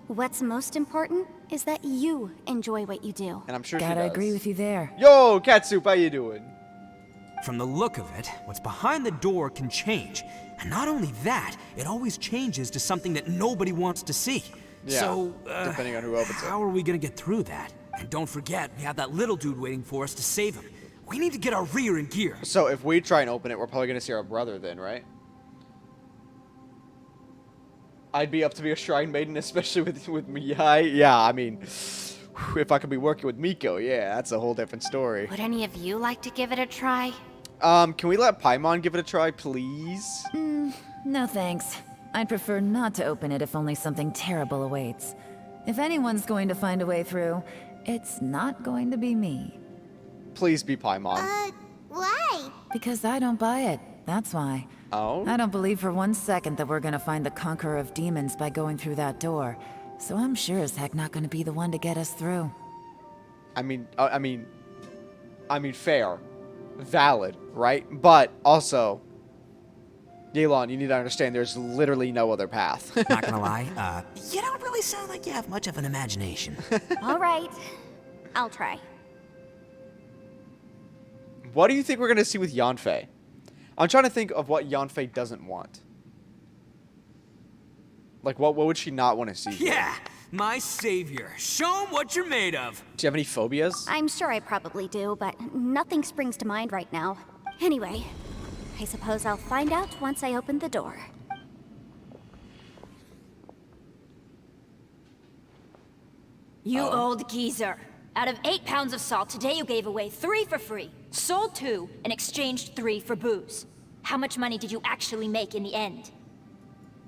What's most important is that you enjoy what you do. And I'm sure she Gotta does. agree with you there. Yo, Catsup, how you doing? From the look of it, what's behind the door can change. And not only that, it always changes to something that nobody wants to see. Yeah, So, depending on who opens it. how are we gonna get through that? And don't forget, we have that little dude waiting for us to save him. We need to get our rear in gear. So if we try and open it, we're probably going to see our brother then, right? I'd be up to be a shrine maiden, especially with Miyai. Yeah, I mean, if I could be working with Miko, yeah, that's a whole different story. Would any of you like to give it a try? Can we let Paimon give it a try, please? No thanks. I'd prefer not to open it if only something terrible awaits. If anyone's going to find a way through, it's not going to be me. Please be Paimon. Why? Because I don't buy it, that's why. Oh? I don't believe for 1 second that we're gonna find the Conqueror of Demons by going through that door. So I'm sure as heck not gonna be the one to get us through. I mean, fair. Valid, right? But also, Yelan, you need to understand there's literally no other path. Not gonna lie, you don't really sound like you have much of an imagination. All right. I'll try. What do you think we're going to see with Yanfei? I'm trying to think of what Yanfei doesn't want. Like, what would she not want to see? Yeah, my savior. Show him what you're made of. Do you have any phobias? I'm sure I probably do, but nothing springs to mind right now. Anyway, I suppose I'll find out once I open the door. You old geezer. Out of 8 pounds of salt, today you gave away 3 for free, sold 2, and exchanged 3 for booze. How much money did you actually make in the end?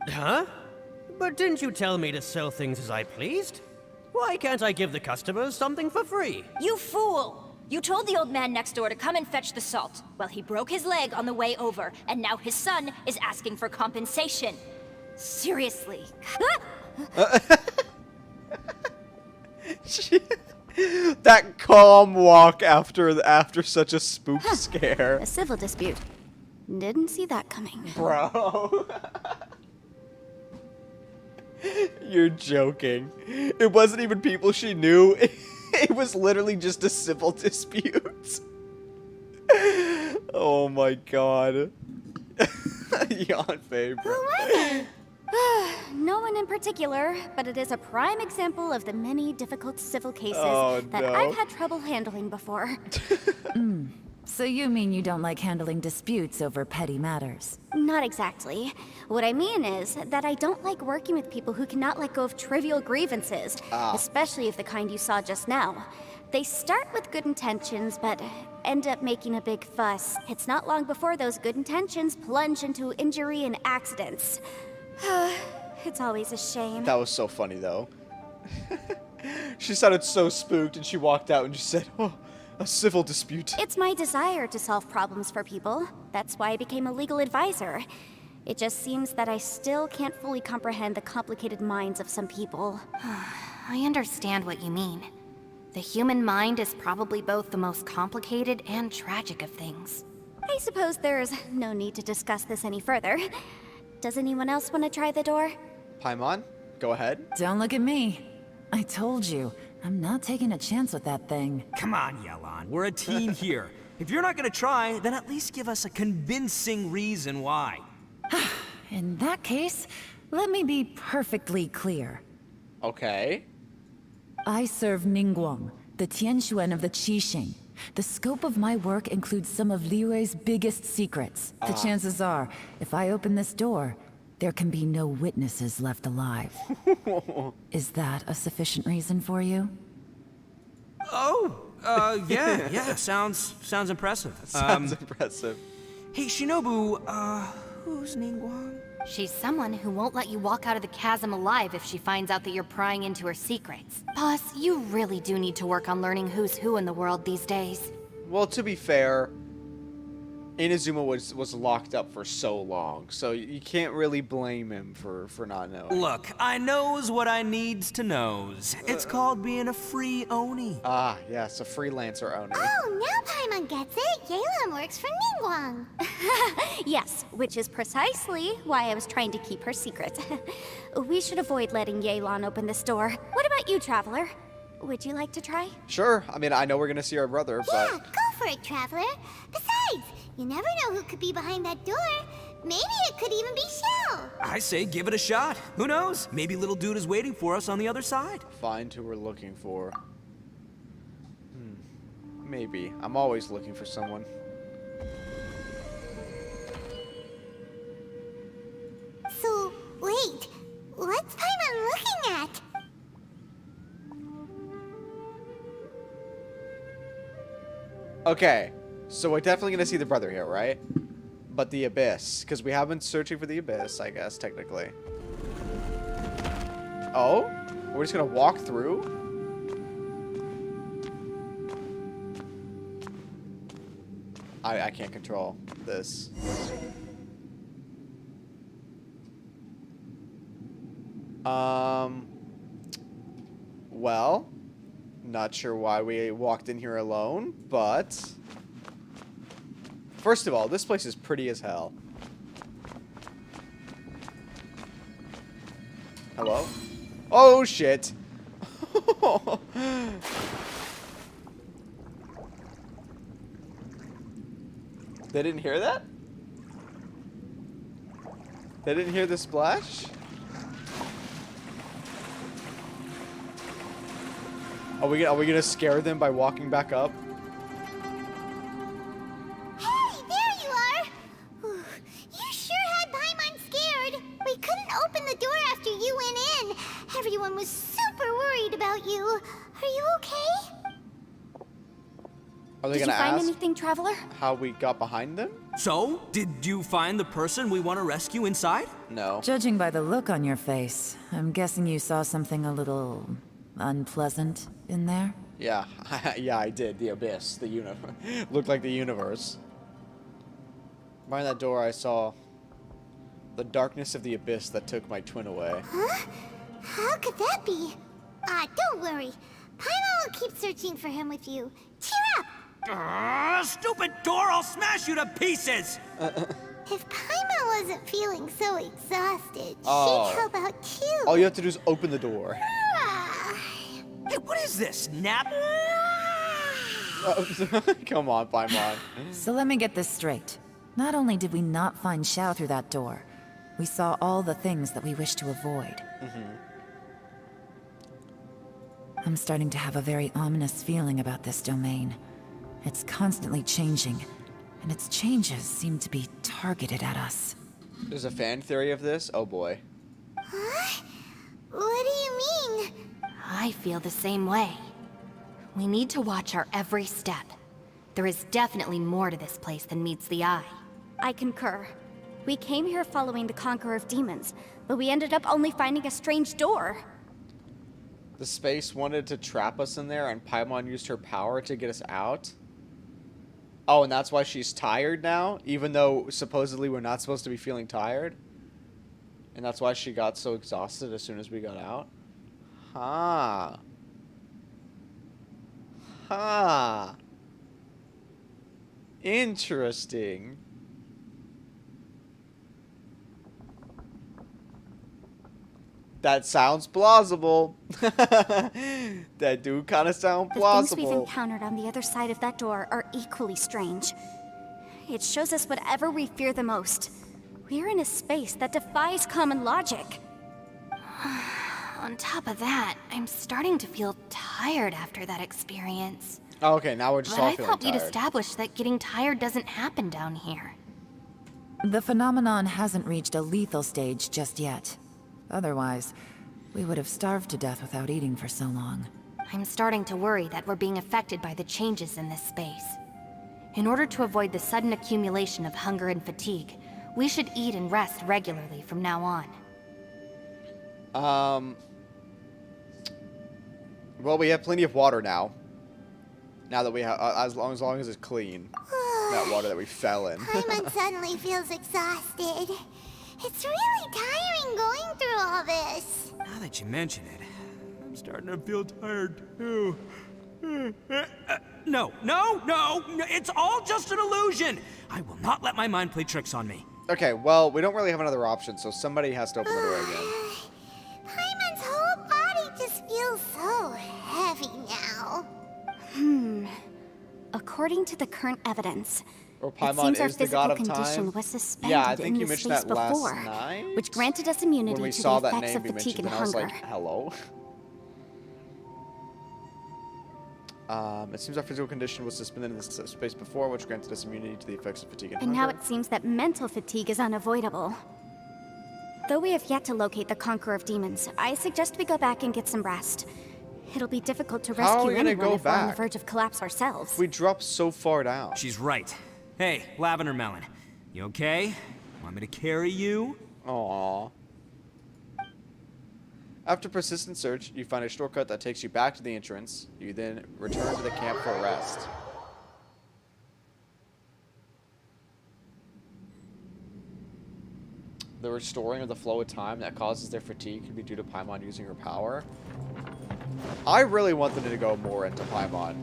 Huh? But didn't you tell me to sell things as I pleased? Why can't I give the customers something for free? You fool! You told the old man next door to come and fetch the salt. Well, he broke his leg on the way over, and now his son is asking for compensation. Seriously. That calm walk after such a spook scare. A civil dispute. Didn't see that coming. Bro. You're joking. It wasn't even people she knew. It was literally just a civil dispute. Oh my god. Yanfei, bro. Who was it? No one in particular, but it is a prime example of the many difficult civil cases that no. I've had trouble handling before. So you mean you don't like handling disputes over petty matters? Not exactly. What I mean is that I don't like working with people who cannot let go of trivial grievances, especially of the kind you saw just now. They start with good intentions, but end up making a big fuss. It's not long before those good intentions plunge into injury and accidents. It's always a shame. That was so funny, though. She sounded so spooked, and she walked out and just said, "Oh, a civil dispute." It's my desire to solve problems for people. That's why I became a legal advisor. It just seems that I still can't fully comprehend the complicated minds of some people. I understand what you mean. The human mind is probably both the most complicated and tragic of things. I suppose there's no need to discuss this any further. Does anyone else want to try the door? Paimon, go ahead. Don't look at me. I told you, I'm not taking a chance with that thing. Come on, Yelan. We're a team here. If you're not gonna try, then at least give us a convincing reason why. In that case, let me be perfectly clear. Okay. I serve Ningguang, the Tianxuan of the Qixing. The scope of my work includes some of Liyue's biggest secrets. The chances are, if I open this door, there can be no witnesses left alive. Is that a sufficient reason for you? Yeah, sounds impressive. Sounds impressive. Hey, Shinobu, who's Ningguang? She's someone who won't let you walk out of the chasm alive if she finds out that you're prying into her secrets. Boss, you really do need to work on learning who's who in the world these days. Well, to be fair, Inazuma was locked up for so long, so you can't really blame him for not knowing. Look, I knows what I needs to knows. It's called being a free Oni. Ah, yes, a freelancer Oni. Oh, now Paimon gets it. Yelan works for Ningguang. Yes, which is precisely why I was trying to keep her secret. We should avoid letting Yelan open this door. What about you, Traveler? Would you like to try? Sure. I mean, I know we're gonna see our brother, Yeah, but go for it, Traveler. Besides, you never know who could be behind that door. Maybe it could even be Shell. I say give it a shot. Who knows? Maybe little dude is waiting for us on the other side. find who we're looking for. Maybe. I'm always looking for someone. So, wait. What's Paimon looking at? Okay, so we're definitely gonna see the brother here, right? But the abyss, because we have been searching for the abyss, I guess, technically. Oh? We're just gonna walk through? I can't control this. Well, not sure why we walked in here alone, but first of all, this place is pretty as hell. Hello? Oh shit. They didn't hear that? They didn't hear the splash? Are we gonna scare them by walking back up? Hey, there you are! Whew, you sure had Paimon scared. We couldn't open the door after you went in. Everyone was super worried about you. Are you okay? Are they Did you gonna find ask anything, Traveler? how we got behind them? So, did you find the person we want to rescue inside? No. Judging by the look on your face, I'm guessing you saw something a little unpleasant in there? Yeah, yeah, I did. The abyss, the universe, looked like the universe. Behind that door, I saw the darkness of the abyss that took my twin away. Huh? How could that be? Don't worry. Paimon will keep searching for him with you. Cheer up! Stupid door! I'll smash you to pieces! If Paimon wasn't feeling so exhausted, Oh. she'd help out too. All you have to do is open the door. Hey, what is this? Nap? Come on, Paimon. So let me get this straight. Not only did we not find Xiao through that door, we saw all the things that we wish to avoid. I'm starting to have a very ominous feeling about this domain. It's constantly changing, and its changes seem to be targeted at us. There's a fan theory of this? Oh boy. Huh? What do you mean? I feel the same way. We need to watch our every step. There is definitely more to this place than meets the eye. I concur. We came here following the Conqueror of Demons, but we ended up only finding a strange door. The space wanted to trap us in there, and Paimon used her power to get us out? Oh, and that's why she's tired now? Even though supposedly we're not supposed to be feeling tired? And that's why she got so exhausted as soon as we got out? Ha. Ha. Interesting. That sounds plausible. That do kind of sound The things we've plausible. encountered on the other side of that door are equally strange. It shows us whatever we fear the most. We're in a space that defies common logic. On top of that, I'm starting to feel tired after that experience. Oh, okay, now we're just But all I feeling thought we'd tired. established that getting tired doesn't happen down here. The phenomenon hasn't reached a lethal stage just yet. Otherwise, we would have starved to death without eating for so long. I'm starting to worry that we're being affected by the changes in this space. In order to avoid the sudden accumulation of hunger and fatigue, we should eat and rest regularly from now on. Well, we have plenty of water now. Now that we have, as long as it's clean. that water that we fell in. Paimon suddenly feels exhausted. It's really tiring going through all this. Now that you mention it, I'm starting to feel tired too. No, it's all just an illusion. I will not let my mind play tricks on me. Okay, well, we don't really have another option, so somebody has to open the door again. Paimon's whole body just feels so heavy now. According to the current evidence, Or it Paimon seems our is the god physical of condition time. was suspended Yeah, I think in you this mentioned space that last before, night. which granted us immunity When we to saw the that effects name, of you fatigue mentioned, and and I was hunger. like, hello? It seems our physical condition was suspended in this space before, which granted us immunity to the effects of fatigue and And hunger. now it seems that mental fatigue is unavoidable. Though we have yet to locate the Conqueror of Demons, I suggest we go back and get some rest. It'll be difficult to How are rescue we gonna anyone go if we're on the back? verge of collapse ourselves. We dropped so far down. She's right. Hey, Lavender Melon, you okay? Want me to carry you? Aww. After persistent search, you find a shortcut that takes you back to the entrance. You then return to the camp for a rest. The restoring of the flow of time that causes their fatigue could be due to Paimon using her power. I really want them to go more into Paimon.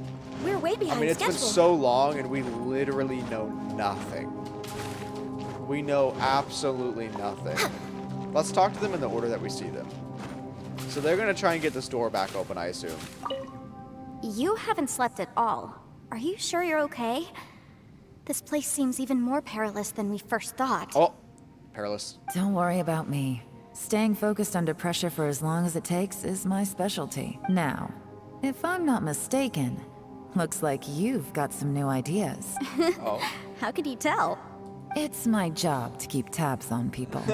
We're way behind I mean, it's schedule. been so long and we literally know nothing. We know absolutely nothing. Let's talk to them in the order that we see them. So they're going to try and get this door back open, I assume. You haven't slept at all. Are you sure you're okay? This place seems even more perilous than we first thought. Oh, Perilous. Don't worry about me. Staying focused under pressure for as long as it takes is my specialty. Now, if I'm not mistaken, looks like you've got some new ideas. Oh. How could you tell? It's my job to keep tabs on people.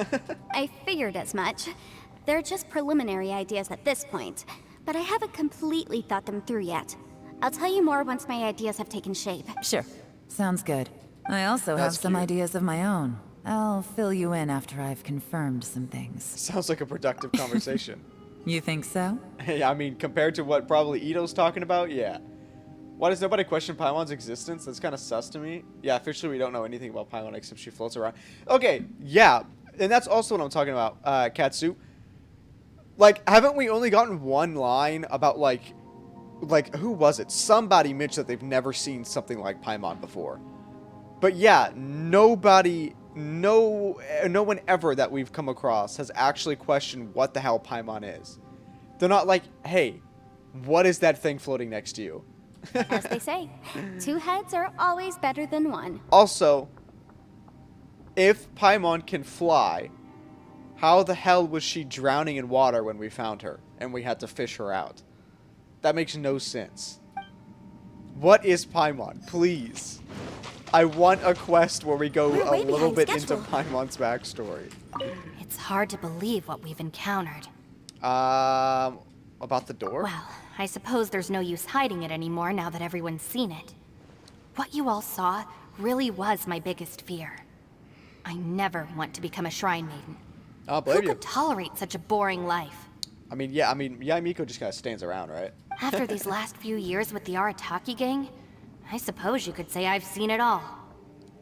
I figured as much. They're just preliminary ideas at this point, but I haven't completely thought them through yet. I'll tell you more once my ideas have taken shape. Sure. Sounds good. I also have That's some cute. ideas of my own. I'll fill you in after I've confirmed some things. Sounds like a productive conversation. You think so? Hey, I mean, compared to what probably Ito's talking about, yeah. Why does nobody question Paimon's existence? That's kind of sus to me. Yeah, officially we don't know anything about Paimon except she floats around. Okay, yeah. And that's also what I'm talking about, Katsu. Like, haven't we only gotten one line about, like, who was it? Somebody mentioned that they've never seen something like Paimon before. But yeah, nobody, no one ever that we've come across has actually questioned what the hell Paimon is. They're not like, hey, what is that thing floating next to you? As they say, two heads are always better than one. Also, if Paimon can fly, how the hell was she drowning in water when we found her and we had to fish her out? That makes no sense. What is Paimon? Please. I want a quest where we go We're a way little behind bit into schedule. Paimon's backstory. It's hard to believe what we've encountered. About the door? Well, I suppose there's no use hiding it anymore now that everyone's seen it. What you all saw really was my biggest fear. I never want to become a shrine maiden. I'll Who blame you. could tolerate such a boring life? I mean, Yaimiko just kind of stands around, right? After these last few years with the Arataki gang, I suppose you could say I've seen it all.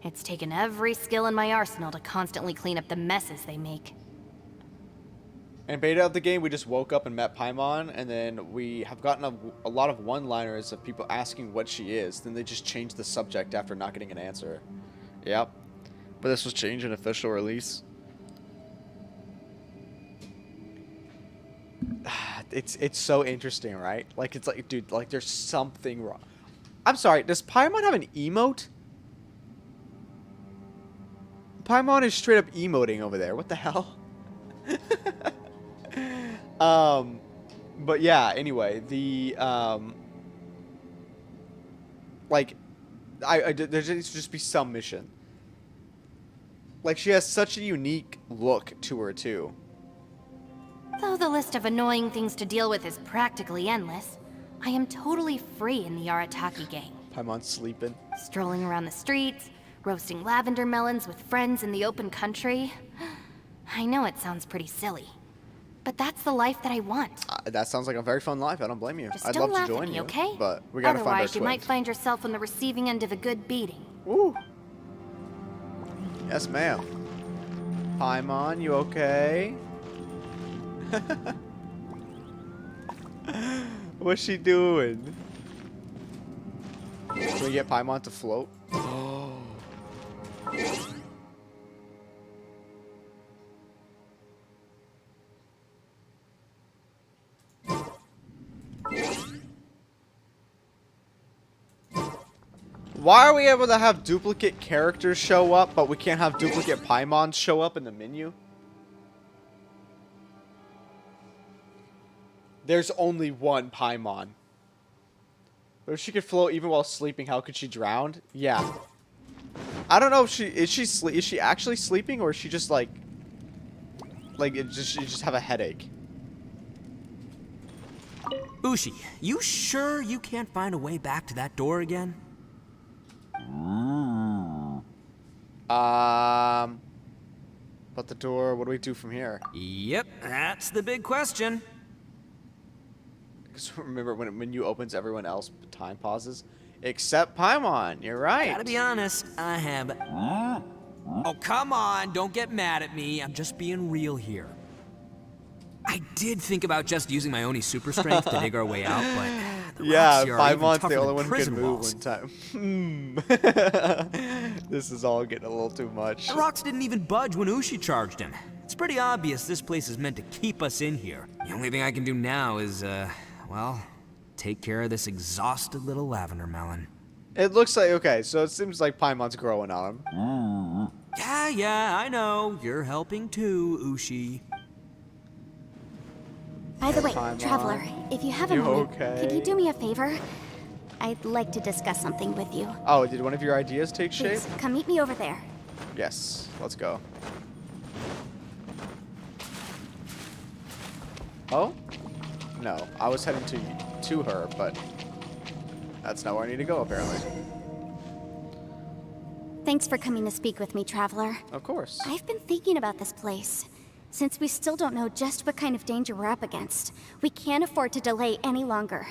It's taken every skill in my arsenal to constantly clean up the messes they make. In beta of the game, we just woke up and met Paimon, and then we have gotten a lot of one-liners of people asking what she is. Then they just changed the subject after not getting an answer. Yep. But this was changed in official release. It's so interesting, right? Like, it's like, dude, like, there's something wrong. I'm sorry, does Paimon have an emote? Paimon is straight up emoting over there. What the hell? But yeah, anyway, the, like, there needs to just be some mission. Like, she has such a unique look to her, too. Though the list of annoying things to deal with is practically endless, I am totally free in the Arataki gang. Paimon's sleeping. Strolling around the streets, roasting lavender melons with friends in the open country. I know it sounds pretty silly, but that's the life that I want. That sounds like a very fun life. I don't blame you. Just I'd don't love laugh to at join me, you, okay? but we gotta find our Otherwise, you might twins. find yourself on the receiving end of a good beating. Ooh. Yes, ma'am. Paimon, you okay? What's she doing? Can we get Paimon to float? Oh. Why are we able to have duplicate characters show up, but we can't have duplicate Paimons show up in the menu? There's only one Paimon. But if she could float even while sleeping, how could she drown? Yeah. I don't know if is she actually sleeping, or is she just like she just have a headache? Ushi, you sure you can't find a way back to that door again? But the door, what do we do from here? Yep, that's the big question. Because remember, when menu opens, everyone else time pauses. Except Paimon, you're right. Gotta be honest, I have... Oh, come on, don't get mad at me. I'm just being real here. I did think about just using my Oni super strength to dig our way out, but... Yeah, here are even Paimon's tougher the only than one who prison can move walls. one time. This is all getting a little too much. The rocks didn't even budge when Ushi charged him. It's pretty obvious this place is meant to keep us in here. The only thing I can do now is, well, take care of this exhausted little lavender melon. It looks like, okay, so it seems like Paimon's growing on him. Yeah, I know. You're helping too, Ushi. By the way, Paimon, Traveler, if you have a you moment, okay? could you do me a favor? I'd like to discuss something with you. Oh, did one of your ideas take shape? Please, come meet me over there. Yes, let's go. Oh? No, I was heading to her, but that's not where I need to go, apparently. Thanks for coming to speak with me, Traveler. Of course. I've been thinking about this place. Since we still don't know just what kind of danger we're up against, we can't afford to delay any longer.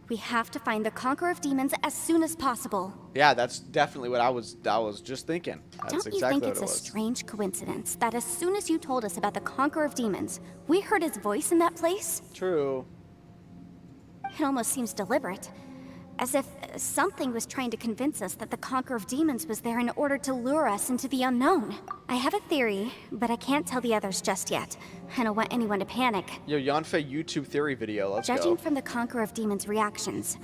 We have to find the Conqueror of Demons as soon as possible. Yeah, that's definitely what I was just thinking. That's Don't you exactly think what it's it a was. strange coincidence that as soon as you told us about the Conqueror of Demons, we heard his voice in that place? True. It almost seems deliberate. As if something was trying to convince us that the Conqueror of Demons was there in order to lure us into the unknown. I have a theory, but I can't tell the others just yet. I don't want anyone to panic. Yo, Yanfei YouTube theory video, let's Judging go. from the Conqueror of Demons' reactions,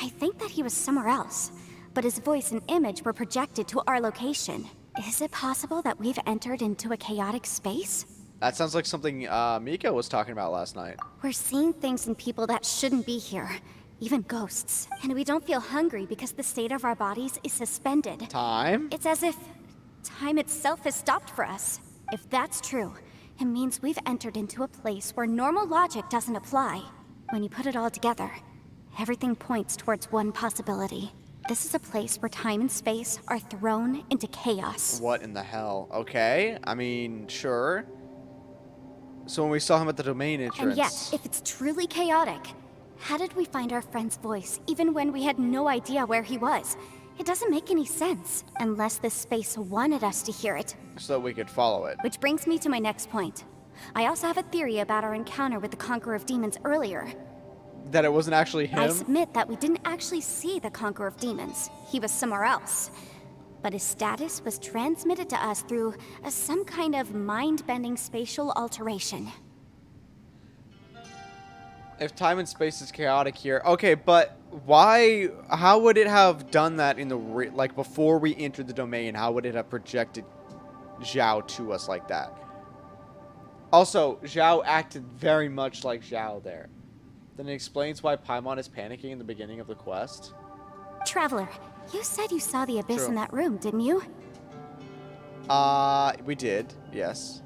I think that he was somewhere else, but his voice and image were projected to our location. Is it possible that we've entered into a chaotic space? That sounds like something Mika was talking about last night. We're seeing things in people that shouldn't be here, even ghosts. And we don't feel hungry because the state of our bodies is suspended. Time? It's as if time itself has stopped for us. If that's true, it means we've entered into a place where normal logic doesn't apply. When you put it all together, everything points towards one possibility. This is a place where time and space are thrown into chaos. What in the hell? Okay, I mean, sure. So when we saw him at the domain entrance... And yet, if it's truly chaotic, how did we find our friend's voice even when we had no idea where he was? It doesn't make any sense, unless this space wanted us to hear it. So that we could follow it. Which brings me to my next point. I also have a theory about our encounter with the Conqueror of Demons earlier. That it wasn't actually him? I submit that we didn't actually see the Conqueror of Demons. He was somewhere else. But his status was transmitted to us through some kind of mind-bending spatial alteration. If time and space is chaotic here... Okay, but why... How would it have done that in the... Like, before we entered the domain, how would it have projected Zhao to us like that? Also, Zhao acted very much like Zhao there. Then it explains why Paimon is panicking in the beginning of the quest. Traveler, you said you saw the abyss True. in that room, didn't you? We did, yes.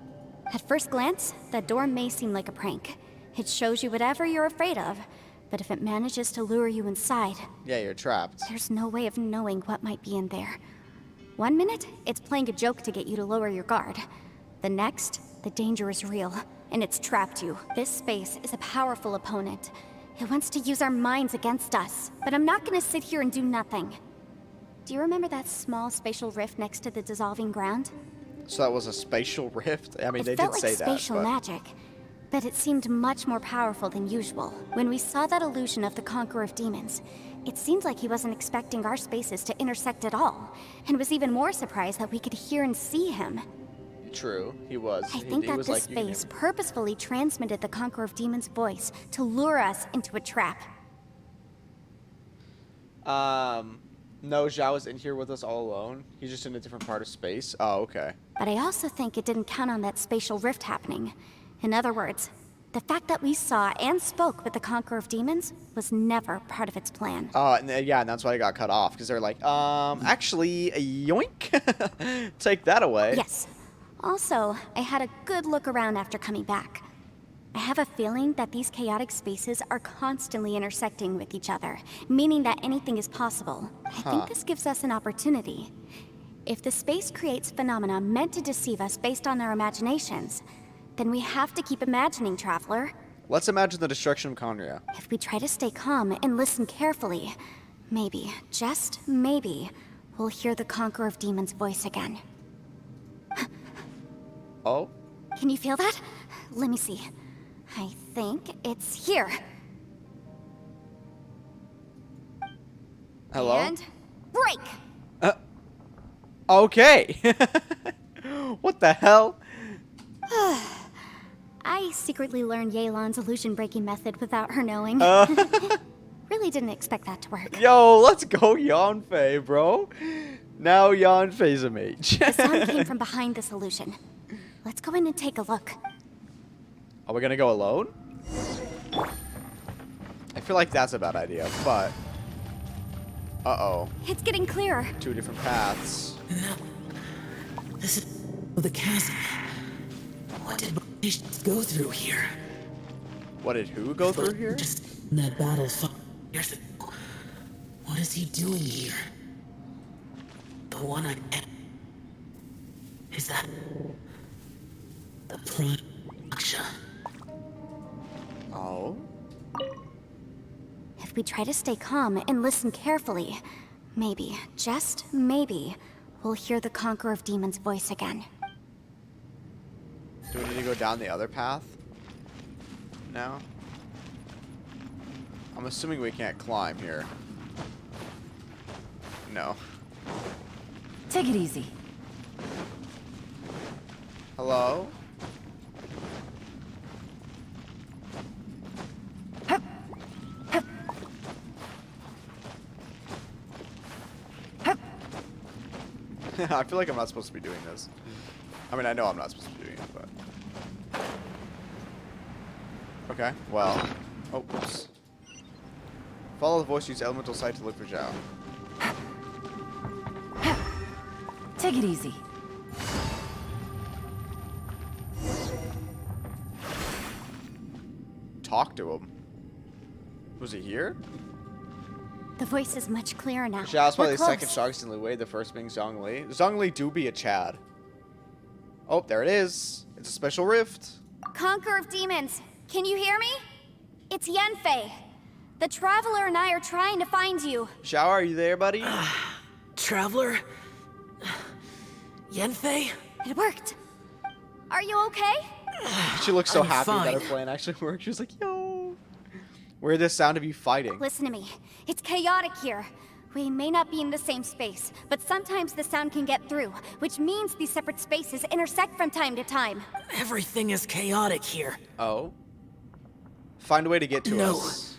At first glance, that door may seem like a prank. It shows you whatever you're afraid of, but if it manages to lure you inside, Yeah, you're trapped. there's no way of knowing what might be in there. 1 minute, it's playing a joke to get you to lower your guard. The next, the danger is real, and it's trapped you. This space is a powerful opponent. It wants to use our minds against us, but I'm not gonna sit here and do nothing. Do you remember that small spatial rift next to the dissolving ground? So that was a spatial rift? I mean, It they felt did like say that, spatial but... magic, but it seemed much more powerful than usual. When we saw that illusion of the Conqueror of Demons, it seemed like he wasn't expecting our spaces to intersect at all, and was even more surprised that we could hear and see him. True, he was. I think that was this like, you can space purposefully transmitted the Conqueror of Demons' voice to lure us into a trap. No, Zhao is in here with us all alone. He's just in a different part of space. Oh, okay. But I also think it didn't count on that spatial rift happening. In other words, the fact that we saw and spoke with the Conqueror of Demons was never part of its plan. Yeah, and that's why I got cut off, because they're like, actually, yoink. Take that away. Yes. Also, I had a good look around after coming back. I have a feeling that these chaotic spaces are constantly intersecting with each other, meaning that anything is possible. I think this gives us an opportunity. If the space creates phenomena meant to deceive us based on our imaginations, then we have to keep imagining, Traveler. Let's imagine the destruction of Conria. If we try to stay calm and listen carefully, maybe, just maybe, we'll hear the Conqueror of Demons' voice again. Oh? Can you feel that? Let me see. I think it's here. Hello? And break! Okay. What the hell? I secretly learned Yelan's illusion breaking method without her knowing. Really didn't expect that to work. Yo, let's go Yanfei, bro. Now Yanfei's a mage. The sound came from behind this illusion. Let's go in and take a look. Are we gonna go alone? I feel like that's a bad idea, but... Uh-oh. It's getting clearer. Two different paths. No. This is the chasm. What did Baptiste go through here? What did who go through here? Just in that battle 5 years ago. What is he doing here? The one I... Is that... the Prime Aksha? Oh? If we try to stay calm and listen carefully, maybe, just maybe, we'll hear the Conqueror of Demons' voice again. Do we need to go down the other path? No? I'm assuming we can't climb here. No. Take it easy. Hello? I feel like I'm not supposed to be doing this. I mean, I know I'm not supposed to be doing it, but... Okay, well... Oh, oops. Follow the voice, use elemental sight to look for Zhao. Take it easy. Talk to him. Was he here? The voice is much clearer now. Zhao's probably We're the second close. strongest in Li Wei, the first being Zhongli. Zhongli do be a Chad. Oh, there it is. It's a special rift. Conqueror of Demons, can you hear me? It's Yanfei. The Traveler and I are trying to find you. Zhao, are you there, buddy? Traveler? Yanfei? It worked. Are you okay? She looks so I'm happy that her fine. plan actually worked. She was like, yo. Where's the sound of you fighting? Listen to me. It's chaotic here. We may not be in the same space, but sometimes the sound can get through, which means these separate spaces intersect from time to time. Everything is chaotic here. Oh? Find a way to get to No. us.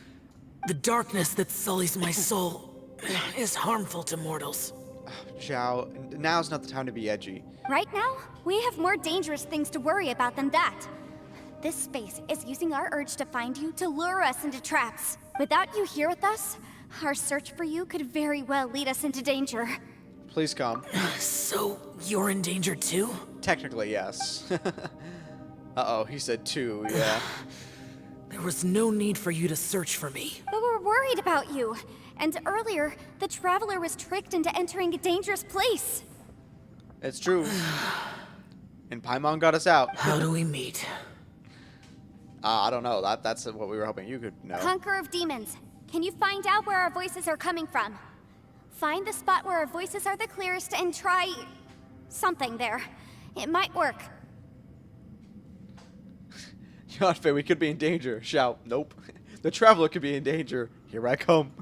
The darkness that sullies my soul is harmful to mortals. Zhao, now's not the time to be edgy. Right now, we have more dangerous things to worry about than that. This space is using our urge to find you to lure us into traps. Without you here with us, our search for you could very well lead us into danger. Please come. So, you're in danger too? Technically, yes. Uh-oh, he said two, yeah. There was no need for you to search for me. But we're worried about you. And earlier, the Traveler was tricked into entering a dangerous place. It's true. And Paimon got us out. How do we meet? I don't know. That's what we were hoping you could know. Conqueror of Demons, can you find out where our voices are coming from? Find the spot where our voices are the clearest and try... something there. It might work. Yanfei, we could be in danger. Shout, nope. The Traveler could be in danger. Here I come.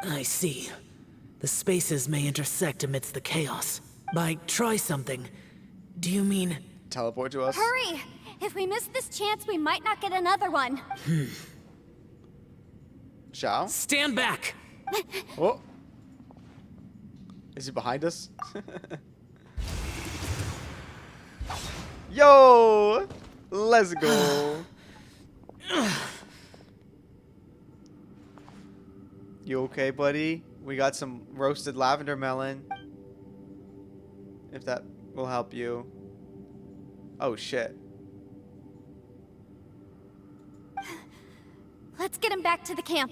I see. The spaces may intersect amidst the chaos. By try something, do you mean... Teleport to us? Hurry! If we miss this chance, we might not get another one. Shao? Stand back! Oh. Is he behind us? Yo! Let's go. You okay, buddy? We got some roasted lavender melon. If that will help you. Oh shit. Let's get him back to the camp.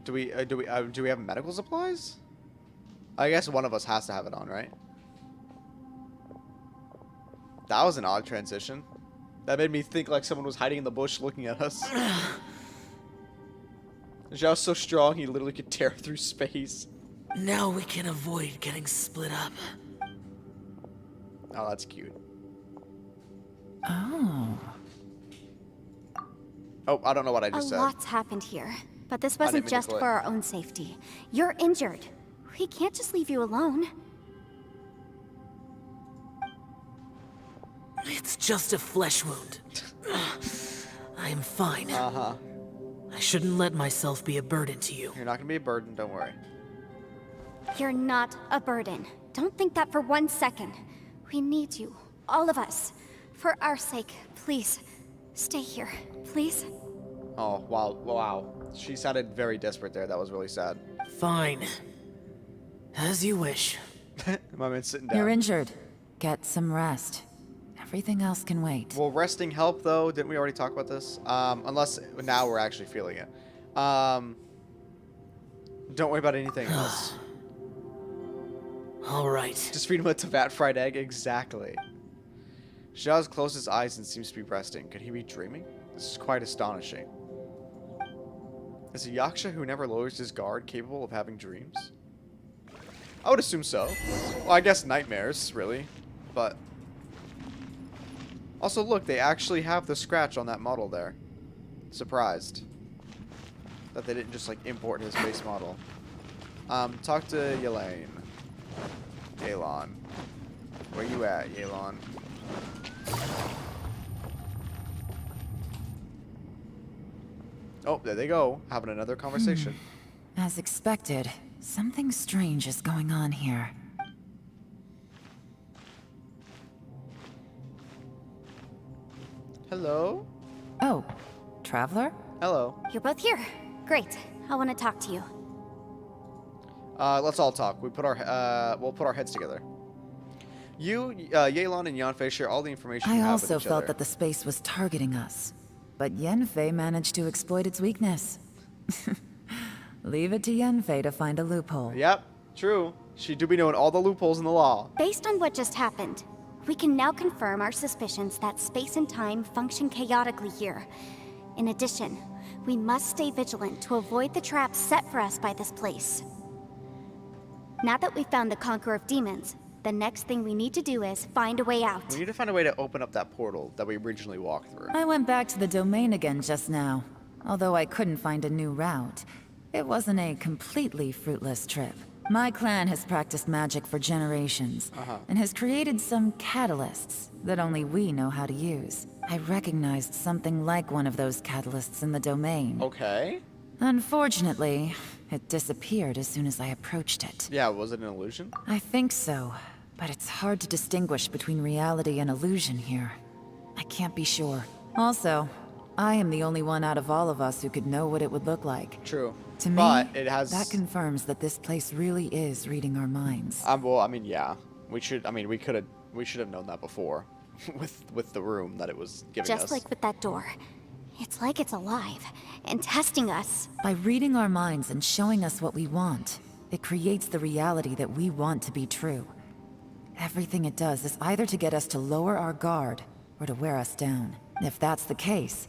Do we have medical supplies? I guess one of us has to have it on, right? That was an odd transition. That made me think like someone was hiding in the bush looking at us. Zhao's so strong he literally could tear through space. Now we can avoid getting split up. Oh, that's cute. Oh. Oh, I don't know what I A just said. lot's happened here, but this didn't wasn't mean to just click. for our own safety. You're injured. We can't just leave you alone. It's just a flesh wound. I am fine. Uh-huh. I shouldn't let myself be a burden to you. You're not gonna be a burden, don't worry. You're not a burden. Don't think that for 1 second. We need you, all of us. For our sake, please, stay here, please. Oh, wow, wow. She sounded very desperate there. That was really sad. Fine. As you wish. My man's sitting down. You're injured. Get some rest. Everything else can wait. Will resting help, though? Didn't we already talk about this? Unless now we're actually feeling it. Don't worry about anything else. All right. Just feed him a Tavat fried egg. Exactly. Zhao's closed his eyes and seems to be resting. Could he be dreaming? This is quite astonishing. Is a Yaksha who never lowers his guard capable of having dreams? I would assume so. Well, I guess nightmares, really. But... Also, look, they actually have the scratch on that model there. Surprised. That they didn't just, like, import his base model. Talk to Yelane. Yelan. Where you at, Yelan? Oh, there they go, having another conversation. As expected, something strange is going on here. Hello? Oh, Traveler? Hello. You're both here. Great. I want to talk to you. Let's all talk. We'll put our heads together. You, Yelan and Yanfei share all the information you I have also with each felt other. that the space was targeting us, but Yanfei managed to exploit its weakness. Leave it to Yanfei to find a loophole. Yep, true. She do be knowing all the loopholes in the law. Based on what just happened, we can now confirm our suspicions that space and time function chaotically here. In addition, we must stay vigilant to avoid the traps set for us by this place. Now that we've found the Conqueror of Demons, the next thing we need to do is find a way out. We need to find a way to open up that portal that we originally walked through. I went back to the domain again just now. Although I couldn't find a new route, it wasn't a completely fruitless trip. My clan has practiced magic for generations, and has created some catalysts that only we know how to use. I recognized something like one of those catalysts in the domain. Okay. Unfortunately, it disappeared as soon as I approached it. Yeah, was it an illusion? I think so, but it's hard to distinguish between reality and illusion here. I can't be sure. Also, I am the only one out of all of us who could know what it would look like. True. To me, But it has... that confirms that this place really is reading our minds. well, I mean, yeah. We should have known that before. with the room that it was giving us. Just like with that door. It's like it's alive and testing us. By reading our minds and showing us what we want, it creates the reality that we want to be true. Everything it does is either to get us to lower our guard or to wear us down. If that's the case,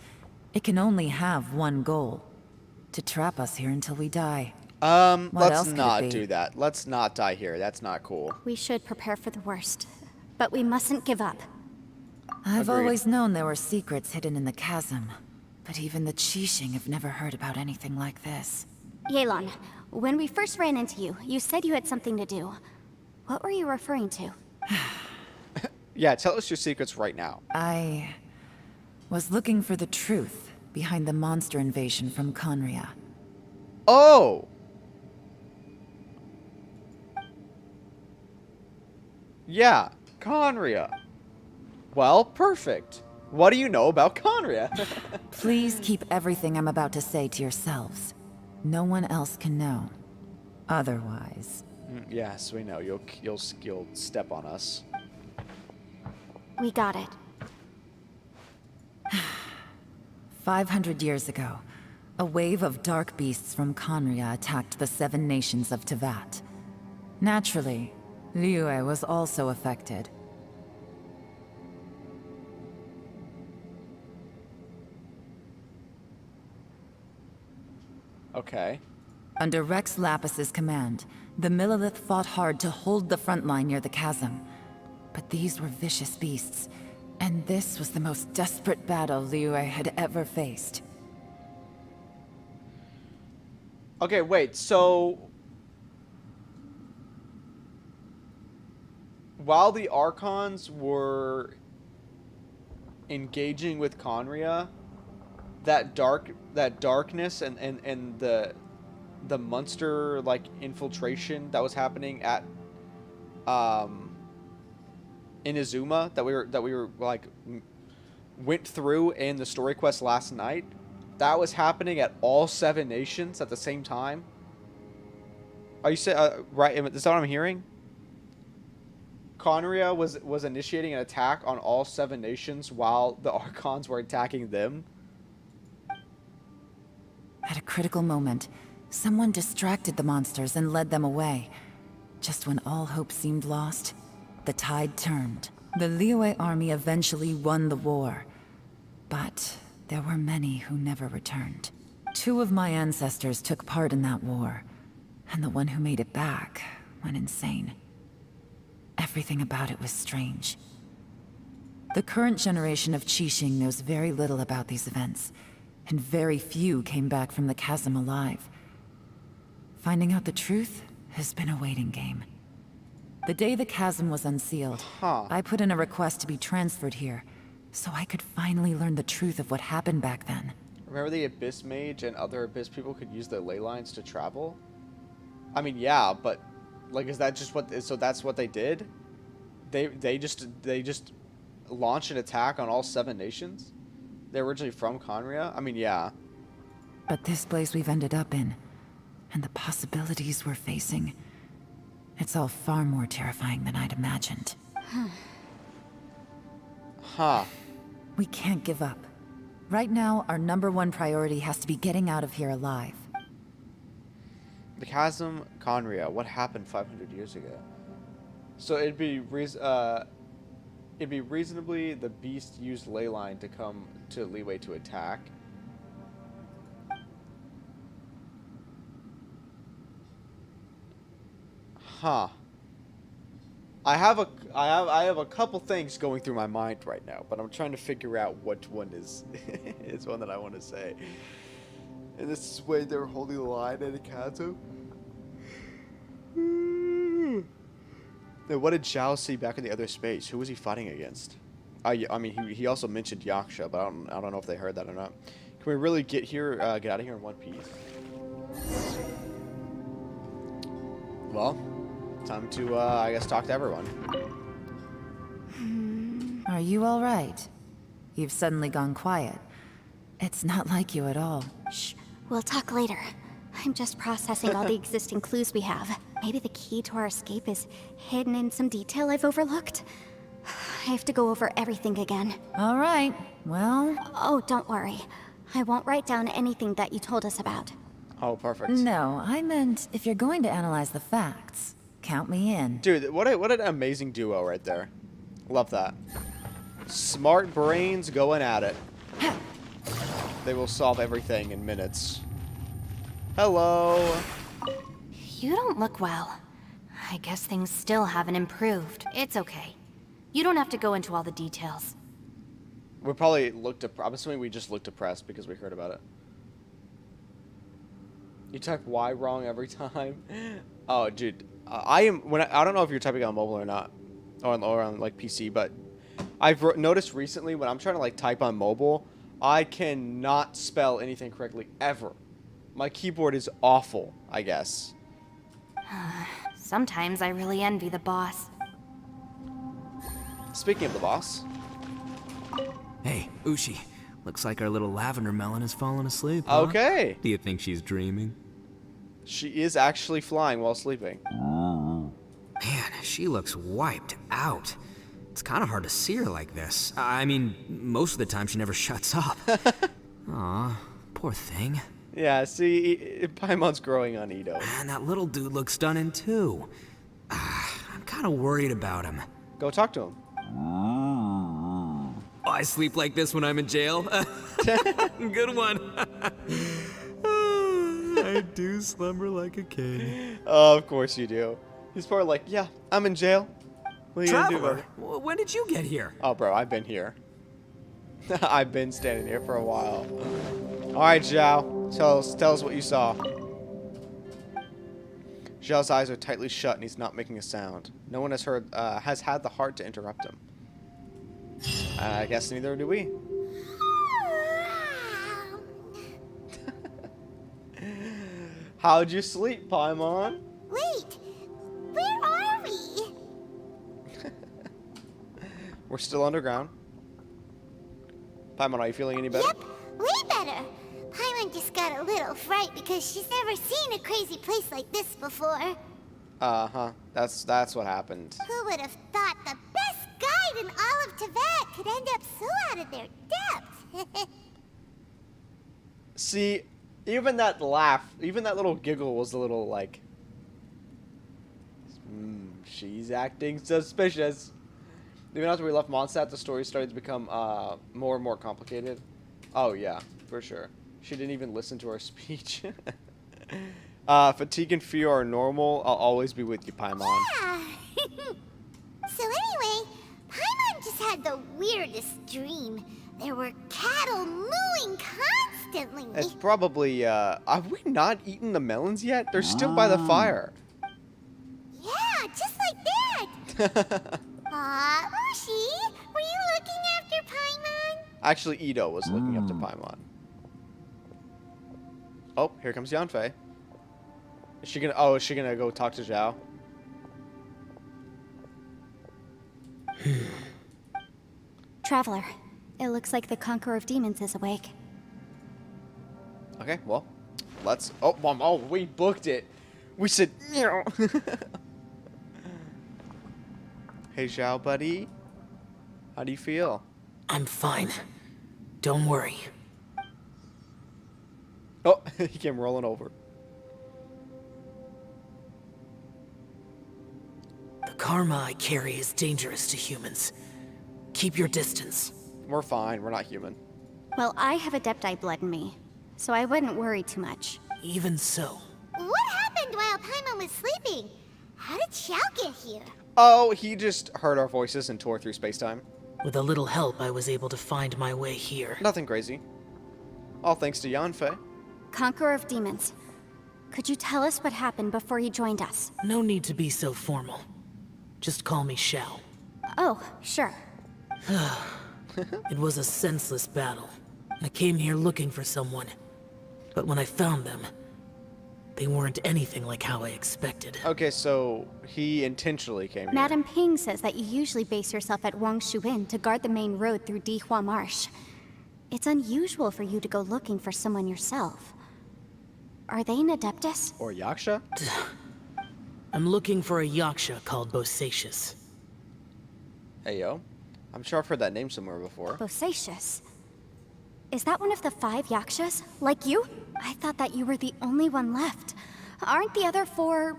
it can only have one goal: to trap us here until we die. What else Let's could it not be? do that. Let's not die here. That's not cool. We should prepare for the worst. But we mustn't give up. I've Agreed. always known there were secrets hidden in the chasm. But even the Qixing have never heard about anything like this. Yelan, when we first ran into you, you said you had something to do. What were you referring to? Yeah, tell us your secrets right now. I was looking for the truth behind the monster invasion from Conria. Oh! Yeah, Conria. Well, perfect. What do you know about Conria? Please keep everything I'm about to say to yourselves. No one else can know. Otherwise... Yes, we know. You'll step on us. We got it. 500 years ago, a wave of dark beasts from Conria attacked the 7 nations of Tevat. Naturally, Liyue was also affected. Okay. Under Rex Lapis's command, the Millelith fought hard to hold the front line near the chasm. But these were vicious beasts, and this was the most desperate battle Liyue had ever faced. Okay, wait, so... While the Archons were engaging with Conria, that darkness and the monster like infiltration that was happening at Inazuma that we were like went through in the story quest last night, that was happening at all 7 nations at the same time. Are you saying right? Is that what I'm hearing? Conria was initiating an attack on all 7 nations while the Archons were attacking them. At a critical moment, someone distracted the monsters and led them away. Just when all hope seemed lost, the tide turned. The Liyue army eventually won the war. But there were many who never returned. 2 of my ancestors took part in that war, and the one who made it back went insane. Everything about it was strange. The current generation of Qixing knows very little about these events, and very few came back from the chasm alive. Finding out the truth has been a waiting game. The day the chasm was unsealed, I put in a request to be transferred here, so I could finally learn the truth of what happened back then. Remember the Abyss Mage and other Abyss people could use their ley lines to travel? I mean, yeah, but like, is that just what? So that's what they did? They just launched an attack on all 7 nations? They're originally from Conria? I mean, yeah. But this place we've ended up in, and the possibilities we're facing, it's all far more terrifying than I'd imagined. Huh. We can't give up. Right now, our number 1 priority has to be getting out of here alive. The chasm, Conria. What happened 500 years ago? So it'd be reasonably the beast used ley line to come to Liyue to attack. Huh. I have a couple things going through my mind right now, but I'm trying to figure out which one is is one that I want to say. And this is where they're holding the line at a chasm. Then what did Zhao see back in the other space? Who was he fighting against? I mean, he also mentioned Yaksha, but I don't know if they heard that or not. Can we really get out of here in one piece? Well, time to I guess talk to everyone. Are you all right? You've suddenly gone quiet. It's not like you at all. Shh, we'll talk later. I'm just processing all the existing clues we have. Maybe the key to our escape is hidden in some detail I've overlooked. I have to go over everything again. All right, well... Oh, don't worry. I won't write down anything that you told us about. Oh, perfect. No, I meant if you're going to analyze the facts, count me in. Dude, what an amazing duo right there. Love that. Smart brains going at it. They will solve everything in minutes. Hello. You don't look well. I guess things still haven't improved. It's okay. You don't have to go into all the details. We probably looked. I'm assuming we just looked depressed because we heard about it. You type Y wrong every time. Oh, dude, I don't know if you're typing on mobile or not, or on like PC, but I've noticed recently when I'm trying to like type on mobile, I cannot spell anything correctly ever. My keyboard is awful, I guess. Sometimes I really envy the boss. Speaking of the boss. Hey, Ushi. Looks like our little lavender melon has fallen asleep, huh? Okay. Do you think she's dreaming? She is actually flying while sleeping. Man, she looks wiped out. It's kind of hard to see her like this. I mean, most of the time she never shuts up. Aw, poor thing. Yeah, see, Paimon's growing on Ito. And that little dude looks stunning too. I'm kind of worried about him. Go talk to him. Oh, I sleep like this when I'm in jail? Good one. I do slumber like a king. Oh, of course you do. He's probably like, yeah, I'm in jail. What are you gonna do about Traveler, it? when did you get here? Oh, bro, I've been here. I've been standing here for a while. All right, Zhao, tell us what you saw. Zhao's eyes are tightly shut and he's not making a sound. No one has had the heart to interrupt him. I guess neither do we. How'd you sleep, Paimon? Wait, where are we? We're still underground. Paimon, are you feeling any better? Yep, way better. Paimon just got a little fright because she's never seen a crazy place like this before. Uh-huh. That's what happened. Who would have thought the best guide in all of Tibet could end up so out of their depth? See, even that laugh, even that little giggle was a little like, she's acting suspicious. Even after we left Mondstadt, the story started to become more and more complicated. Oh yeah, for sure. She didn't even listen to our speech. Fatigue and fear are normal. I'll always be with you, Paimon. Yeah. So anyway, Paimon just had the weirdest dream. There were cattle mooing constantly. It's probably, have we not eaten the melons yet? They're still by the fire. Yeah, just like that. Aw, Ushi, were you looking after Paimon? Actually, Ito was looking up to Paimon. Oh, here comes Yanfei. Is she gonna go talk to Zhao? Traveler, it looks like the Conqueror of Demons is awake. Okay, well, let's. Oh, Mom. Oh, we booked it. We said. Hey, Zhao, buddy. How do you feel? I'm fine. Don't worry. Oh, he came rolling over. The karma I carry is dangerous to humans. Keep your distance. We're fine. We're not human. Well, I have Adepti blood in me, so I wouldn't worry too much. Even so. What happened while Paimon was sleeping? How did Xiao get here? Oh, he just heard our voices and tore through space-time. With a little help, I was able to find my way here. Nothing crazy. All thanks to Yanfei. Conqueror of Demons, could you tell us what happened before you joined us? No need to be so formal. Just call me Xiao. Oh, sure. It was a senseless battle. I came here looking for someone. But when I found them, they weren't anything like how I expected. Okay, so he intentionally came here. Madam Ping says that you usually base yourself at Wangshu Inn to guard the main road through Dihua Marsh. It's unusual for you to go looking for someone yourself. Are they an Adeptus? Or Yaksha? I'm looking for a Yaksha called Bosacius. Hey, yo. I'm sure I've heard that name somewhere before. Bosacius? Is that one of the 5 Yakshas? Like you? I thought that you were the only one left. Aren't the other 4...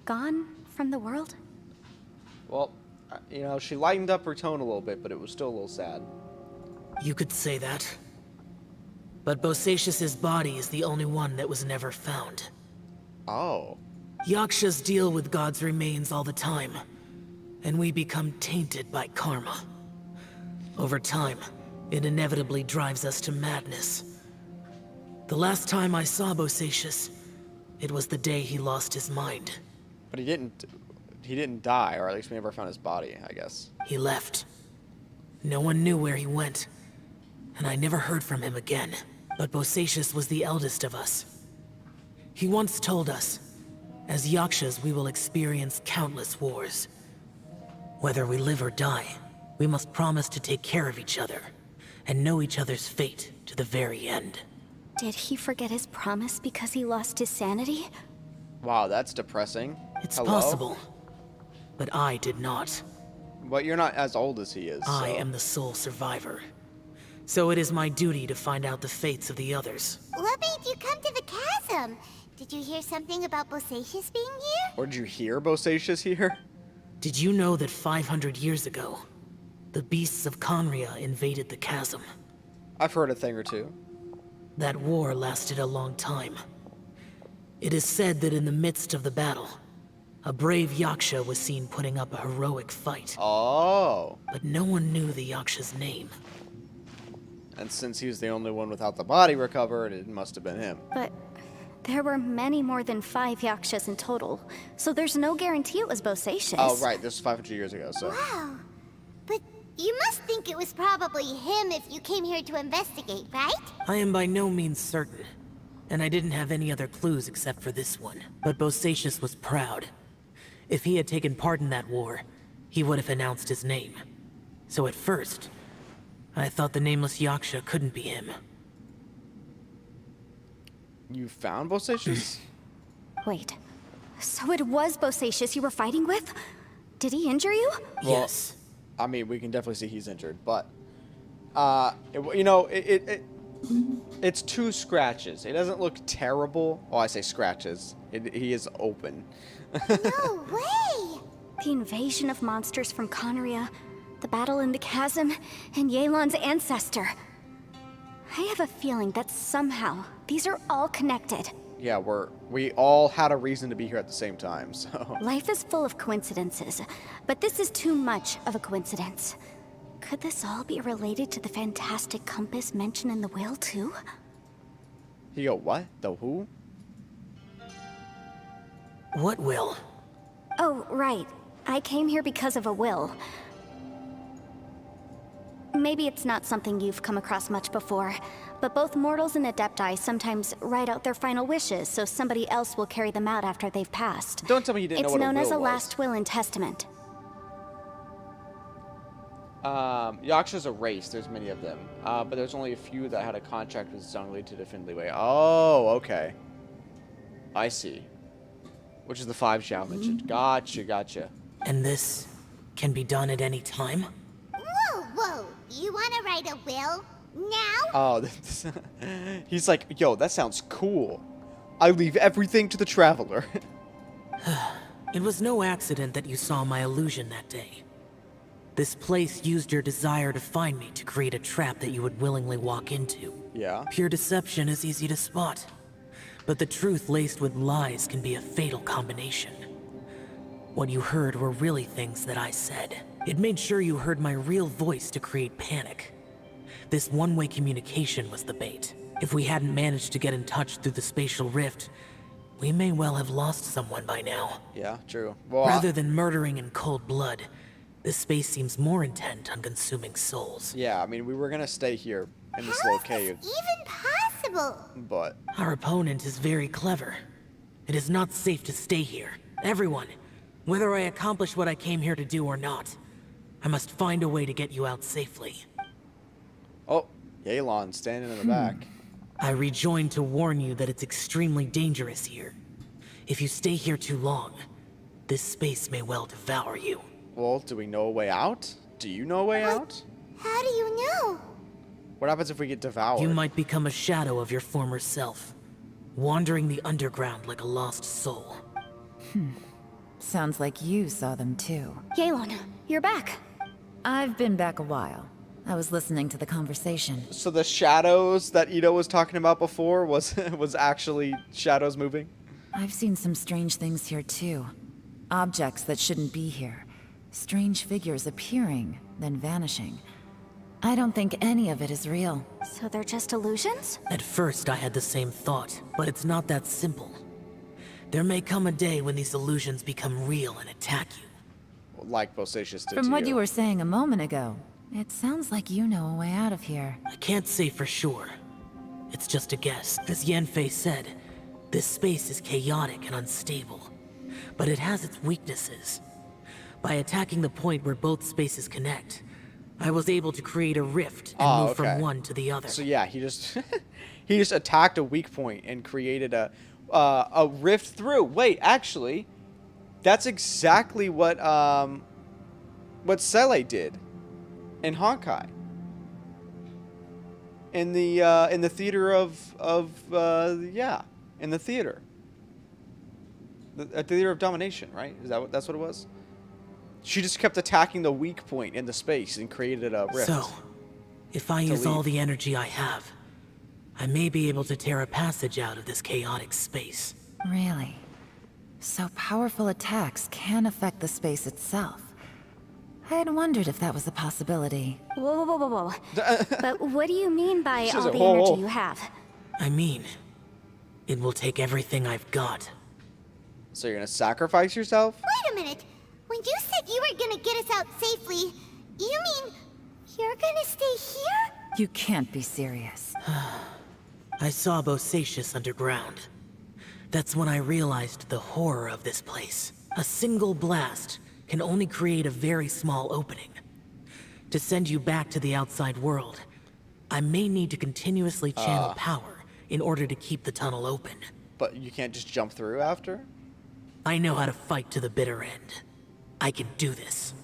gone from the world? Well, you know, she lightened up her tone a little bit, but it was still a little sad. You could say that. But Bosacius's body is the only one that was never found. Oh. Yakshas deal with God's remains all the time, and we become tainted by karma. Over time, it inevitably drives us to madness. The last time I saw Bosacius, it was the day he lost his mind. But he didn't die, or at least we never found his body, I guess. He left. No one knew where he went, and I never heard from him again. But Bosacius was the eldest of us. He once told us, as Yakshas we will experience countless wars. Whether we live or die, we must promise to take care of each other, and know each other's fate to the very end. Did he forget his promise because he lost his sanity? Wow, that's depressing. It's Hello? possible, but I did not. But you're not as old as he is. I so- am the sole survivor. So it is my duty to find out the fates of the others. What made you come to the chasm? Did you hear something about Bosacius being here? Or did you hear Bosacius here? Did you know that 500 years ago, the beasts of Conria invaded the chasm? I've heard a thing or two. That war lasted a long time. It is said that in the midst of the battle, a brave Yaksha was seen putting up a heroic fight. Oh. But no one knew the Yaksha's name. And since he was the only one without the body recovered, it must have been him. But there were many more than 5 Yakshas in total, so there's no guarantee it was Bosacius. Oh, right. This was 500 years ago, so. Wow. But you must think it was probably him if you came here to investigate, right? I am by no means certain, and I didn't have any other clues except for this one. But Bosacius was proud. If he had taken part in that war, he would have announced his name. So at first, I thought the nameless Yaksha couldn't be him. You found Bosacius? Wait, so it was Bosacius you were fighting with? Did he injure you? Well, Yes. I mean, we can definitely see he's injured, but, it's 2 scratches. It doesn't look terrible. Oh, I say scratches. He is open. No way! The invasion of monsters from Conria, the battle in the chasm, and Yelan's ancestor. I have a feeling that somehow these are all connected. Yeah, we all had a reason to be here at the same time, so. Life is full of coincidences, but this is too much of a coincidence. Could this all be related to the fantastic compass mentioned in the will, too? You go, what? The who? What will? Oh, right. I came here because of a will. Maybe it's not something you've come across much before, but both mortals and adepti sometimes write out their final wishes so somebody else will carry them out after they've passed. Don't tell me you didn't know It's what known a will as a was. last will and testament. Yaksha's a race. There's many of them. But there's only a few that had a contract with Zhongli to defend Liyue. Oh, okay. I see. Which is the 5 Xiao mentioned. Gotcha. And this can be done at any time? Whoa. You want to write a will? Now? Oh, he's like, yo, that sounds cool. I leave everything to the traveler. It was no accident that you saw my illusion that day. This place used your desire to find me to create a trap that you would willingly walk into. Yeah. Pure deception is easy to spot, but the truth laced with lies can be a fatal combination. What you heard were really things that I said. It made sure you heard my real voice to create panic. This one-way communication was the bait. If we hadn't managed to get in touch through the spatial rift, we may well have lost someone by now. Yeah, true. Well, Rather than murdering in cold blood, this space seems more intent on consuming souls. yeah, I mean, we were gonna stay here in this How little is cave, this even possible? but Our opponent is very clever. It is not safe to stay here. Everyone, whether I accomplish what I came here to do or not, I must find a way to get you out safely. oh, Yelan standing in the back. I rejoined to warn you that it's extremely dangerous here. If you stay here too long, this space may well devour you. Well, do we know a way out? Do you know a way out? How do you know? What happens if we get devoured? You might become a shadow of your former self, wandering the underground like a lost soul. Sounds like you saw them too. Yelan, you're back. I've been back a while. I was listening to the conversation. So the shadows that Ito was talking about before was was actually shadows moving? I've seen some strange things here too. Objects that shouldn't be here. Strange figures appearing, then vanishing. I don't think any of it is real. So they're just illusions? At first, I had the same thought, but it's not that simple. There may come a day when these illusions become real and attack you. Like Bosacius did From to what you were saying a moment ago, it sounds like you know a way out of here. I can't say for sure. It's just a guess. As Yanfei said, this space is chaotic and unstable, but it has its weaknesses. By attacking the point where both spaces connect, I was able to create a rift and move from one to the other. So yeah, he just he just attacked a weak point and created a rift through. Wait, actually, that's exactly what Sele did in Honkai. In the theater in the theater. The theater of domination, right? That's what it was? She just kept attacking the weak point in the space and created a rift. So, if I use all the energy I have, I may be able to tear a passage out of this chaotic space. Really? So powerful attacks can affect the space itself. I had wondered if that was a possibility. Whoa, whoa, whoa, whoa. But what do you mean by She all said, the "Whoa, energy whoa." you have? I mean, it will take everything I've got. So you're gonna sacrifice yourself? Wait a minute. When you said you were gonna get us out safely, you mean you're gonna stay here? You can't be serious. I saw Bosacius underground. That's when I realized the horror of this place. A single blast can only create a very small opening. To send you back to the outside world, I may need to continuously channel power in order to keep the tunnel open. But you can't just jump through after? I know how to fight to the bitter end. I can do this.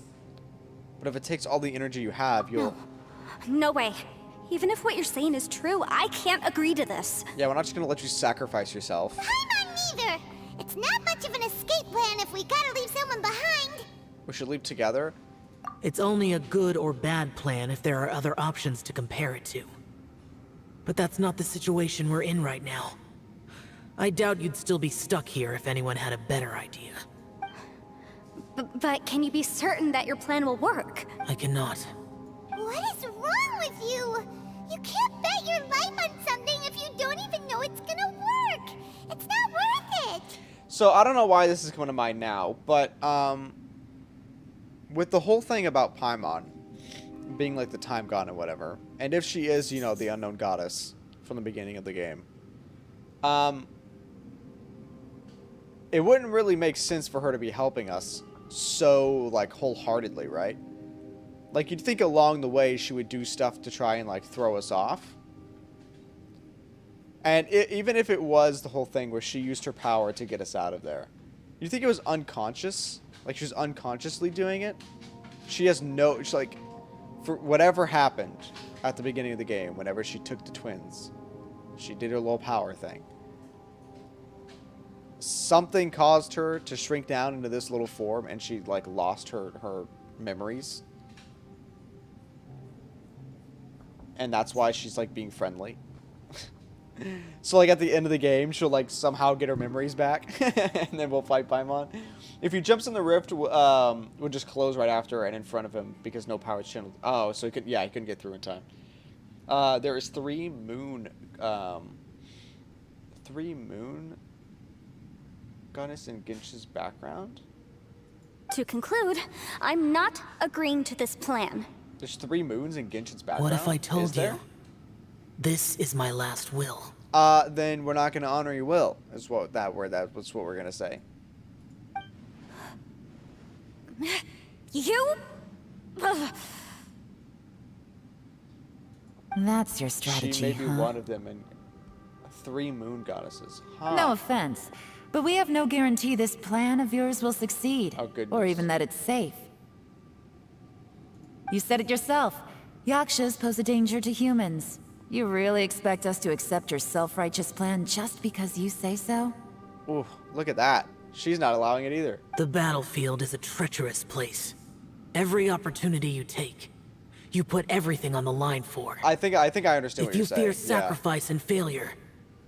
But if it takes all the energy you have, you'll... No way. Even if what you're saying is true, I can't agree to this. Yeah, we're not just gonna let you sacrifice yourself. I'm on neither. It's not much of an escape plan if we gotta leave someone behind. We should leave together. It's only a good or bad plan if there are other options to compare it to. But that's not the situation we're in right now. I doubt you'd still be stuck here if anyone had a better idea. But can you be certain that your plan will work? I cannot. What is wrong with you? You can't bet your life on something if you don't even know it's gonna work. It's not worth it. So I don't know why this is coming to mind now, but with the whole thing about Paimon being like the time god and whatever, and if she is, you know, the unknown goddess from the beginning of the game, it wouldn't really make sense for her to be helping us so like wholeheartedly, right? Like you'd think along the way she would do stuff to try and like throw us off. And even if it was the whole thing where she used her power to get us out of there, you think it was unconscious? Like she was unconsciously doing it? She has no... She's like, for whatever happened at the beginning of the game, whenever she took the twins, she did her little power thing. Something caused her to shrink down into this little form, and she like lost her memories. And that's why she's like being friendly. So like at the end of the game, she'll like somehow get her memories back, and then we'll fight Paimon. If he jumps in the rift, we'll just close right after and in front of him because no power channel. Oh, so he couldn't get through in time. There is three moon goddess in Genshin's background. To conclude, I'm not agreeing to this plan. There's 3 moons in Genshin's background. What if I Is told there? you? This is my last will. Then we're not going to honor your will. That's what we're going to say. You? Ugh. That's your strategy, She may be huh? one of them in 3 moon goddesses. Huh. No offense, but we have no guarantee this plan of yours will succeed. Oh, goodness. Or even that it's safe. You said it yourself. Yakshas pose a danger to humans. You really expect us to accept your self-righteous plan just because you say so? Ooh, look at that. She's not allowing it either. The battlefield is a treacherous place. Every opportunity you take, you put everything on the line for. I think I understand If what you're you saying. fear Yeah. sacrifice and failure,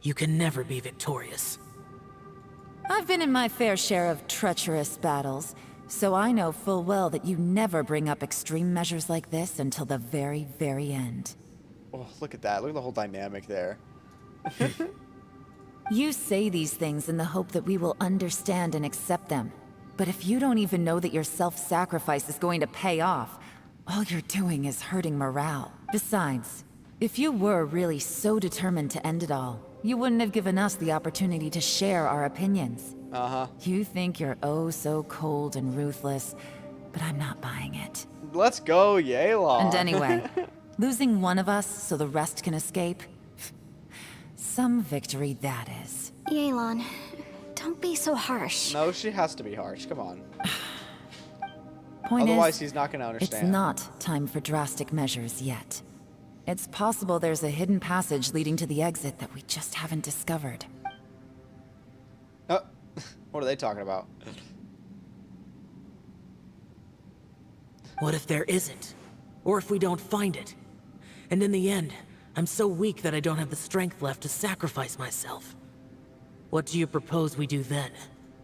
you can never be victorious. I've been in my fair share of treacherous battles, so I know full well that you never bring up extreme measures like this until the very, very end. Oh, look at that. Look at the whole dynamic there. You say these things in the hope that we will understand and accept them. But if you don't even know that your self-sacrifice is going to pay off, all you're doing is hurting morale. Besides, if you were really so determined to end it all, you wouldn't have given us the opportunity to share our opinions. Uh-huh. You think you're oh so cold and ruthless, but I'm not buying it. Let's go, Yelan. And anyway, losing one of us so the rest can escape? Some victory that is. Yelan, don't be so harsh. No, she has to be harsh. Come on. Point Otherwise, is, he's not going to understand. it's not time for drastic measures yet. It's possible there's a hidden passage leading to the exit that we just haven't discovered. Oh, what are they talking about? What if there isn't? Or if we don't find it? And in the end, I'm so weak that I don't have the strength left to sacrifice myself. What do you propose we do then?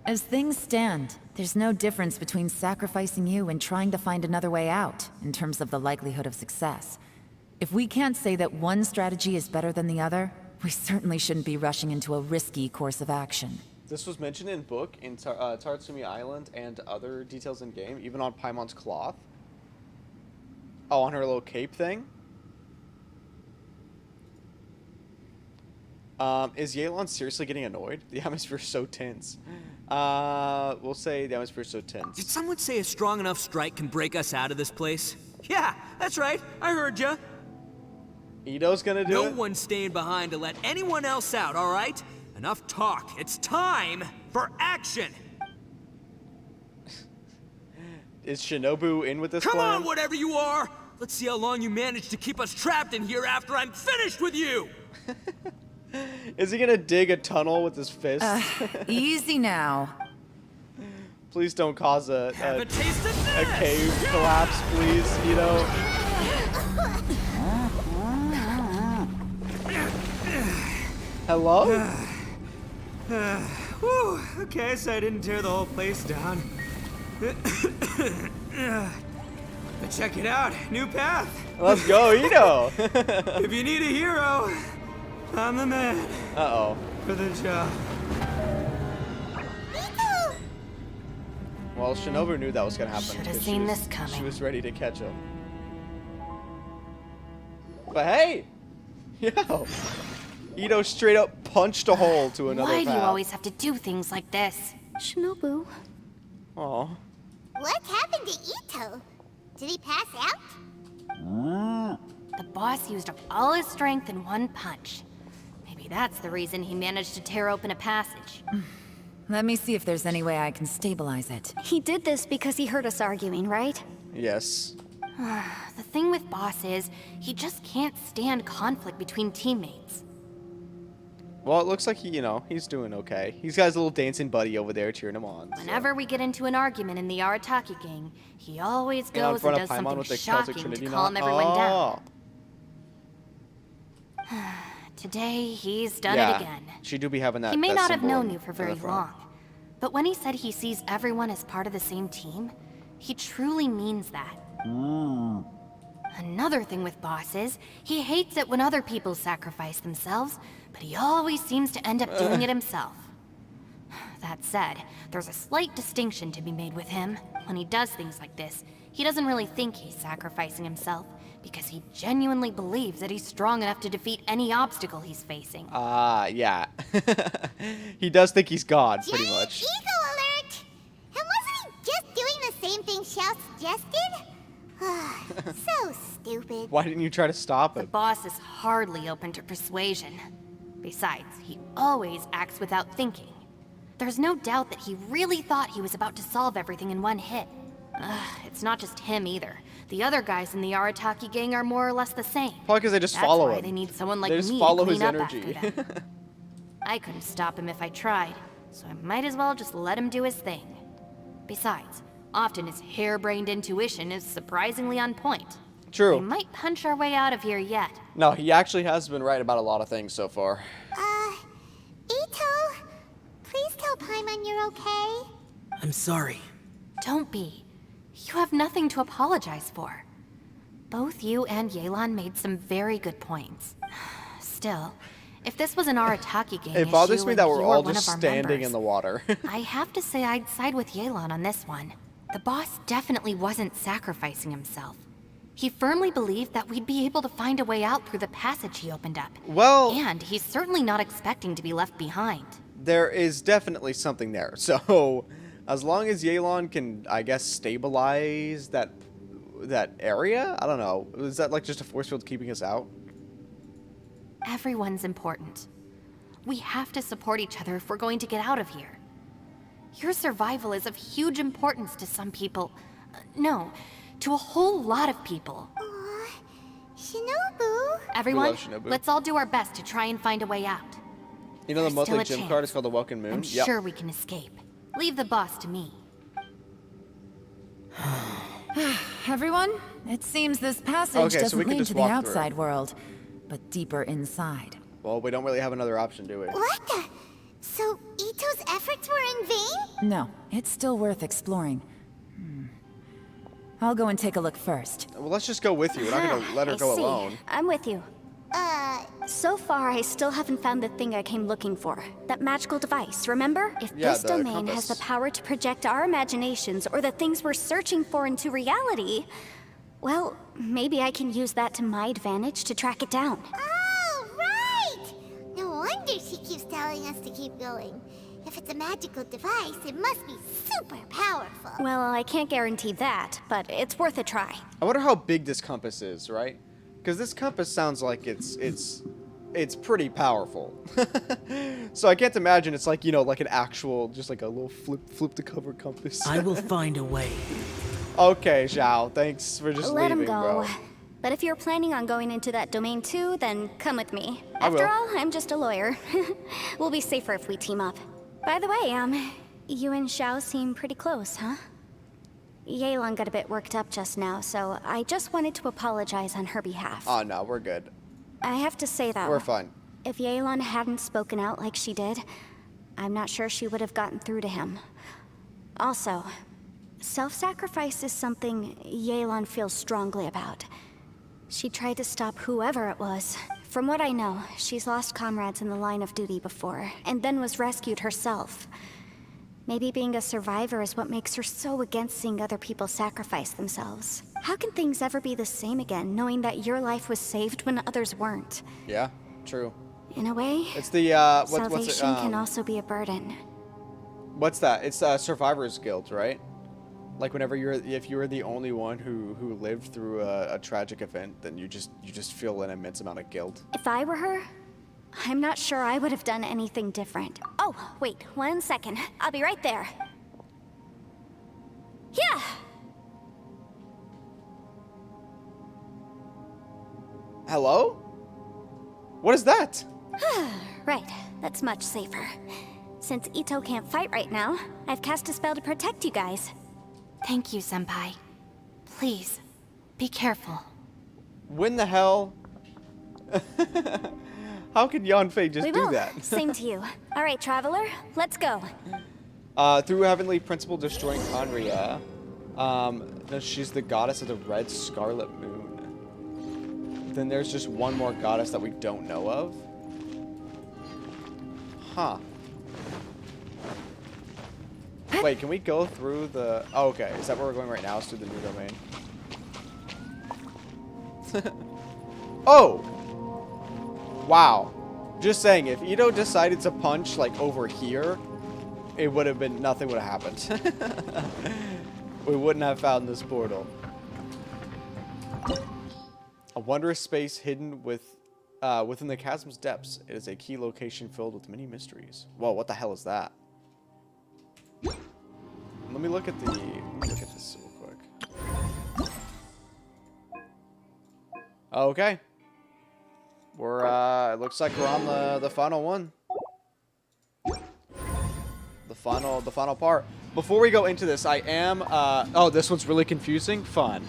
As things stand, there's no difference between sacrificing you and trying to find another way out, in terms of the likelihood of success. If we can't say that one strategy is better than the other, we certainly shouldn't be rushing into a risky course of action. This was mentioned in book, in Tatsumi Island, and other details in game, even on Paimon's cloth. Oh, on her little cape thing. Is Yelan seriously getting annoyed? The atmosphere's so tense. We'll say the atmosphere's so tense. Did someone say a strong enough strike can break us out of this place? Yeah, that's right. I heard ya. Ito's gonna do it? No one's staying behind to let anyone else out, all right? Enough talk. It's time for action. Is Shinobu in with this Come plan? on, whatever you are. Let's see how long you manage to keep us trapped in here after I'm finished with you. Is he gonna dig a tunnel with his fist? Easy now. Please don't cause a Have a taste of this. cave collapse, please, Ito. Hello? Whew, okay, so I didn't tear the whole place down. But check it out, new path. Let's go, Ito. If you need a hero, I'm the man Uh-oh. for the job. Well, Shinobu knew that was gonna happen. Should have 'cause seen she was- this coming. She was ready to catch him. But hey! Yo! Ito straight up punched a hole to another Why do you path. always have to do things like this? Shinobu. Aw. What happened to Ito? Did he pass out? The boss used up all his strength in one punch. Maybe that's the reason he managed to tear open a passage. Let me see if there's any way I can stabilize it. He did this because he heard us arguing, right? Yes. The thing with Boss is, he just can't stand conflict between teammates. Well, it looks like he's doing okay. He's got his little dancing buddy over there cheering him on. so. Whenever we get into an argument in the Arataki gang, he always And on goes front and of does Paimon something with the Celtic shocking to Trinity calm knot. everyone down. Oh. Today, he's done Yeah, it again. she do be having that. He may that not have symbol known in- you for in the very front. long, but when he said he sees everyone as part of the same team, he truly means that. Another thing with Boss is, he hates it when other people sacrifice themselves, but he always seems to end up doing it himself. That said, there's a slight distinction to be made with him. When he does things like this, he doesn't really think he's sacrificing himself, because he genuinely believes that he's strong enough to defeat any obstacle he's facing. Yeah. He does think he's God, pretty Giant much. ego alert! And wasn't he just doing the same thing Xiao suggested? So stupid. Why didn't you try to stop The him? boss is hardly open to persuasion. Besides, he always acts without thinking. There's no doubt that he really thought he was about to solve everything in one hit. It's not just him either. The other guys in the Arataki gang are more or less the same. Probably because they just That's follow why him. they need someone like They just me follow to his clean up energy. after them. I couldn't stop him if I tried, so I might as well just let him do his thing. Besides, often his harebrained intuition is surprisingly on point. True. We might punch our way out of here yet. No, he actually has been right about a lot of things so far. Ito, please tell Paimon you're okay? I'm sorry. Don't be. You have nothing to apologize for. Both you and Yelan made some very good points. Still, if this was an Arataki gang It bothers issue me and that we're you all were one just of our standing members, in the water. I have to say I'd side with Yelan on this one. The boss definitely wasn't sacrificing himself. He firmly believed that we'd be able to find a way out through the passage he opened up. Well, And he's certainly not expecting to be left behind. there is definitely something there. So, as long as Yelan can, I guess, stabilize that area? I don't know. Is that like just a force field keeping us out? Everyone's important. We have to support each other if we're going to get out of here. Your survival is of huge importance to some people. No, to a whole lot of people. Aw, Shinobu. Everyone, love Shinobu. let's all do our best to try and find a way out. You know the There's still monthly a gym chance. card is called the Welcome Moon? I'm sure we can escape. Leave the boss to me. Everyone, it seems this passage Okay, so doesn't we can lead just to the walk through. outside world, but deeper inside. Well, we don't really have another option, do we? What the? So Ito's efforts were in vain? No, it's still worth exploring. I'll go and take a look first. Well, let's just go with you. We're not going to let her I go see. alone. I'm with you. So far, I still haven't found the thing I came looking for. That magical device, remember? If Yeah, this the domain has the compass. power to project our imaginations or the things we're searching for into reality, well, maybe I can use that to my advantage to track it down. Oh, right! No wonder she keeps telling us to keep going. If it's a magical device, it must be super powerful. Well, I can't guarantee that, but it's worth a try. I wonder how big this compass is, right? Because this compass sounds like it's pretty powerful. So I can't imagine it's like, you know, like an actual, just like a little flip the cover compass. I will find a way. Okay, Zhao, thanks for just Let leaving, him go. bro. But if you're planning on going into that domain too, then come with me. I will. After all, I'm just a lawyer. We'll be safer if we team up. By the way, you and Xiao seem pretty close, huh? Yelan got a bit worked up just now, so I just wanted to apologize on her behalf. Oh, no, we're good. I have to say though, We're fine. if Yelan hadn't spoken out like she did, I'm not sure she would have gotten through to him. Also, self-sacrifice is something Yelan feels strongly about. She tried to stop whoever it was. From what I know, she's lost comrades in the line of duty before, and then was rescued herself. Maybe being a survivor is what makes her so against seeing other people sacrifice themselves. How can things ever be the same again, knowing that your life was saved when others weren't? Yeah, true. In a way, It's the, what's it, salvation can also be a burden. what's that? It's Survivor's Guild, right? Like whenever if you're the only one who lived through a tragic event, then you just feel an immense amount of guilt. If I were her, I'm not sure I would have done anything different. Oh, wait, 1 second. I'll be right there. Yeah! Hello? What is that? Right, that's much safer. Since Ito can't fight right now, I've cast a spell to protect you guys. Thank you, Senpai. Please, be careful. When the hell? How could Yanfei just We do will. that? Same to you. All right, traveler, let's go. Through Heavenly Principle destroying Conria. No, she's the goddess of the red scarlet moon. Then there's just one more goddess that we don't know of. Huh. Wait, can we go through the... Oh, okay. Is that where we're going right now? Is through the new domain. Oh! Wow. Just saying, if Ito decided to punch, like, over here, it would have been... Nothing would have happened. We wouldn't have found this portal. A wondrous space hidden within the chasm's depths. It is a key location filled with many mysteries. Whoa, what the hell is that? Let me look at this real quick. Okay. It looks like we're on the final one. The final part. Before we go into this, I am, oh, this one's really confusing? Fun.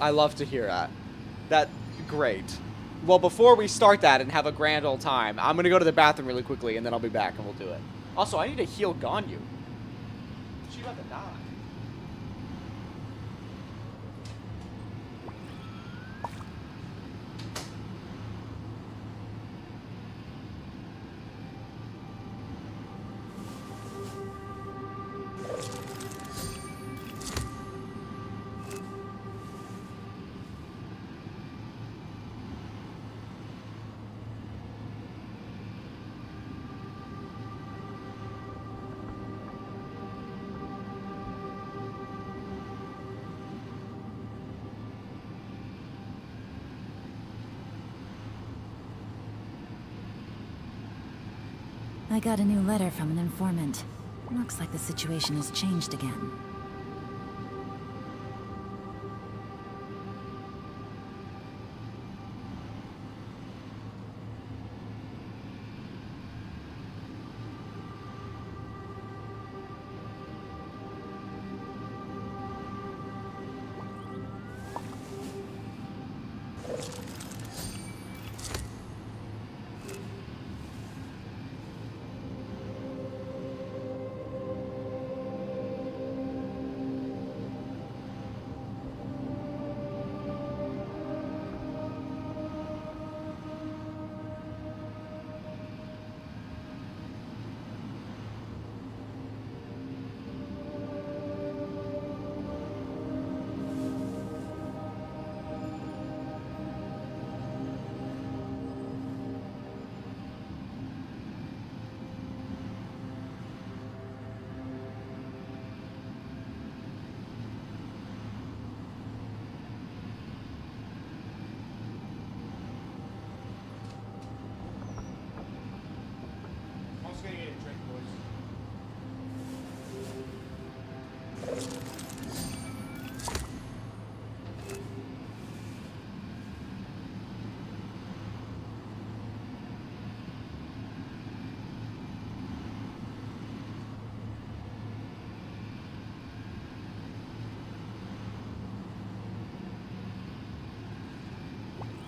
I love to hear that. Great. Well, before we start that and have a grand old time, I'm going to go to the bathroom really quickly, and then I'll be back, and we'll do it. Also, I need to heal Ganyu. She's about to die. I got a new letter from an informant. Looks like the situation has changed again.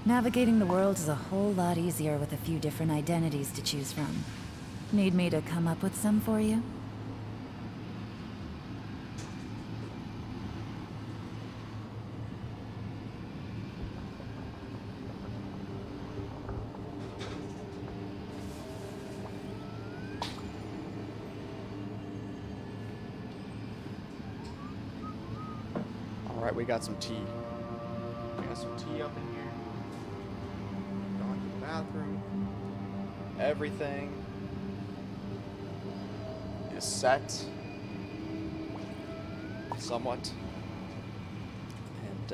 Navigating the world is a whole lot easier with a few different identities to choose from. Need me to come up with some for you? Alright, we got some tea. We got some tea up in here. Going to the bathroom. Everything is set. Somewhat. And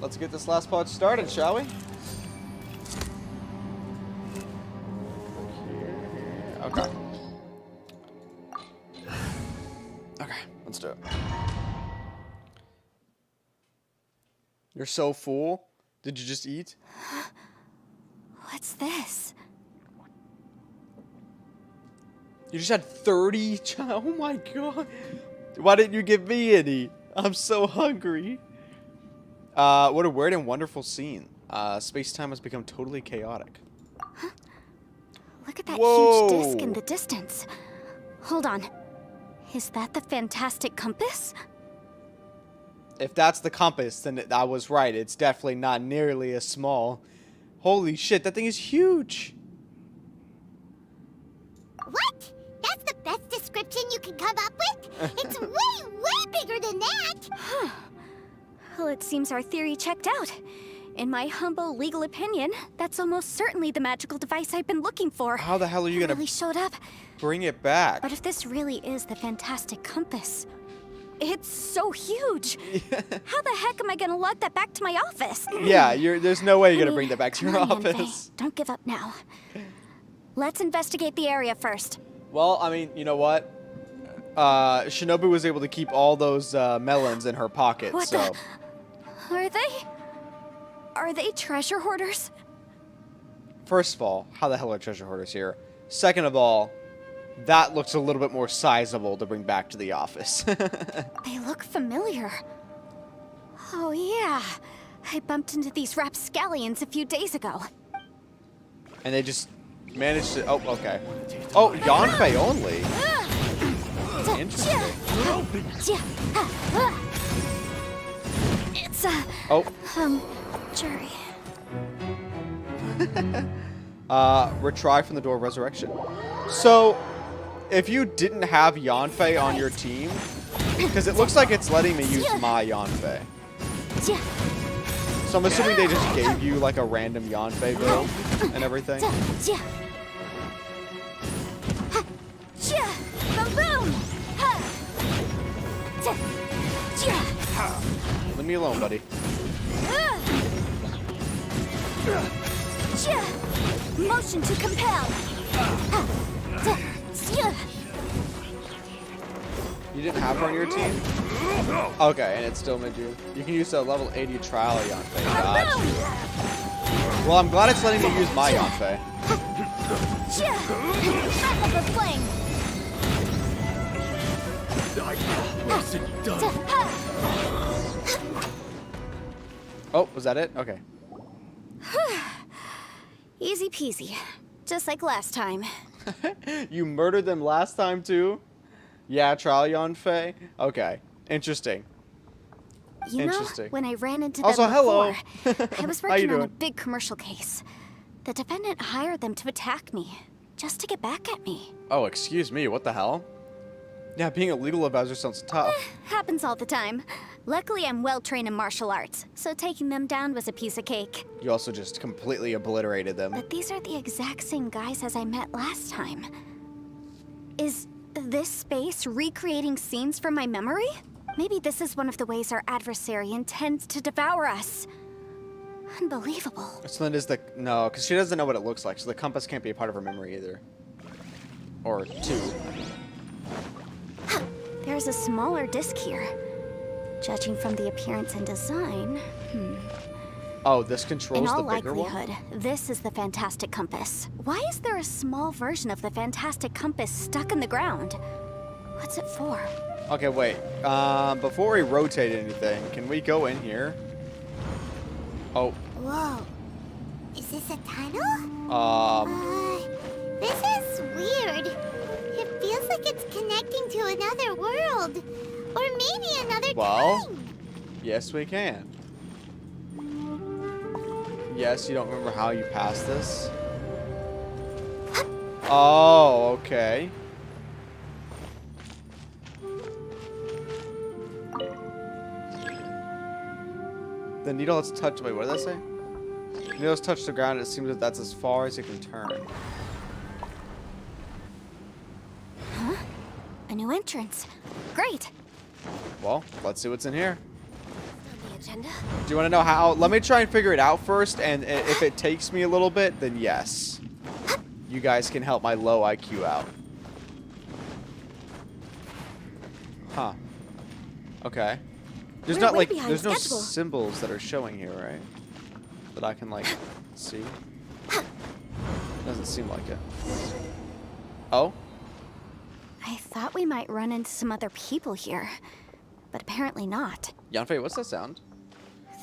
let's get this last part started, shall we? Okay. Okay, let's do it. You're so full. Did you just eat? What's this? You just had 30 Oh my god. Why didn't you give me any? I'm so hungry. What a weird and wonderful scene. Space-time has become totally chaotic. Huh? Look at that Whoa. huge disc in the distance. Hold on. Is that the fantastic compass? If that's the compass, then I was right. It's definitely not nearly as small. Holy shit, that thing is huge. What? That's the best description you can come up with? It's way, way bigger than that! Huh. Well, it seems our theory checked out. In my humble legal opinion, that's almost certainly the magical device I've been looking for. How the hell are you gonna really showed up? Bring it back? But if this really is the fantastic compass, it's so huge. How the heck am I gonna lug that back to my office? Yeah, there's no way you're gonna bring that back to your Come on, Yanfei. office. Don't give up now. Let's investigate the area first. Well, I mean, you know what? Shinobu was able to keep all those melons in her pocket, What so. Are they treasure hoarders? First of all, how the hell are treasure hoarders here? Second of all, that looks a little bit more sizable to bring back to the office. They look familiar. Oh yeah, I bumped into these rapscallions a few days ago. And they just managed to... Oh, okay. Oh, Yanfei only. Interesting. It's Oh. jury. Retry from the door of resurrection. So, if you didn't have Yanfei on your team, because it looks like it's letting me use my Yanfei. So I'm assuming they just gave you like a random Yanfei build and everything. Leave me alone, buddy. Motion to compel. You didn't have her on your team? Okay, and it still made you. You can use a level 80 trial Yanfei. Gotcha. Well, I'm glad it's letting me use my Yanfei. Oh, was that it? Okay. Easy peasy. Just like last time. You murdered them last time too? Yeah, trial Yanfei? Okay. Interesting. You know, Interesting. when I ran into them Also, hello. before, I was How you working on a doing? big commercial case. The defendant hired them to attack me, just to get back at me. Oh, excuse me. What the hell? Yeah, being a legal advisor sounds tough. Happens all the time. Luckily, I'm well trained in martial arts, so taking them down was a piece of cake. You also just completely obliterated them. But these are the exact same guys as I met last time. Is this space recreating scenes from my memory? Maybe this is one of the ways our adversary intends to devour us. Unbelievable. So then is the... No, because she doesn't know what it looks like, so the compass can't be a part of her memory either. Or two. There's a smaller disc here. Judging from the appearance and design, Oh, this controls in all the bigger one? likelihood, this is the Fantastic Compass. Why is there a small version of the Fantastic Compass stuck in the ground? What's it for? Okay, wait. Before we rotate anything, can we go in here? Oh. Whoa. Is this a tunnel? This is weird. It feels like it's connecting to another world. Or maybe another time. Yes, we can. Yes, you don't remember how you passed this? Oh, okay. The needle has touched... Wait, what did that say? The needle has touched the ground. It seems that that's as far as it can turn. Huh? A new entrance. Great. Well, let's see what's in here. On the agenda? Do you want to know how? Let me try and figure it out first, and if it takes me a little bit, then yes. You guys can help my low IQ out. Huh. Okay. There's We're not way like, behind there's no schedule. symbols that are showing here, right? That I can like, see? Doesn't seem like it. Oh? I thought we might run into some other people here, but apparently not. Yanfei, what's that sound?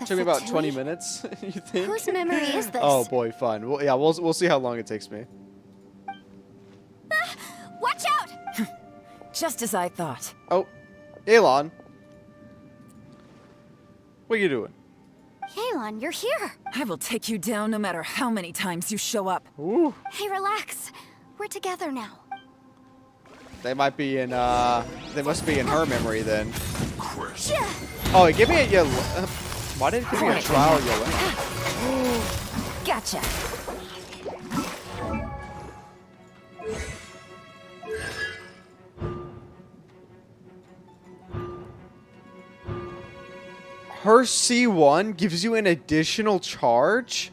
The Took me about Fatui? 20 minutes, you think? Whose memory is this? Oh boy, fun. Well, yeah, we'll see how long it takes me. Watch out! Just as I thought. Oh, Elon. What are you doing? Yelan, you're here. I will take you down no matter how many times you show up. Ooh. Hey, relax. We're together now. They might be in, they must be in her memory then. Oh, it gave me a yellow. Why did it give me a trial yellow? Gotcha. Her C1 gives you an additional charge?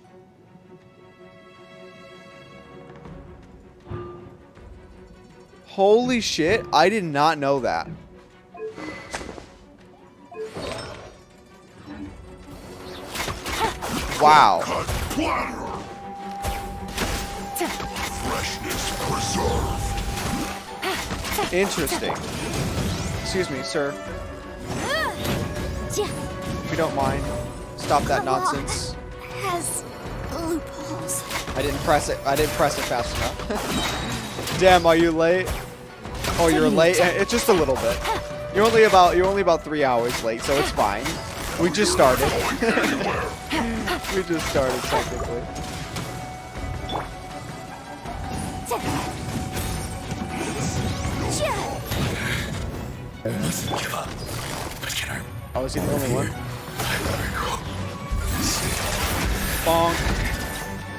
Holy shit, I did not know that. Wow. Interesting. Excuse me, sir. If you don't mind, stop that nonsense. Has loopholes. I didn't press it. I didn't press it fast enough. Damn, are you late? Oh, you're late. It's just a little bit. You're only about 3 hours late, so it's fine. We just started. We just started technically. Oh, is he the only one? Bonk.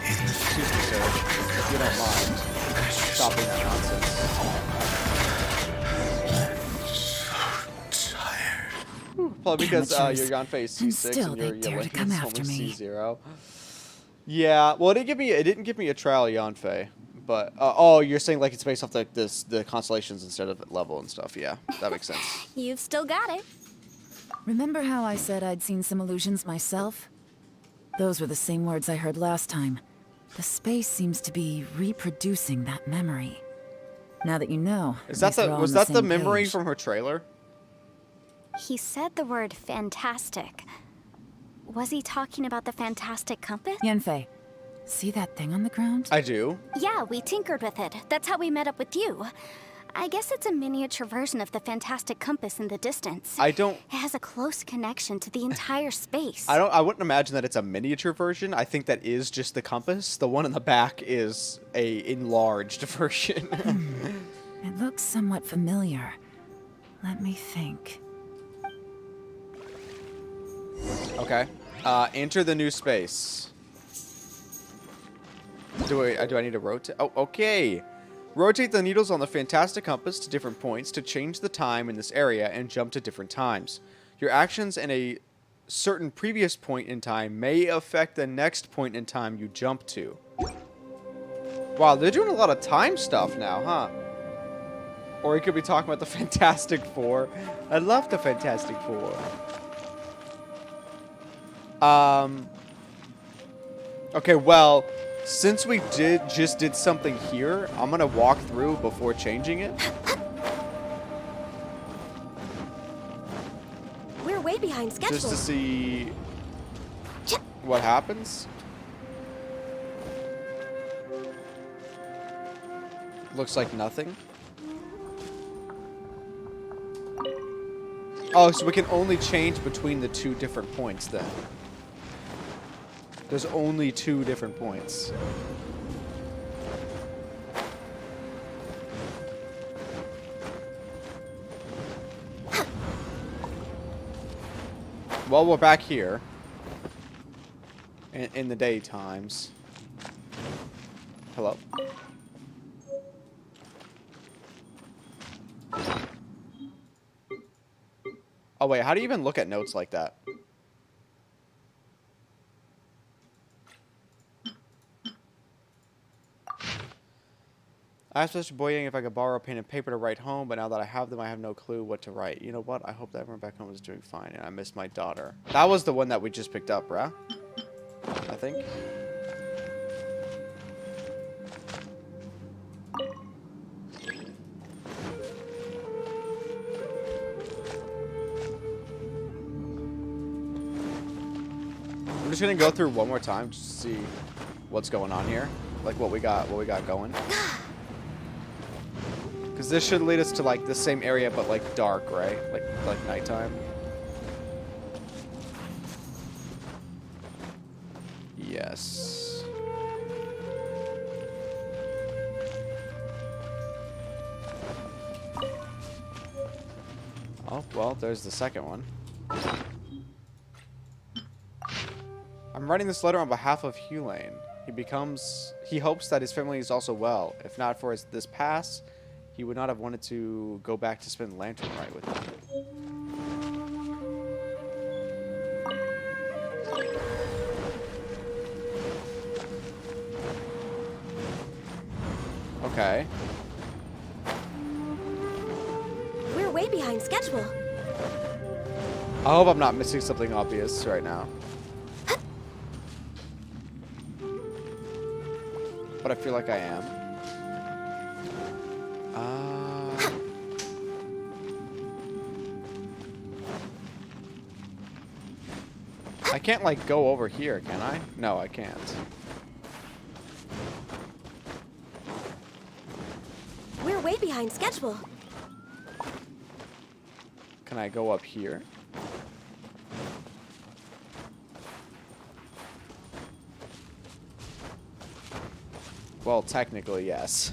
Excuse me, sir. If you don't mind stopping that nonsense. Probably because your Yanfei is C6 still and your they dare to Yelena come is after only me. C0. Yeah, well, it didn't give me a trial Yanfei, but oh, you're saying like it's based off the constellations instead of level and stuff. Yeah, that makes sense. You've still got it. Remember how I said I'd seen some illusions myself? Those were the same words I heard last time. The space seems to be reproducing that memory. Now that you know, Is that was that the memory from her trailer? He said the word fantastic. Was he talking about the fantastic compass? Yanfei, see that thing on the ground? I do. Yeah, we tinkered with it. That's how we met up with you. I guess it's a miniature version of the fantastic compass in the distance. I don't. It has a close connection to the entire space. I wouldn't imagine that it's a miniature version. I think that is just the compass. The one in the back is a enlarged version. It looks somewhat familiar. Let me think. Okay. Enter the new space. Do I need to rotate? Oh, okay. Rotate the needles on the fantastic compass to different points to change the time in this area and jump to different times. Your actions in a certain previous point in time may affect the next point in time you jump to. Wow, they're doing a lot of time stuff now, huh? Or he could be talking about the Fantastic Four. I love the Fantastic Four. Okay, well, since we just did something here, I'm gonna walk through before changing it. We're way behind schedule. Just to see what happens. Looks like nothing. Oh, so we can only change between the two different points then. There's only 2 different points. Well, we're back here. In the daytimes. Hello? Oh, wait, how do you even look at notes like that? I asked Mr. Boyang if I could borrow a pen and paper to write home, but now that I have them, I have no clue what to write. You know what? I hope that everyone back home is doing fine, and I miss my daughter. That was the one that we just picked up, bruh. I think. I'm just gonna go through one more time just to see what's going on here, like what we got going. Because this should lead us to like the same area, but like dark, right? Like nighttime. Yes. Oh, well, there's the second one. I'm writing this letter on behalf of Hulane. He hopes that his family is also well. If not for this past, he would not have wanted to go back to spend Lantern Rite with him. Okay. We're way behind schedule. I hope I'm not missing something obvious right now. But I feel like I am. I can't, like, go over here, can I? No, I can't. behind schedule. Can I go up here? Well, technically, yes.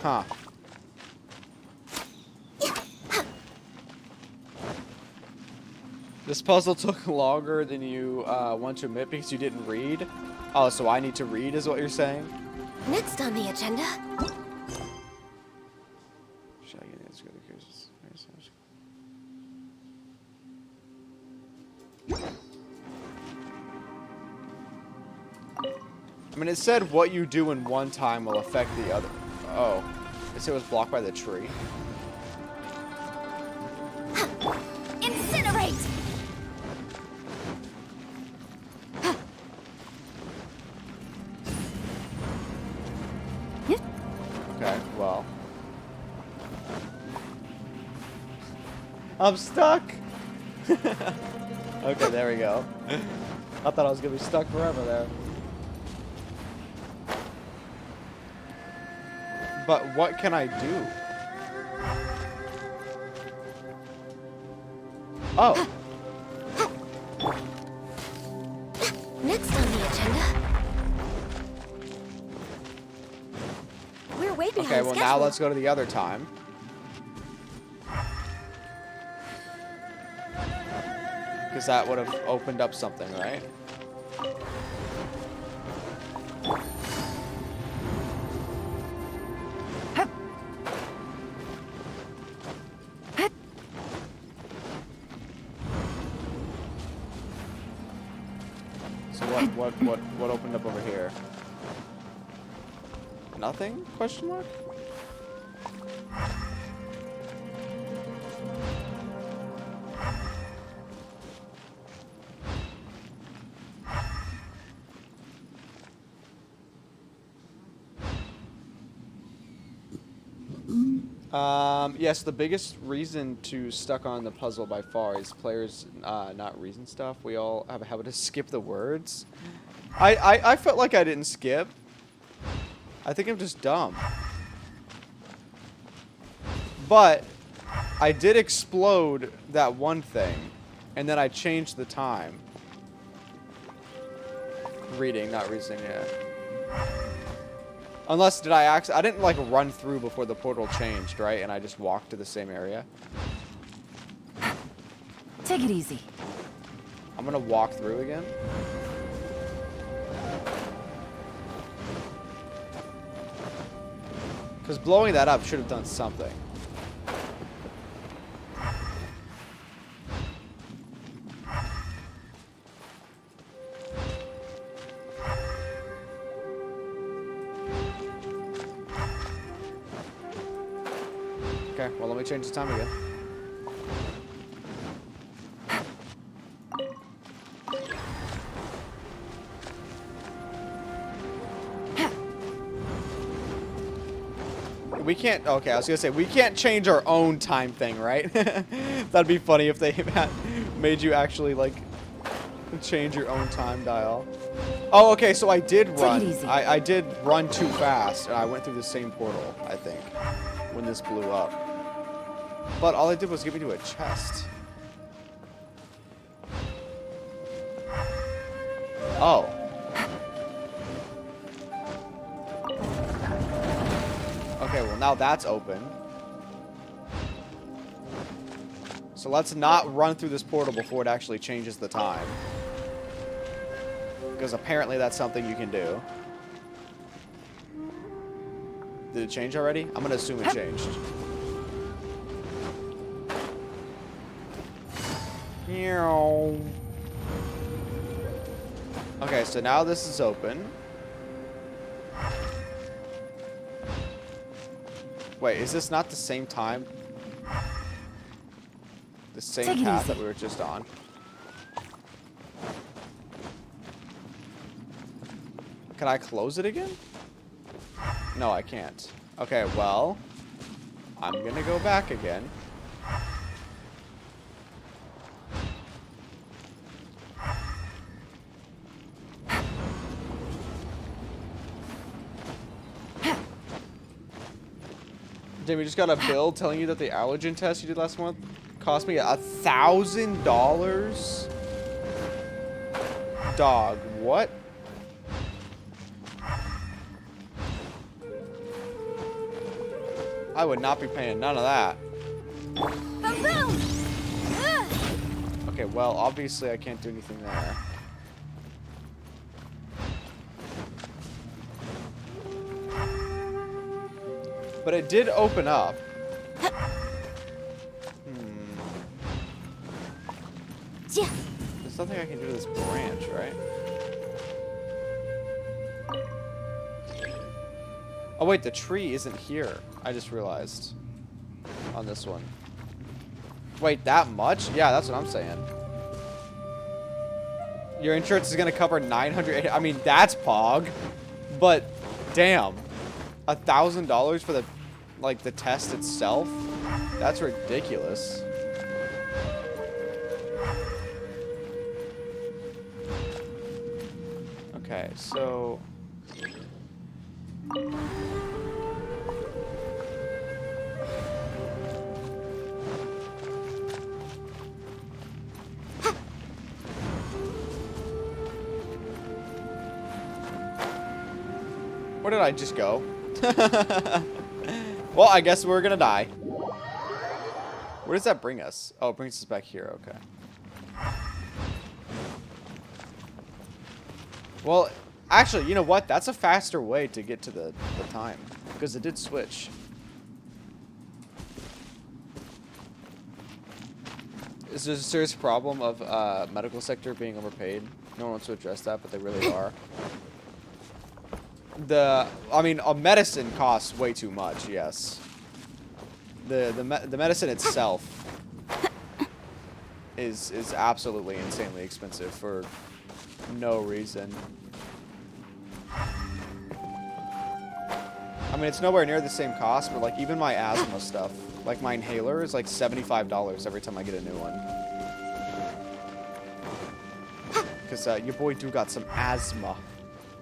Huh. This puzzle took longer than you want to admit because you didn't read. Oh, so I need to read is what you're saying? Next on the agenda. Should I get it? Let's go to curses. I mean, it said what you do in one time will affect the other. Oh. It said it was blocked by the tree. Incinerate! Okay, well. I'm stuck! Okay, there we go. I thought I was gonna be stuck forever there. But what can I do? Oh. Next on the agenda. We're way behind Okay, well schedule. now let's go to the other time. Because that would have opened up something, right? So what opened up over here? Nothing? Question mark? Yes, the biggest reason to stuck on the puzzle by far is players not reason stuff. We all have a habit to skip the words. I felt like I didn't skip. I think I'm just dumb. But I did explode that one thing, and then I changed the time. Reading, not reasoning, yeah. Unless, did I didn't like run through before the portal changed, right? And I just walked to the same area. Take it easy. I'm gonna walk through again. Because blowing that up should have done something. Okay, well, let me change the time again. We can't, okay, I was gonna say, we can't change our own time thing, right? That'd be funny if they made you actually, like, change your own time dial. Oh, okay, so I did run. I did run too fast, and I went through the same portal, I think, when this blew up. But all I did was get me to a chest. Oh. Okay, well now that's open. So let's not run through this portal before it actually changes the time. Because apparently that's something you can do. Did it change already? I'm gonna assume it changed. Okay, so now this is open. Wait, is this not the same time? The same path that we were just on? Can I close it again? No, I can't. Okay, well, I'm gonna go back again. Damn, you just got a bill telling you that the allergen test you did last month cost me $1,000? Dog, what? I would not be paying none of that. Okay, well, obviously I can't do anything there. But it did open up. There's nothing I can do to this branch, right? Oh wait, the tree isn't here. I just realized. On this one. Wait, that much? Yeah, that's what I'm saying. Your insurance is gonna cover 900. I mean, that's pog. But, damn. $1,000 for the, like, the test itself? That's ridiculous. Okay, so... Where did I just go? Well, I guess we're gonna die. Where does that bring us? Oh, it brings us back here, okay. Well, actually, you know what? That's a faster way to get to the time. Because it did switch. Is there a serious problem of medical sector being overpaid? No one wants to address that, but they really are. I mean, medicine costs way too much, yes. The medicine itself is absolutely insanely expensive for no reason. I mean, it's nowhere near the same cost, but like even my asthma stuff, like my inhaler is like $75 every time I get a new one. Because your boy do got some asthma.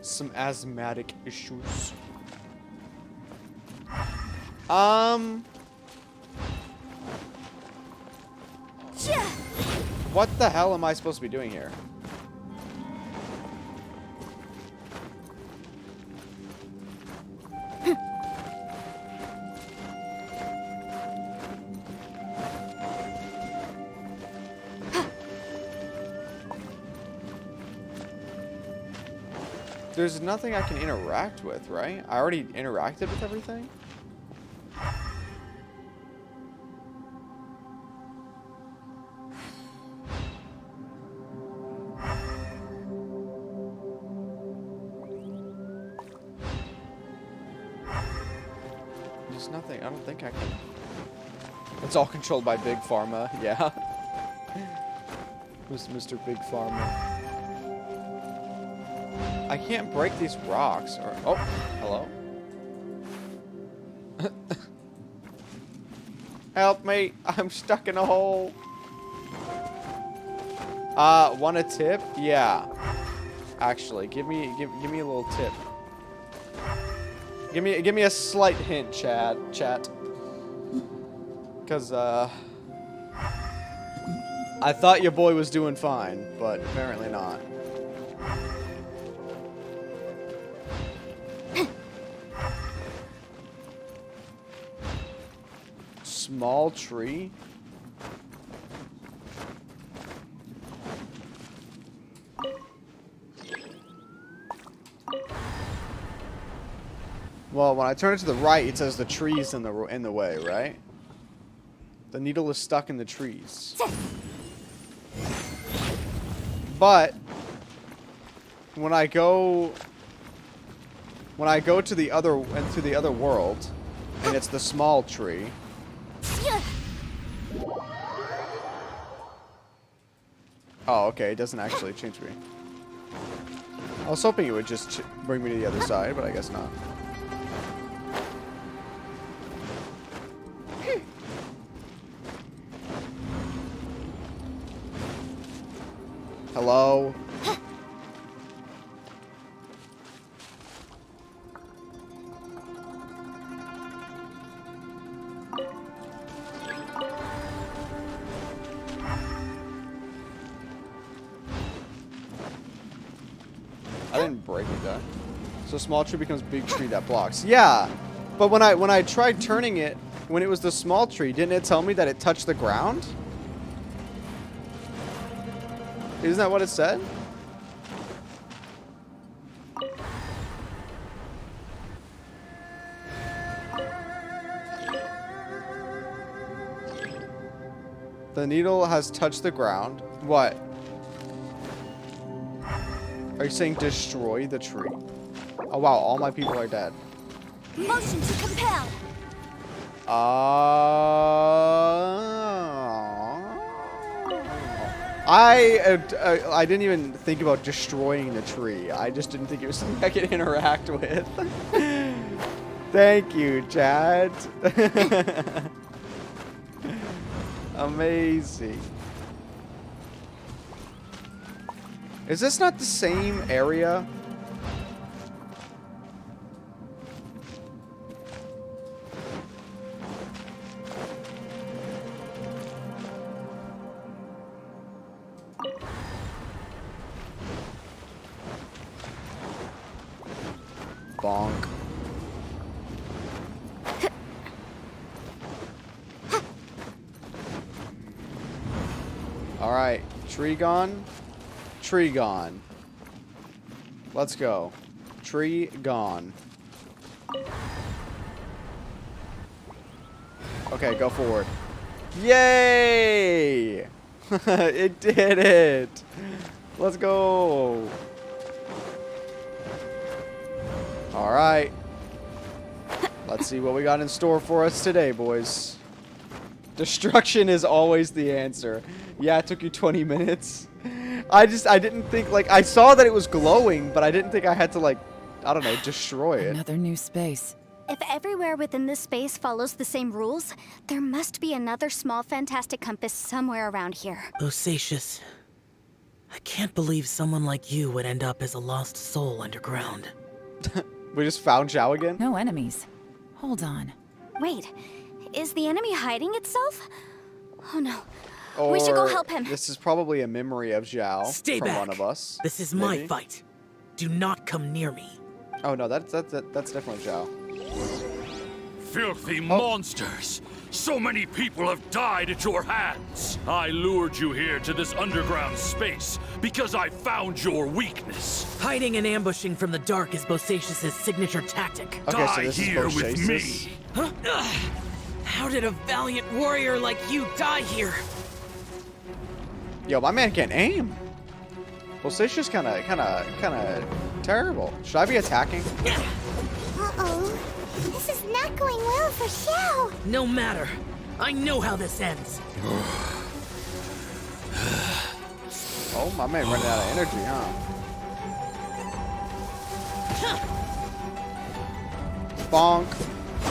Some asthmatic issues. What the hell am I supposed to be doing here? There's nothing I can interact with, right? I already interacted with everything? There's nothing. I don't think I can. It's all controlled by Big Pharma, yeah. Who's Mr. Big Pharma? I can't break these rocks or... Oh, hello? Help me! I'm stuck in a hole! Want a tip? Yeah. Actually, give me a little tip. Give me a slight hint, chat. Cause, I thought your boy was doing fine, but apparently not. Small tree? Well, when I turn it to the right, it says the tree's in the way, right? The needle is stuck in the trees. But when I go to the other world, and it's the small tree. Oh, okay, it doesn't actually change me. I was hoping it would just bring me to the other side, but I guess not. Hello? I didn't break it, did I? So small tree becomes big tree that blocks. Yeah, but when I tried turning it, when it was the small tree, didn't it tell me that it touched the ground? Isn't that what it said? The needle has touched the ground. What? Are you saying destroy the tree? Oh wow, all my people are dead. Motion to compel. I didn't even think about destroying the tree. I just didn't think it was something I could interact with. Thank you, Chad. Amazing. Is this not the same area? Bonk. Alright, tree gone. Tree gone. Let's go. Tree gone. Okay, go forward. Yay! It did it! Let's go! Alright. Let's see what we got in store for us today, boys. Destruction is always the answer. Yeah, it took you 20 minutes. I didn't think, like, I saw that it was glowing, but I didn't think I had to, like, I don't know, destroy it. Another new space. If everywhere within this space follows the same rules, there must be another small fantastic compass somewhere around here. Bosacious. I can't believe someone like you would end up as a lost soul underground. We just found Zhao again? No enemies. Hold on. Wait, is the enemy hiding itself? Oh no. Or We should go help him. This is probably a memory of Zhao Stay from back. one of us. This is maybe. my fight. Do not come near me. Oh no, that's definitely Zhao. Filthy monsters! So many people have died at your hands! I lured you here to this underground space because I found your weakness. Hiding and ambushing from the dark is Bosacious's signature tactic. Okay, so Die this is here with Bosacious. me! Huh? Ugh. How did a valiant warrior like you die here? Yo, my man can't aim. Bosacious kinda terrible. Should I be attacking? Uh-oh. This is not going well for Xiao. No matter. I know how this ends. Oh, my man running out of energy, huh? Bonk.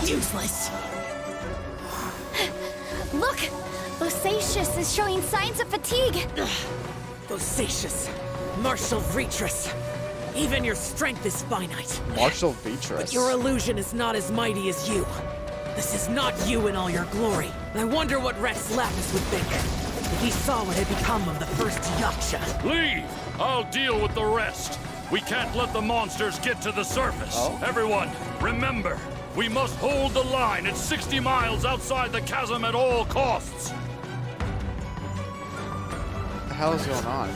Useless. Look! Bosacious is showing signs of fatigue. Bosacious. Martial Vitris. Even your strength is finite. Martial Vitris. But your illusion is not as mighty as you. This is not you in all your glory. I wonder what Rex Lapis would think if he saw what had become of the first Yaksha. Leave! I'll deal with the rest. We can't let the monsters get to the surface. Oh? Everyone, remember, we must hold the line at 60 miles outside the chasm at all costs. What the hell is going on?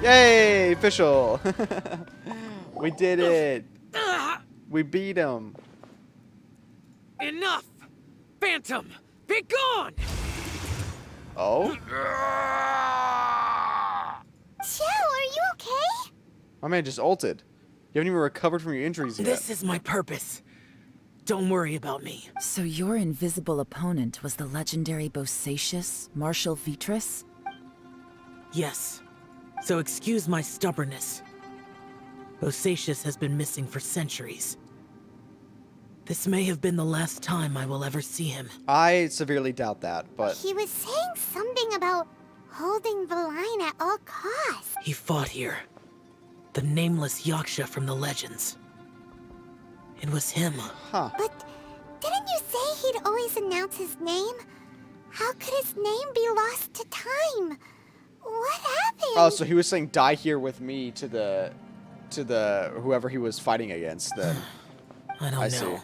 Yay, official! We did it. We beat him. Enough! Phantom, be gone! Oh? Xiao, are you okay? My man just ulted. You haven't even recovered from your injuries yet. This is my purpose. Don't worry about me. So your invisible opponent was the legendary Bosacious, Martial Vitris? Yes. So excuse my stubbornness. Bosacious has been missing for centuries. This may have been the last time I will ever see him. I severely doubt that, but... He was saying something about holding the line at all costs. He fought here. The nameless Yaksha from the legends. It was him. Huh. But didn't you say he'd always announce his name? How could his name be lost to time? What happened? Oh, so he was saying die here with me to the whoever he was fighting against then. I don't know. See.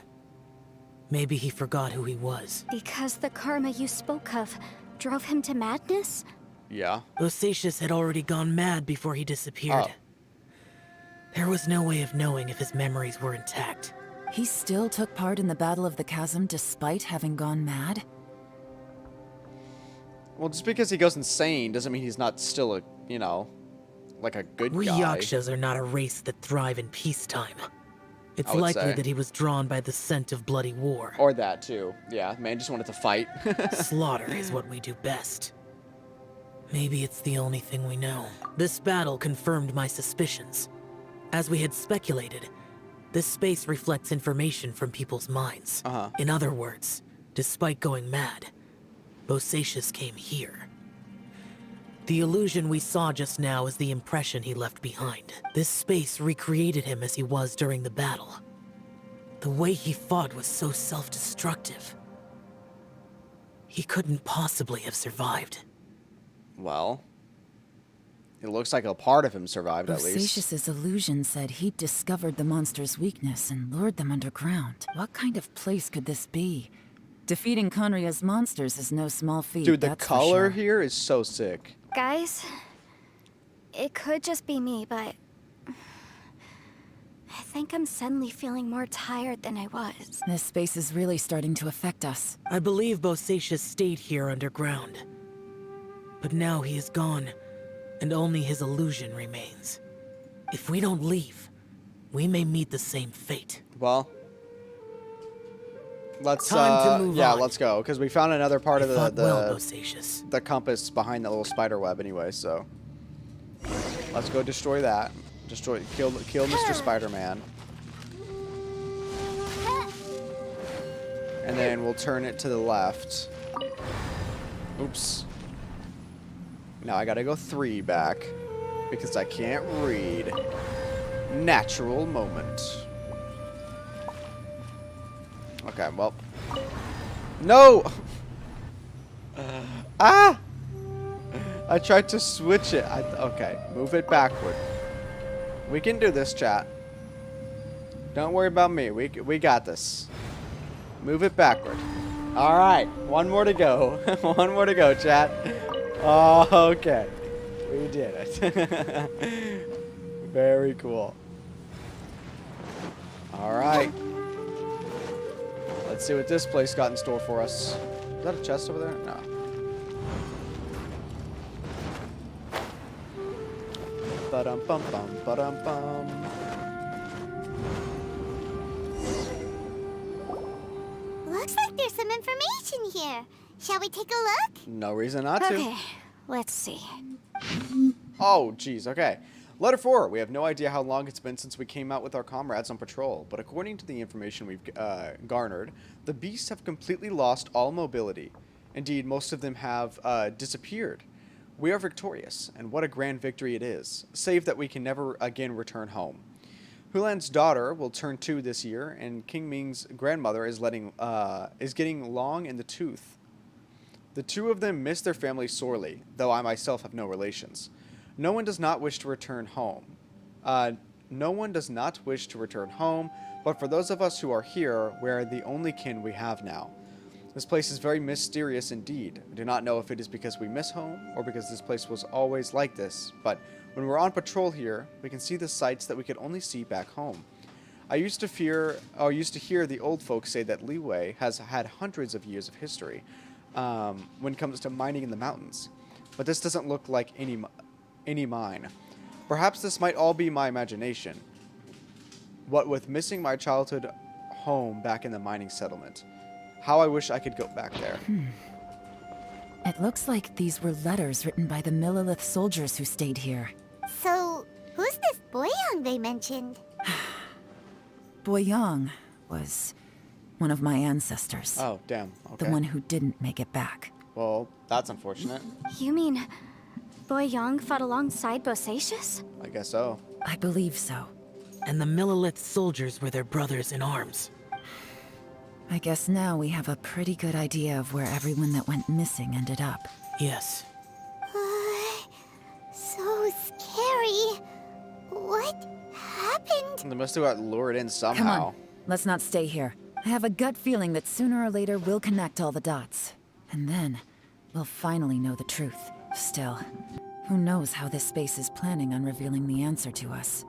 Maybe he forgot who he was. Because the karma you spoke of drove him to madness? Yeah. Bosacius had already gone mad before he disappeared. Oh. There was no way of knowing if his memories were intact. He still took part in the Battle of the Chasm despite having gone mad? Well, just because he goes insane doesn't mean he's not still a, you know, like a good We guy. Yakshas are not a race that thrive in peacetime. It's I would likely say. that he was drawn by the scent of bloody war. Or that, too. Yeah, man just wanted to fight. Slaughter is what we do best. Maybe it's the only thing we know. This battle confirmed my suspicions. As we had speculated, this space reflects information from people's minds. In other words, despite going mad, Bosacius came here. The illusion we saw just now is the impression he left behind. This space recreated him as he was during the battle. The way he fought was so self-destructive. He couldn't possibly have survived. Well, it looks like a part of him survived, at least. Bosacius's illusion said he'd discovered the monster's weakness and lured them underground. What kind of place could this be? Defeating Conria's monsters is no small feat, Dude, the that's for color sure. here is so sick. Guys, it could just be me, but I think I'm suddenly feeling more tired than I was. This space is really starting to affect us. I believe Bosacius stayed here underground. But now he is gone, and only his illusion remains. If we don't leave, we may meet the same fate. Well, let's Time to move on. let's go, because we found another part of Well, the Bosacius. the compass behind that little spider web anyway, so let's go destroy that. Kill Mr. Spider-Man. And then we'll turn it to the left. Oops. Now I gotta go 3 back because I can't read. Natural moment. Okay, well. No! Ah! I tried to switch it. Okay, move it backward. We can do this, chat. Don't worry about me. We got this. Move it backward. All right, one more to go. One more to go, chat. Oh, okay. We did it. Very cool. All right. Let's see what this place got in store for us. Is that a chest over there? No. Ba-dum-bum-bum, ba-dum-bum. Looks like there's some information here. Shall we take a look? No reason not to. Okay, let's see. Oh, geez, okay. Letter 4. We have no idea how long it's been since we came out with our comrades on patrol, but according to the information we've garnered, the beasts have completely lost all mobility. Indeed, most of them have disappeared. We are victorious, and what a grand victory it is, save that we can never again return home. Hulan's daughter will turn 2 this year, and King Ming's grandmother is getting long in the tooth. The two of them miss their family sorely, though I myself have no relations. No one does not wish to return home. No one does not wish to return home, but for those of us who are here, we are the only kin we have now. This place is very mysterious indeed. I do not know if it is because we miss home, or because this place was always like this, but when we're on patrol here, we can see the sights that we could only see back home. I used to hear the old folks say that Liyue has had hundreds of years of history when it comes to mining in the mountains, but this doesn't look like any mine. Perhaps this might all be my imagination. What with missing my childhood home back in the mining settlement. How I wish I could go back there. It looks like these were letters written by the Millelith soldiers who stayed here. So, who's this Boyang they mentioned? Boyang was one of my ancestors. Oh, damn. Okay. The one who didn't make it back. Well, that's unfortunate. You mean Boyang fought alongside Bosacius? I guess so. I believe so. And the Millelith soldiers were their brothers in arms. I guess now we have a pretty good idea of where everyone that went missing ended up. Yes. What happened? They must have got lured in somehow. Come on, let's not stay here. I have a gut feeling that sooner or later we'll connect all the dots. And then, we'll finally know the truth. Still, who knows how this space is planning on revealing the answer to us.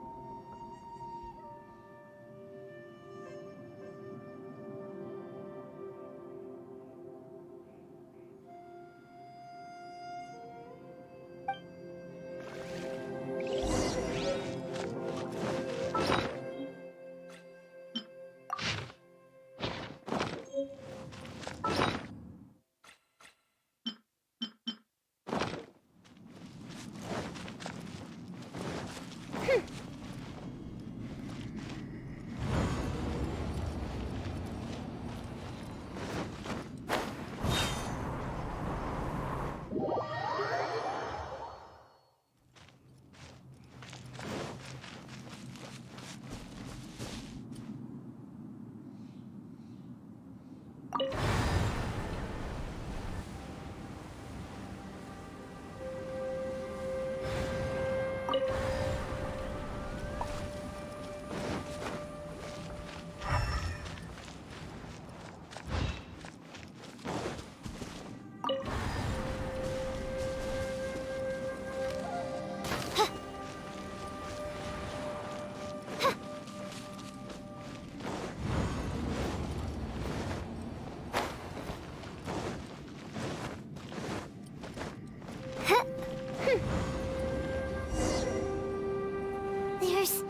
There's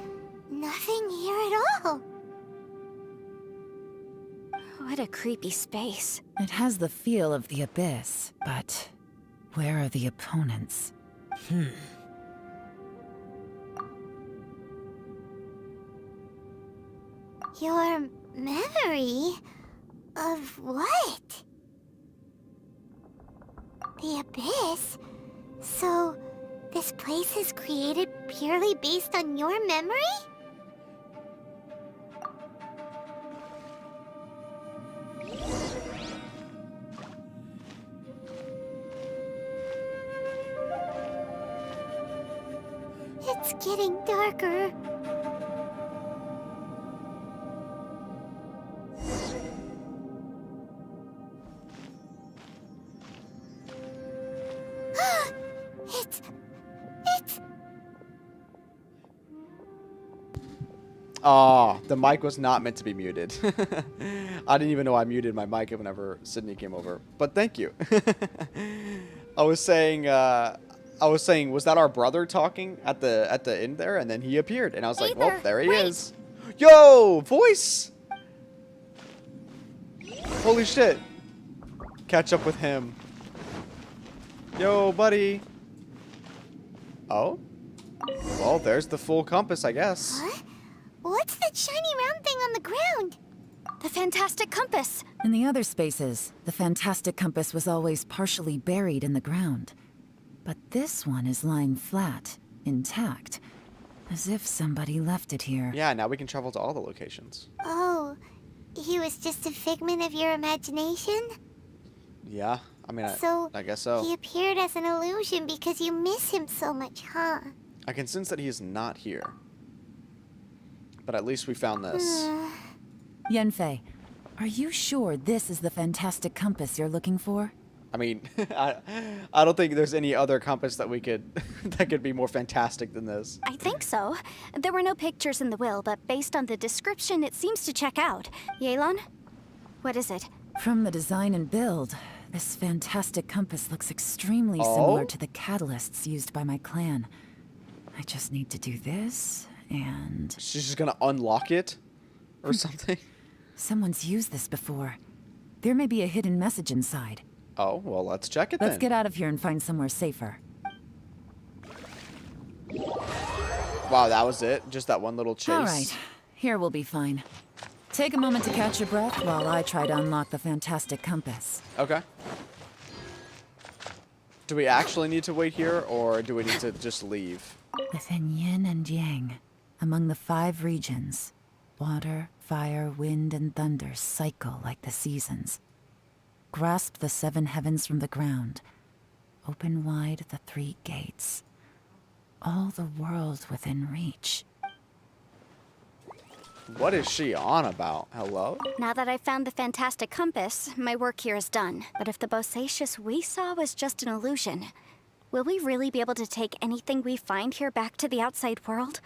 nothing here at all. What a creepy space. It has the feel of the abyss, but where are the opponents? Your memory of what? The abyss? So, this place is created purely based on your memory? It's getting darker. It's... Oh, the mic was not meant to be muted. I didn't even know I muted my mic whenever Sydney came over. But thank you. I was saying, was that our brother talking at the end there? And then he appeared, and I was like, well, there he is. Yo, voice. Holy shit. Catch up with him. Yo, buddy. Oh? Well, there's the full compass, I guess. What? What's that shiny round thing on the ground? The fantastic compass! In the other spaces, the fantastic compass was always partially buried in the ground. But this one is lying flat, intact, as if somebody left it here. Yeah, now we can travel to all the locations. Oh, he was just a figment of your imagination? Yeah, I mean, I guess so. He appeared as an illusion because you miss him so much, huh? I can sense that he is not here. But at least we found this. Yanfei, are you sure this is the fantastic compass you're looking for? I mean, I don't think there's any other compass that we could that could be more fantastic than this. I think so. There were no pictures in the will, but based on the description, it seems to check out. Yelan? What is it? From the design and build, this fantastic compass looks extremely similar to the catalysts used by my clan. I just need to do this, and... She's just gonna unlock it? Or something? Someone's used this before. There may be a hidden message inside. Oh, well, let's check it then. Let's get out of here and find somewhere safer. Wow, that was it? Just that one little chase? All right, here we'll be fine. Take a moment to catch your breath while I try to unlock the fantastic compass. Okay. Do we actually need to wait here, or do we need to just leave? Within yin and yang, among the 5 regions, water, fire, wind, and thunder cycle like the seasons. Grasp the 7 heavens from the ground. Open wide the 3 gates. All the world within reach. What is she on about? Hello? Now that I've found the fantastic compass, my work here is done. But if the bosacious we saw was just an illusion, will we really be able to take anything we find here back to the outside world?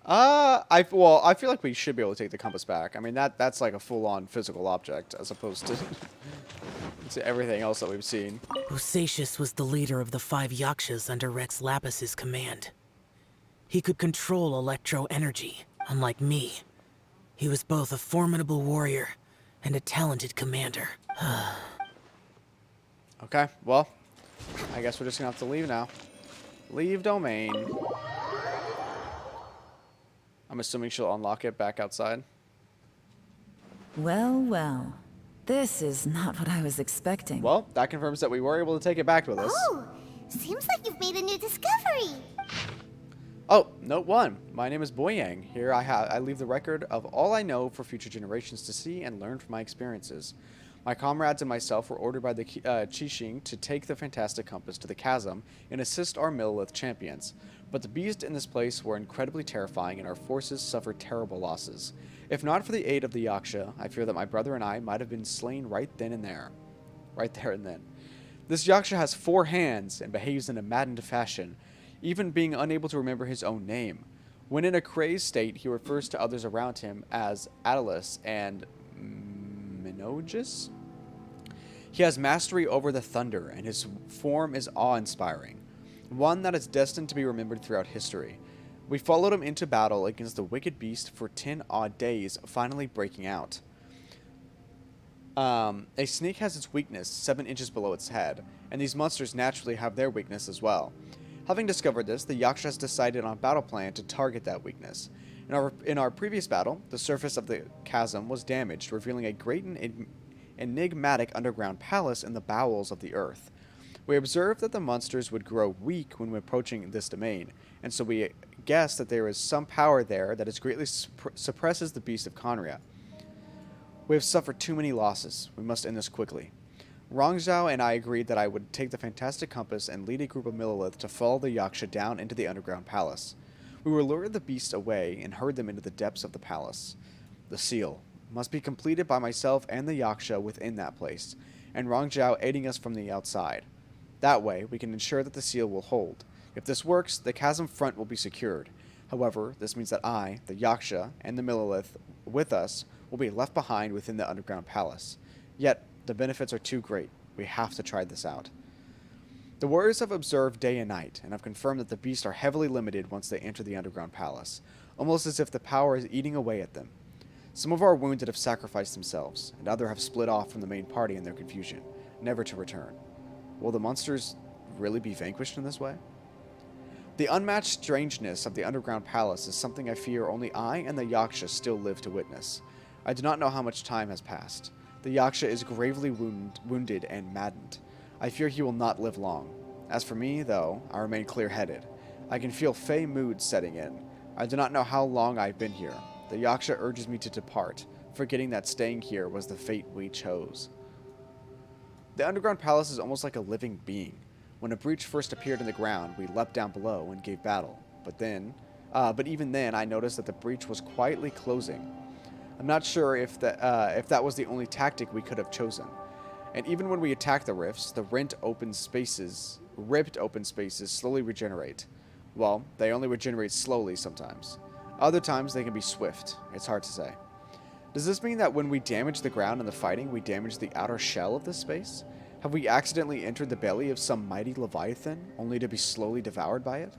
I feel like we should be able to take the compass back. I mean, that's like a full-on physical object as opposed to, to everything else that we've seen. Bosacious was the leader of the 5 Yakshas under Rex Lapis's command. He could control electro energy, unlike me. He was both a formidable warrior and a talented commander. Okay, well, I guess we're just gonna have to leave now. Leave domain. I'm assuming she'll unlock it back outside. Well, well. This is not what I was expecting. Well, that confirms that we were able to take it back with us. Oh, seems like you've made a new discovery. Oh, note 1. My name is Boyang. Here I leave the record of all I know for future generations to see and learn from my experiences. My comrades and myself were ordered by the Qixing to take the fantastic compass to the chasm and assist our Millelith champions. But the beasts in this place were incredibly terrifying and our forces suffered terrible losses. If not for the aid of the Yaksha, I fear that my brother and I might have been slain right then and there. Right there and then. This Yaksha has 4 hands and behaves in a maddened fashion, even being unable to remember his own name. When in a crazed state, he refers to others around him as Perilous and Minogus. He has mastery over the thunder, and his form is awe-inspiring, one that is destined to be remembered throughout history. We followed him into battle against the wicked beast for 10 odd days, finally breaking out. A snake has its weakness 7 inches below its head, and these monsters naturally have their weakness as well. Having discovered this, the Yaksha has decided on a battle plan to target that weakness. In our previous battle, the surface of the chasm was damaged, revealing a great and enigmatic underground palace in the bowels of the earth. We observed that the monsters would grow weak when approaching this domain, and so we guessed that there is some power there that is greatly suppresses the beast of Conria. We have suffered too many losses. We must end this quickly. Rongzhao and I agreed that I would take the fantastic compass and lead a group of Millelith to follow the Yaksha down into the underground palace. We will lure the beasts away and herd them into the depths of the palace. The seal must be completed by myself and the Yaksha within that place, and Rongzhao aiding us from the outside. That way, we can ensure that the seal will hold. If this works, the chasm front will be secured. However, this means that I, the Yaksha, and the Millelith with us will be left behind within the underground palace. Yet, the benefits are too great. We have to try this out. The warriors have observed day and night, and have confirmed that the beasts are heavily limited once they enter the underground palace, almost as if the power is eating away at them. Some of our wounded have sacrificed themselves, and others have split off from the main party in their confusion, never to return. Will the monsters really be vanquished in this way? The unmatched strangeness of the underground palace is something I fear only I and the Yaksha still live to witness. I do not know how much time has passed. The Yaksha is gravely wounded and maddened. I fear he will not live long. As for me, though, I remain clear-headed. I can feel fey mood setting in. I do not know how long I've been here. The Yaksha urges me to depart, forgetting that staying here was the fate we chose. The underground palace is almost like a living being. When a breach first appeared in the ground, we leapt down below and gave battle. But even then, I noticed that the breach was quietly closing. I'm not sure if that was the only tactic we could have chosen. And even when we attack the rifts, the ripped open spaces slowly regenerate. Well, they only regenerate slowly sometimes. Other times they can be swift. It's hard to say. Does this mean that when we damage the ground in the fighting, we damage the outer shell of this space? Have we accidentally entered the belly of some mighty leviathan, only to be slowly devoured by it?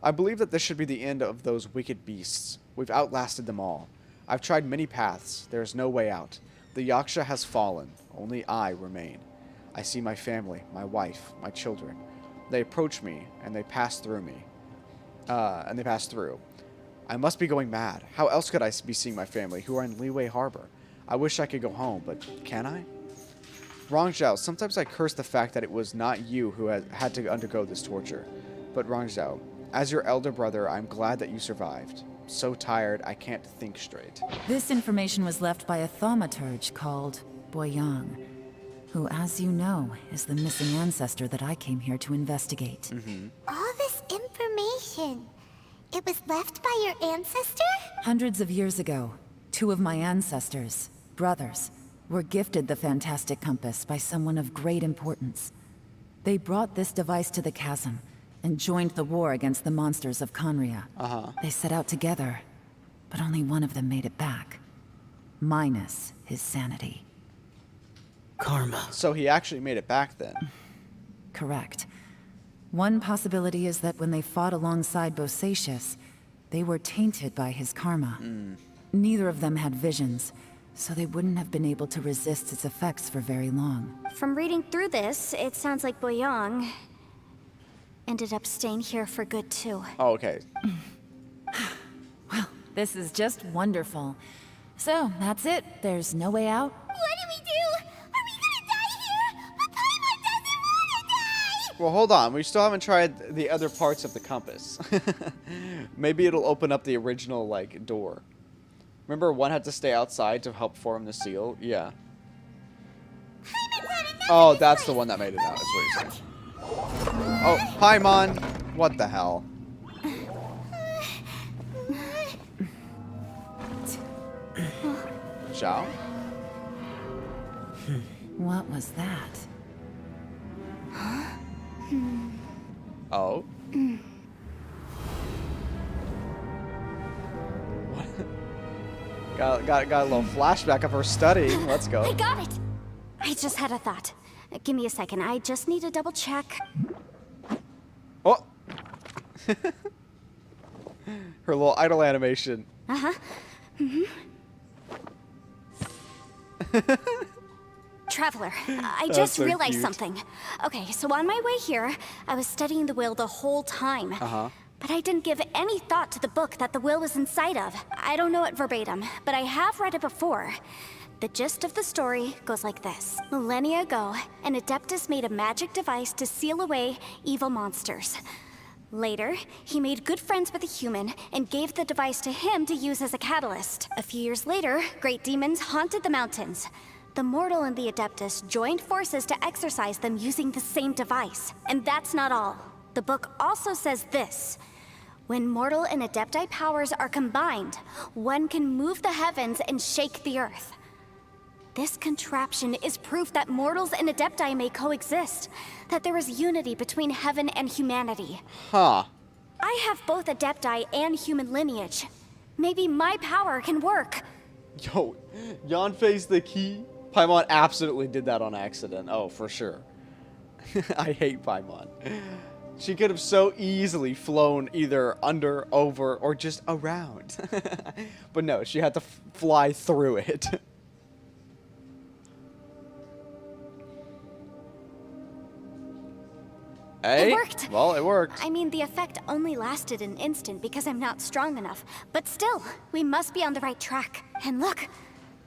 I believe that this should be the end of those wicked beasts. We've outlasted them all. I've tried many paths. There is no way out. The Yaksha has fallen. Only I remain. I see my family, my wife, my children. They approach me, and they pass through me. I must be going mad. How else could I be seeing my family, who are in Liyue Harbor? I wish I could go home, but can I? Rongzhao, sometimes I curse the fact that it was not you who had to undergo this torture. But Rongzhao, as your elder brother, I'm glad that you survived. So tired, I can't think straight. This information was left by a thaumaturge called Boyang, who, as you know, is the missing ancestor that I came here to investigate. All this information. It was left by your ancestor? Hundreds of years ago, two of my ancestors, brothers, were gifted the fantastic compass by someone of great importance. They brought this device to the chasm and joined the war against the monsters of Conria. They set out together, but only one of them made it back. Minus his sanity. Karma. So he actually made it back then. Correct. One possibility is that when they fought alongside Bosacius, they were tainted by his karma. Neither of them had visions, so they wouldn't have been able to resist its effects for very long. From reading through this, it sounds like Boyang ended up staying here for good too. Oh, okay. Well, this is just wonderful. So, that's it. There's no way out? What do we do? Are we gonna die here? But Paimon doesn't wanna die! Well, hold on. We still haven't tried the other parts of the compass. Maybe it'll open up the original, like, door. Remember one had to stay outside to help form the seal? Yeah. Oh, that's the one that made it out, is what you're saying. Oh, Paimon! What the hell? Zhao? What was that? Oh? What? Got a little flashback of her studying. Let's go. I got it! I just had a thought. Give me a second. I just need to double check. Oh! Her little idle animation. Traveler, I That's just so realized cute. something. Okay, so on my way here, I was studying the will the whole time. But I didn't give any thought to the book that the will was inside of. I don't know it verbatim, but I have read it before. The gist of the story goes like this. Millennia ago, an Adeptus made a magic device to seal away evil monsters. Later, he made good friends with a human and gave the device to him to use as a catalyst. A few years later, great demons haunted the mountains. The mortal and the Adeptus joined forces to exorcise them using the same device. And that's not all. The book also says this. When mortal and Adepti powers are combined, one can move the heavens and shake the earth. This contraption is proof that mortals and Adepti may coexist, that there is unity between heaven and humanity. Huh. I have both Adepti and human lineage. Maybe my power can work. Yo, Yanfei's the key. Paimon absolutely did that on accident. Oh, for sure. I hate Paimon. She could have so easily flown either under, over, or just around. But no, she had to fly through it. Hey? It worked. Well, it worked. I mean, the effect only lasted an instant because I'm not strong enough. But still, we must be on the right track. And look,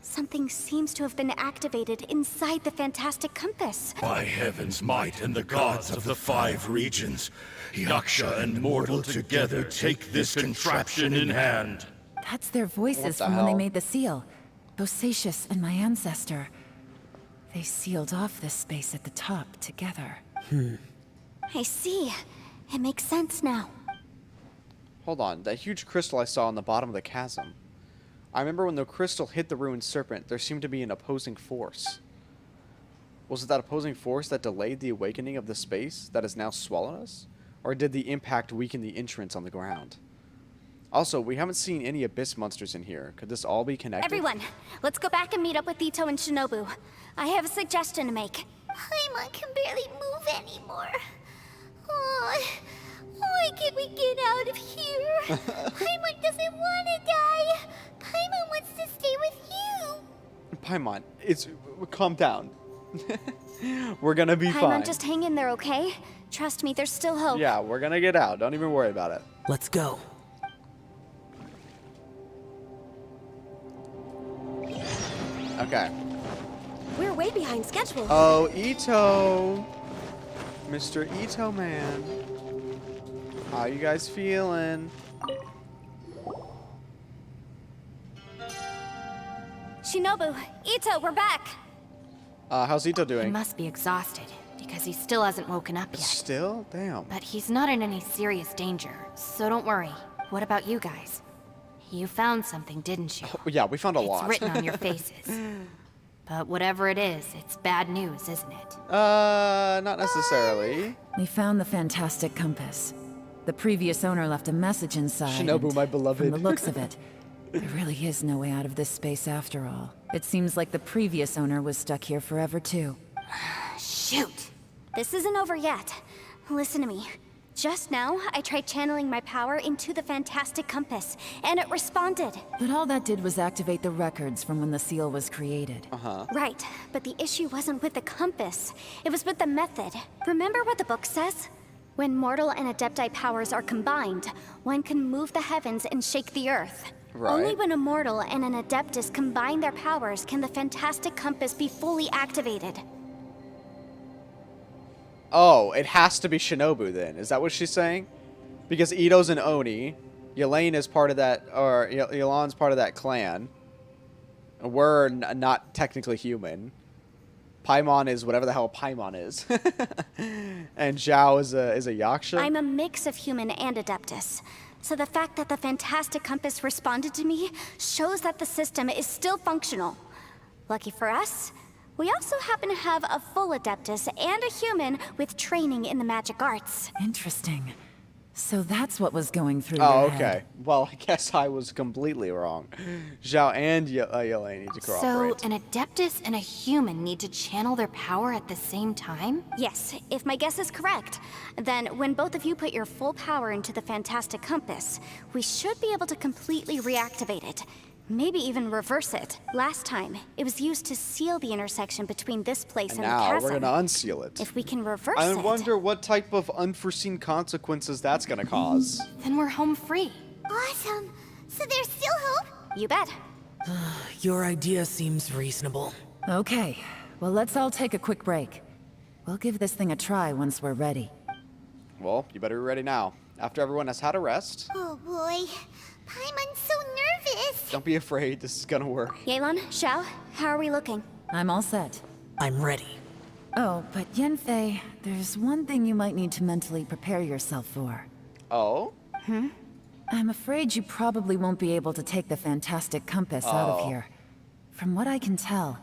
something seems to have been activated inside the fantastic compass. By heaven's might and the gods of the 5 regions, Yaksha and mortal together take this contraption in hand. That's their voices What the from when they hell? made the seal. Bosacius and my ancestor. They sealed off this space at the top together. I see. It makes sense now. Hold on, that huge crystal I saw on the bottom of the chasm. I remember when the crystal hit the ruined serpent, there seemed to be an opposing force. Was it that opposing force that delayed the awakening of the space that has now swallowed us? Or did the impact weaken the entrance on the ground? Also, we haven't seen any abyss monsters in here. Could this all be connected? Everyone, let's go back and meet up with Ito and Shinobu. I have a suggestion to make. Paimon can barely move anymore. Oh, why can't we get out of here? Paimon doesn't want to die. Paimon wants to stay with you. Paimon, calm down. We're gonna be Paimon, fine. just hang in there, okay? Trust me, there's still hope. Yeah, we're gonna get out. Don't even worry about it. Let's go. Okay. We're way behind schedule. Oh, Ito. Mr. Ito, man. How you guys feeling? Shinobu, Ito, we're back. How's Ito He doing? must be exhausted, because he still hasn't woken up yet. Still? Damn. But he's not in any serious danger, so don't worry. what about you guys? You found something, didn't you? Yeah, we found a lot. It's written on your faces. But whatever it is, it's bad news, isn't it? Not necessarily. We found the fantastic compass. The previous owner left a message inside. Shinobu, and my beloved. From the looks of it, there really is no way out of this space after all. It seems like the previous owner was stuck here forever too. Shoot! This isn't over yet. Listen to me. Just now, I tried channeling my power into the fantastic compass, and it responded. But all that did was activate the records from when the seal was created. Right, but the issue wasn't with the compass. It was with the method. Remember what the book says? When mortal and adepti powers are combined, one can move the heavens and shake the earth. Right. Only when a mortal and an adeptus combine their powers can the fantastic compass be fully activated. Oh, it has to be Shinobu then. Is that what she's saying? Because Ito's an Oni. Yelane is part of that, or Yelan's part of that clan. We're not technically human. Paimon is whatever the hell Paimon is. And Zhao is a Yaksha. I'm a mix of human and adeptus. So the fact that the fantastic compass responded to me shows that the system is still functional. Lucky for us, we also happen to have a full adeptus and a human with training in the magic arts. Interesting. So that's what was going through Oh, your okay. head. Well, I guess I was completely wrong. Zhao and Yelane need to So, cooperate. an adeptus and a human need to channel their power at the same time? Yes, if my guess is correct. Then, when both of you put your full power into the fantastic compass, we should be able to completely reactivate it. Maybe even reverse it. Last time, it was used to seal the intersection between this place And and the now chasm. we're gonna unseal it. If we can reverse I it... wonder what type of unforeseen consequences that's gonna cause. Then we're home free. Awesome. So there's still hope? You bet. Your idea seems reasonable. Okay, well let's all take a quick break. We'll give this thing a try once we're ready. Well, you better be ready now. After everyone has had a rest. Oh boy. Paimon's so nervous. Don't be afraid, this is gonna work. Yelan, Xiao, how are we looking? I'm all set. I'm ready. Oh, but Yanfei, there's one thing you might need to mentally prepare yourself for. Oh? I'm afraid you probably won't be able to take the fantastic compass out of here. From what I can tell,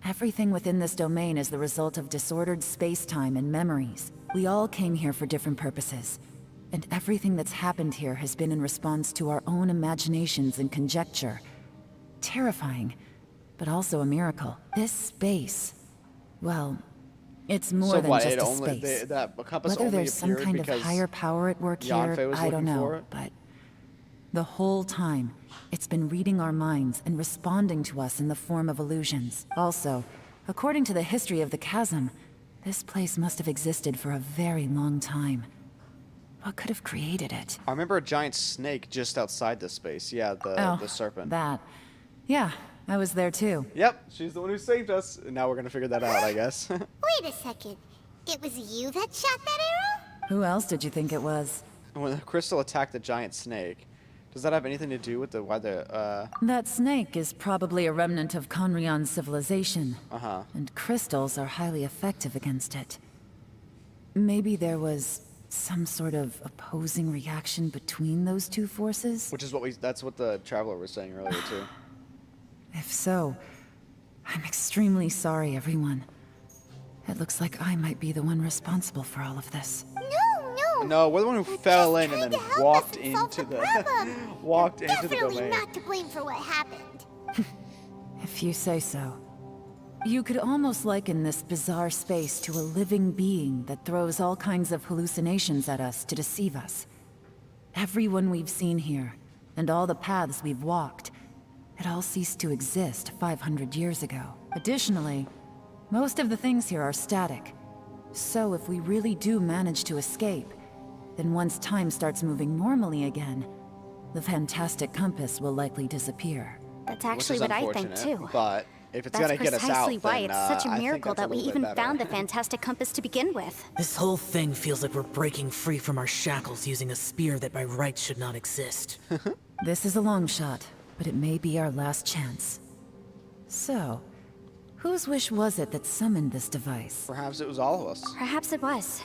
everything within this domain is the result of disordered space-time and memories. We all came here for different purposes. And everything that's happened here has been in response to our own imaginations and conjecture. Terrifying, but also a miracle. This space, well, it's more So than what, just it a only, space. that compass Whether only there's some appeared kind of because higher power at work Yanfei here, was I don't looking for know, it? but the whole time, it's been reading our minds and responding to us in the form of illusions. Also, according to the history of the chasm, this place must have existed for a very long time. What could have created it? I remember a giant snake just outside this space. Yeah, the serpent. That. Yeah, I was there too. Yep, she's the one who saved us. And now we're gonna figure that out, I guess. Wait a second. It was you that shot that arrow? Who else did you think it was? When the crystal attacked the giant snake, does that have anything to do with That snake is probably a remnant of Conrion's civilization. And crystals are highly effective against it. Maybe there was some sort of opposing reaction between those two forces? which is that's what the traveler was saying earlier too. If so, I'm extremely sorry, everyone. It looks like I might be the one responsible for all of this. No. No, we're the one who fell in and then trying to help walked us and solve into the the problem. walked into the Definitely domain. not to blame for what happened. If you say so. You could almost liken this bizarre space to a living being that throws all kinds of hallucinations at us to deceive us. Everyone we've seen here, and all the paths we've walked, it all ceased to exist 500 years ago. Additionally, most of the things here are static. So if we really do manage to escape, then once time starts moving normally again, the fantastic compass will likely disappear. That's Which actually is what I think unfortunate, too. But if it's That's gonna get us out, precisely why then, it's such a I think miracle that's a that we little even bit better. found the fantastic compass to begin with. This whole thing feels like we're breaking free from our shackles using a spear that by rights should not exist. This is a long shot, but it may be our last chance. So, whose wish was it that summoned this device? Perhaps it was all of us. Perhaps it was.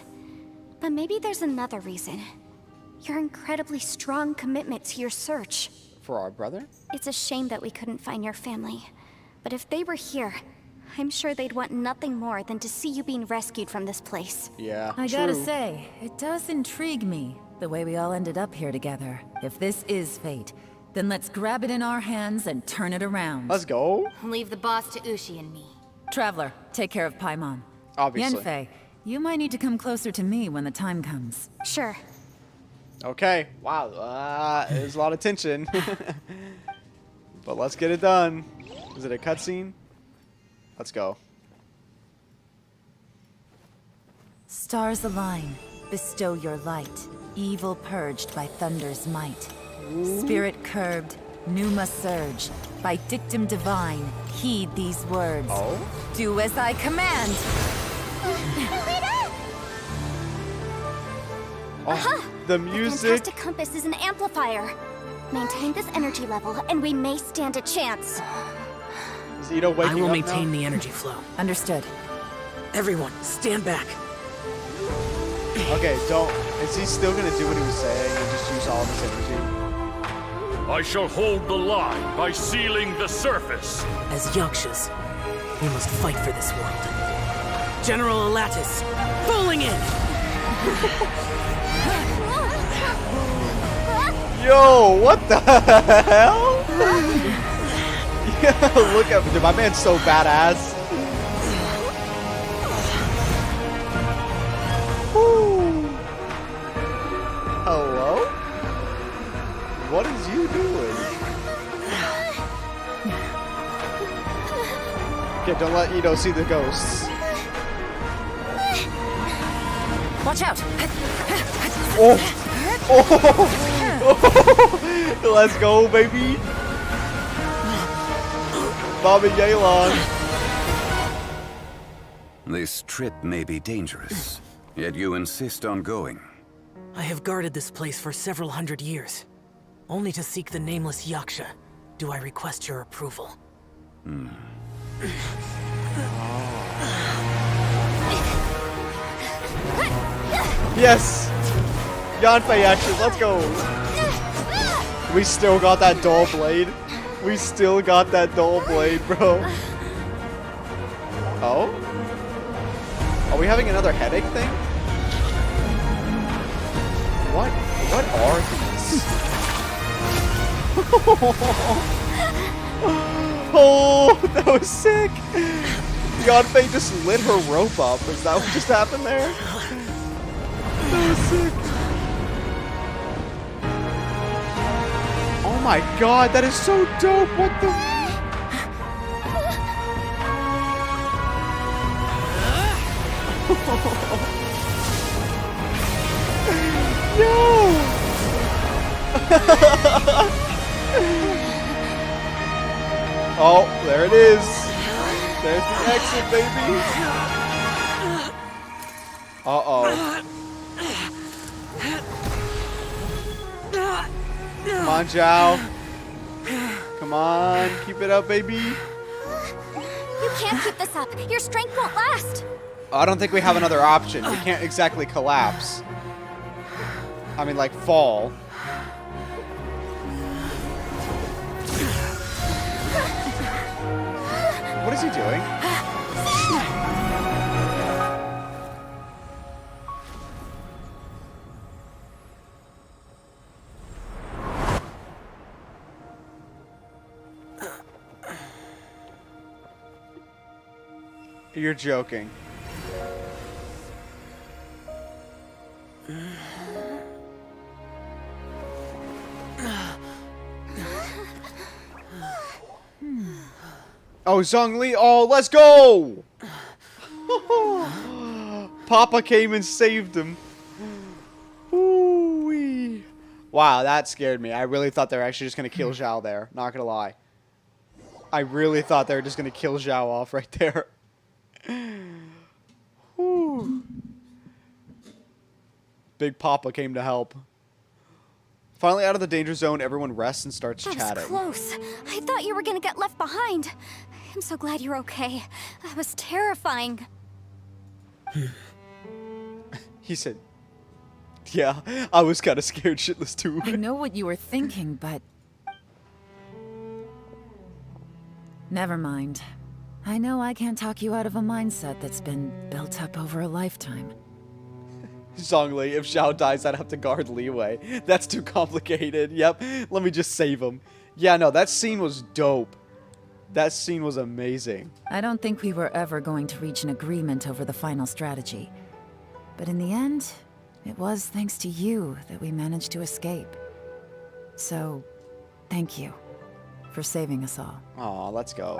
But maybe there's another reason. your incredibly strong commitment to your search. For our brother? It's a shame that we couldn't find your family. But if they were here, I'm sure they'd want nothing more than to see you being rescued from this place. Yeah, I gotta say, it does intrigue me, the way we all ended up here together. If this is fate, then let's grab it in our hands and turn it around. Let's go. Leave the boss to Ushi and me. Traveler, take care of Paimon. Obviously. Yanfei, you might need to come closer to me when the time comes. Sure. Okay. Wow. There's a lot of tension. But let's get it done. Is it a cutscene? Let's go. Stars align, bestow your light. Evil purged by thunder's might. Spirit curbed, pneuma surge. By dictum divine, heed these words. Oh? Do as I command! Oh, the The music. fantastic compass is an amplifier. Maintain this energy level, and we may stand a chance. Is Ito waking I will up maintain now? the energy flow. Understood. Everyone, stand back. Okay, don't. Is he still gonna do what he was saying and just use all of his energy? I shall hold the line by sealing the surface. As Yakshas, we must fight for this world. General Alatus, falling in! Yo, what the hell? Yeah, look at him. My man's so badass. Woo. Hello? What is you doing? Okay, don't let Ito see the ghosts. Watch out! Oh! Oh! Let's go, baby! Bobby Yalon. This trip may be dangerous, yet you insist on going. I have guarded this place for several hundred years. Only to seek the nameless Yaksha do I request your approval. Yes! Yanfei action, let's go! We still got that dull blade. We still got that dull blade, bro. Oh? Are we having another headache thing? What are these? Oh, that was sick! Yanfei just lit her rope up. Is that what just happened there? That was sick. Oh my god, that is so dope! What the? Yo! Oh, there it is. There's the exit, baby. Uh-oh. Come on, Zhao. Come on, keep it up, baby. You can't keep this up. Your strength won't last. I don't think we have another option. We can't exactly collapse. I mean, like, fall. What is he doing? You're joking. Oh, Zhongli. Oh, let's go! Papa came and saved him. Ooh-wee. Wow, that scared me. I really thought they were actually just going to kill Zhao there. Not going to lie. I really thought they were just going to kill Zhao off right there. Whew. Big Papa came to help. Finally out of the danger zone, everyone rests and starts That chatting. was close. I thought you were gonna get left behind. I'm so glad you're okay. That was terrifying. He said, Yeah, I was kind of scared shitless too. I know what you were thinking, but... Never mind. I know I can't talk you out of a mindset that's been built up over a lifetime. Zhongli, if Xiao dies, I'd have to guard Liyue. That's too complicated. Yep, let me just save him. Yeah, no, that scene was dope. That scene was amazing. I don't think we were ever going to reach an agreement over the final strategy. But in the end, it was thanks to you that we managed to escape. So, thank you for saving us all. Aw, let's go.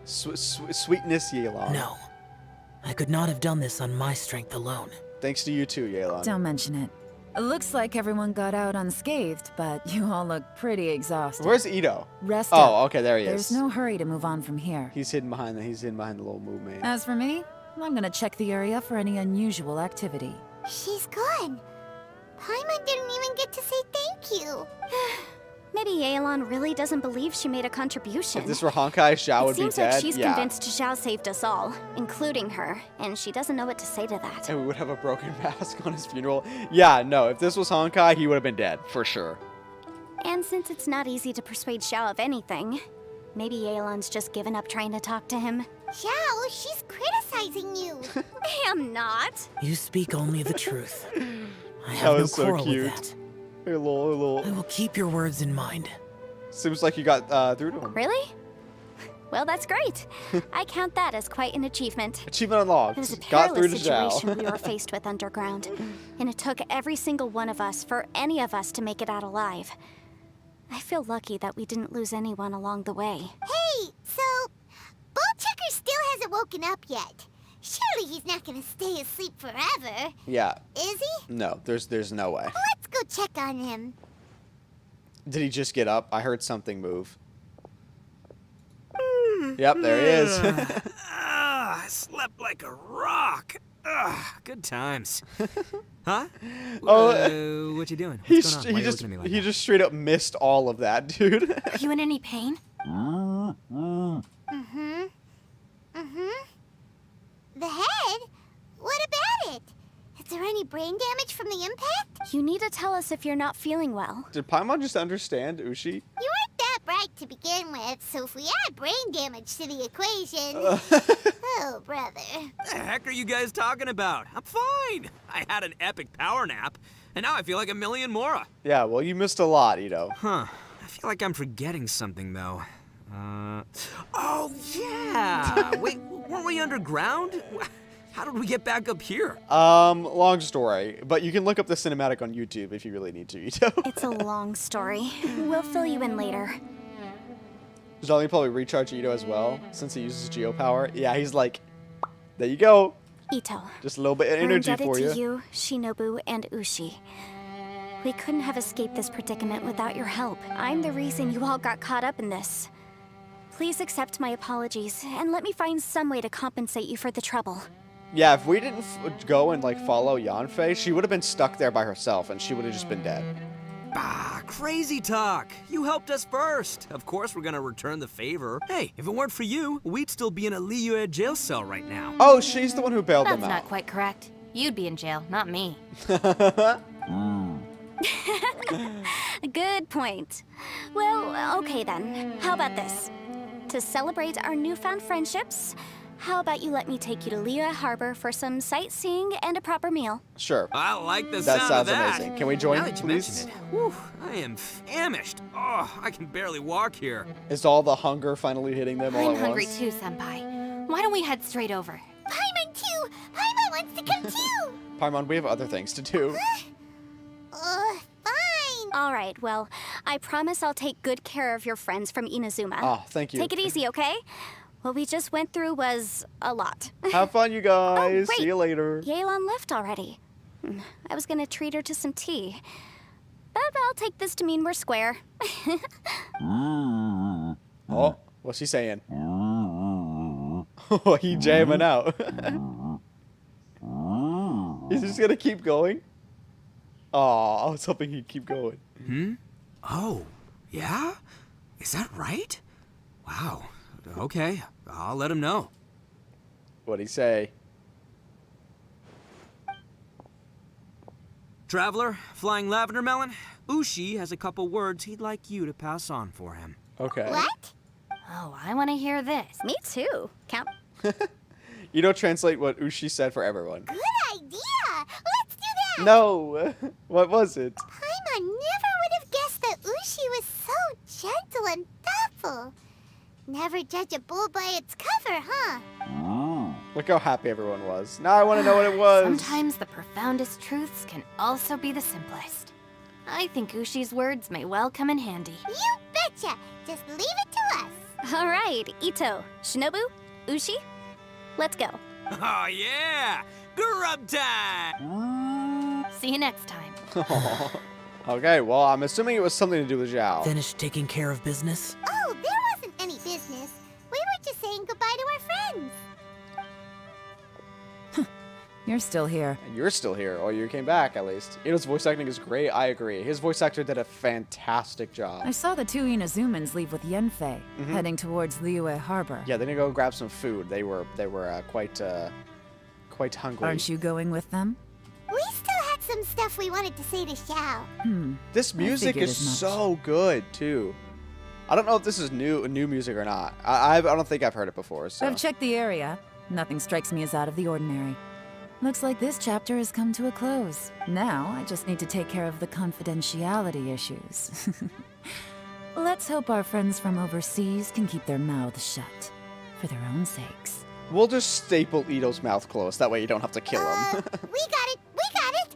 Sweetness, Yelan. No. I could not have done this on my strength alone. Thanks to you too, Yelan. Don't mention it. It looks like everyone got out unscathed, but you all look pretty exhausted. Where's Ito? Rest Oh, up. okay, there he is. There's no hurry to move on from here. He's hidden behind the little movement. As for me, I'm gonna check the area for any unusual activity. She's gone. Paimon didn't even get to say thank you. Maybe Yelan really doesn't believe she made a contribution. If this were Honkai, Xiao would be dead. It seems like she's convinced Xiao saved us all, including her, and she doesn't know what to say to that. And we would have a broken mask on his funeral. Yeah, no, if this was Honkai, he would have been dead, for sure. And since it's not easy to persuade Xiao of anything, maybe Yelan's just given up trying to talk to him. Xiao, she's criticizing you. I am not. You speak only the truth. I That have no was so quarrel cute. with that. Hello. I will keep your words in mind. Seems like you got through to him. Really? Well, that's great. I count that as quite an achievement. Achievement unlocked. It was a Got through to perilous situation we Xiao. were faced with underground, and it took every single one of us for any of us to make it out alive. I feel lucky that we didn't lose anyone along the way. Hey, so Bullchecker still hasn't woken up yet. Surely he's not gonna stay asleep forever. Yeah. Is he? No, there's no way. Let's go check on him. Did he just get up? I heard something move. Yep, there he is. I slept like a rock. Good times. Huh? What you doing? What's going on? Why are you looking at me like He that? just straight up missed all of that, dude. Are you in any pain? The head? What about it? Is there any brain damage from the impact? You need to tell us if you're not feeling well. Did Paimon just understand Ushi? You weren't that bright to begin with, so if we add brain damage to the equation... oh, brother. The heck are you guys talking about? I'm fine. I had an epic power nap, and now I feel like a million more. Yeah, well, you missed a lot, Ito. Huh. I feel like I'm forgetting something, though. Oh, yeah! Wait, weren't we underground? How did we get back up here? Long story, but you can look up the cinematic on YouTube if you really need to, Ito. It's a long story. We'll fill you in later. Zhongli probably recharge Ito as well, since he uses Geo power. Yeah, he's like, there you go. Ito. Just a little bit of We're energy indebted for to you. you, Shinobu, and Ushi. We couldn't have escaped this predicament without your help. I'm the reason you all got caught up in this. Please accept my apologies, and let me find some way to compensate you for the trouble. Yeah, if we didn't go and like follow Yanfei, she would have been stuck there by herself, and she would have just been dead. Ah, crazy talk. You helped us first. Of course we're gonna return the favor. Hey, if it weren't for you, we'd still be in a Liyue jail cell right now. Oh, she's the one who bailed That's them not out. quite correct. You'd be in jail, not me. Good point. Well, okay then. How about this? To celebrate our newfound friendships, how about you let me take you to Liyue Harbor for some sightseeing and a proper meal? Sure. I like the That sound sounds of that. amazing. Can we join, now that you please? mention it, whew, I am famished. Oh, I can barely walk here. Is all the hunger finally hitting them all I'm at hungry once? too, Senpai. Why don't we head straight over? Paimon too! Paimon wants to come too! Paimon, we have other things to do. Fine. All right, well, I promise I'll take good care of your friends from Inazuma. Oh, thank you. Take it easy, okay? What we just went through was a lot. Have fun, you guys. wait. See you later. Yelan left already. I was gonna treat her to some tea. But I'll take this to mean we're square. Oh, what's he saying? Oh, he jamming out. He's just gonna keep going? Oh, I was hoping he'd keep going. Oh, yeah? Is that right? Wow. Okay, I'll let him know. What'd he say? Traveler, Flying Lavender Melon, Ushi has a couple words he'd like you to pass on for him. Okay. What? Oh, I want to hear this. Me too. Count. You don't translate what Ushi said for everyone. Good idea! Let's do that! No! What was it? Paimon never would have guessed that Ushi was so gentle and thoughtful. Never judge a bull by its cover, huh? Look how happy everyone was. Now I want to know what it was. Sometimes the profoundest truths can also be the simplest. I think Ushi's words may well come in handy. You betcha! Just leave it to us. All right, Ito, Shinobu, Ushi, let's go. Oh yeah! Grub time! See you next time. Okay, well, I'm assuming it was something to do with Zhao. Finished taking care of business? Oh, there wasn't any business. We were just saying goodbye to our friends. You're still here. And you're still here. Oh, you came back, at least. Ito's voice acting is great. I agree. His voice actor did a fantastic job. I saw the two Inazumans leave with Yenfei, heading towards Liyue Harbor. Yeah, they didn't go grab some food. They were quite hungry. Aren't you going with them? We still had some stuff we wanted to say to Xiao. This music figured is as much. so good too. I don't know if this is new music or not. I don't think I've heard it before. So I've checked the area. Nothing strikes me as out of the ordinary. Looks like this chapter has come to a close. Now, I just need to take care of the confidentiality issues. Let's hope our friends from overseas can keep their mouths shut. For their own sakes. we'll just staple Ito's mouth closed. That way you don't have to kill him. We got it! We got it!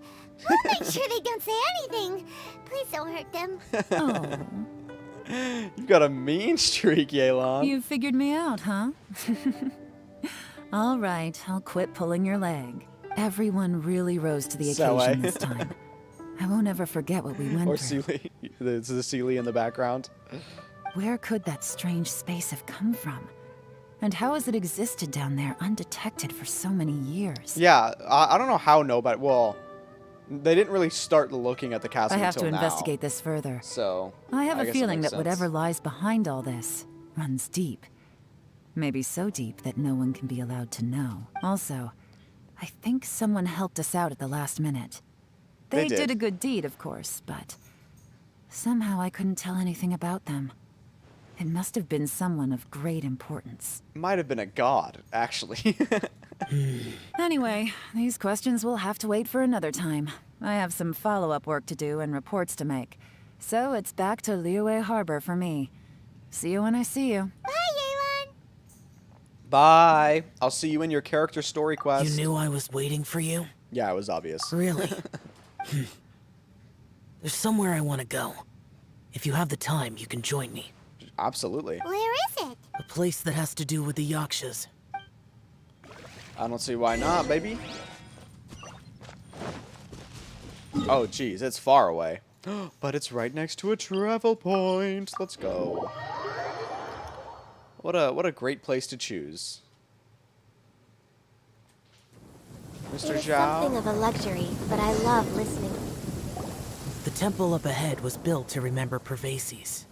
We'll make sure they don't say anything. Please don't hurt them. Oh. You've got a mean streak, Yelan. You figured me out, huh? All right, I'll quit pulling your leg. Everyone really rose to the occasion this time. I won't ever forget what we went Or through. Sealy. There's the Sealy in the background. Where could that strange space have come from? And how has it existed down there undetected for so many years? Yeah, I don't know how nobody... Well, they didn't really start looking at the castle I have until to now. investigate this further. So, I have a guess it feeling makes that sense. whatever lies behind all this runs deep. Maybe so deep that no one can be allowed to know. Also, I think someone helped us out at the last minute. They They did. did a good deed, of course, but somehow I couldn't tell anything about them. It must have been someone of great importance. Might have been a god, actually. Anyway, these questions will have to wait for another time. I have some follow-up work to do and reports to make. So it's back to Liyue Harbor for me. See you when I see you. Bye, Yelan. Bye. I'll see you in your character story quest. You knew I was waiting for you? Yeah, it was obvious. Really? There's somewhere I want to go. If you have the time, you can join me. Absolutely. Where is it? A place that has to do with the Yakshas. I don't see why not, baby. Oh, geez, it's far away. But it's right next to a travel point. Let's go. What a great place to choose. Mr. It is Zhao. something of a luxury, but I love listening. The temple up ahead was built to remember Pervases.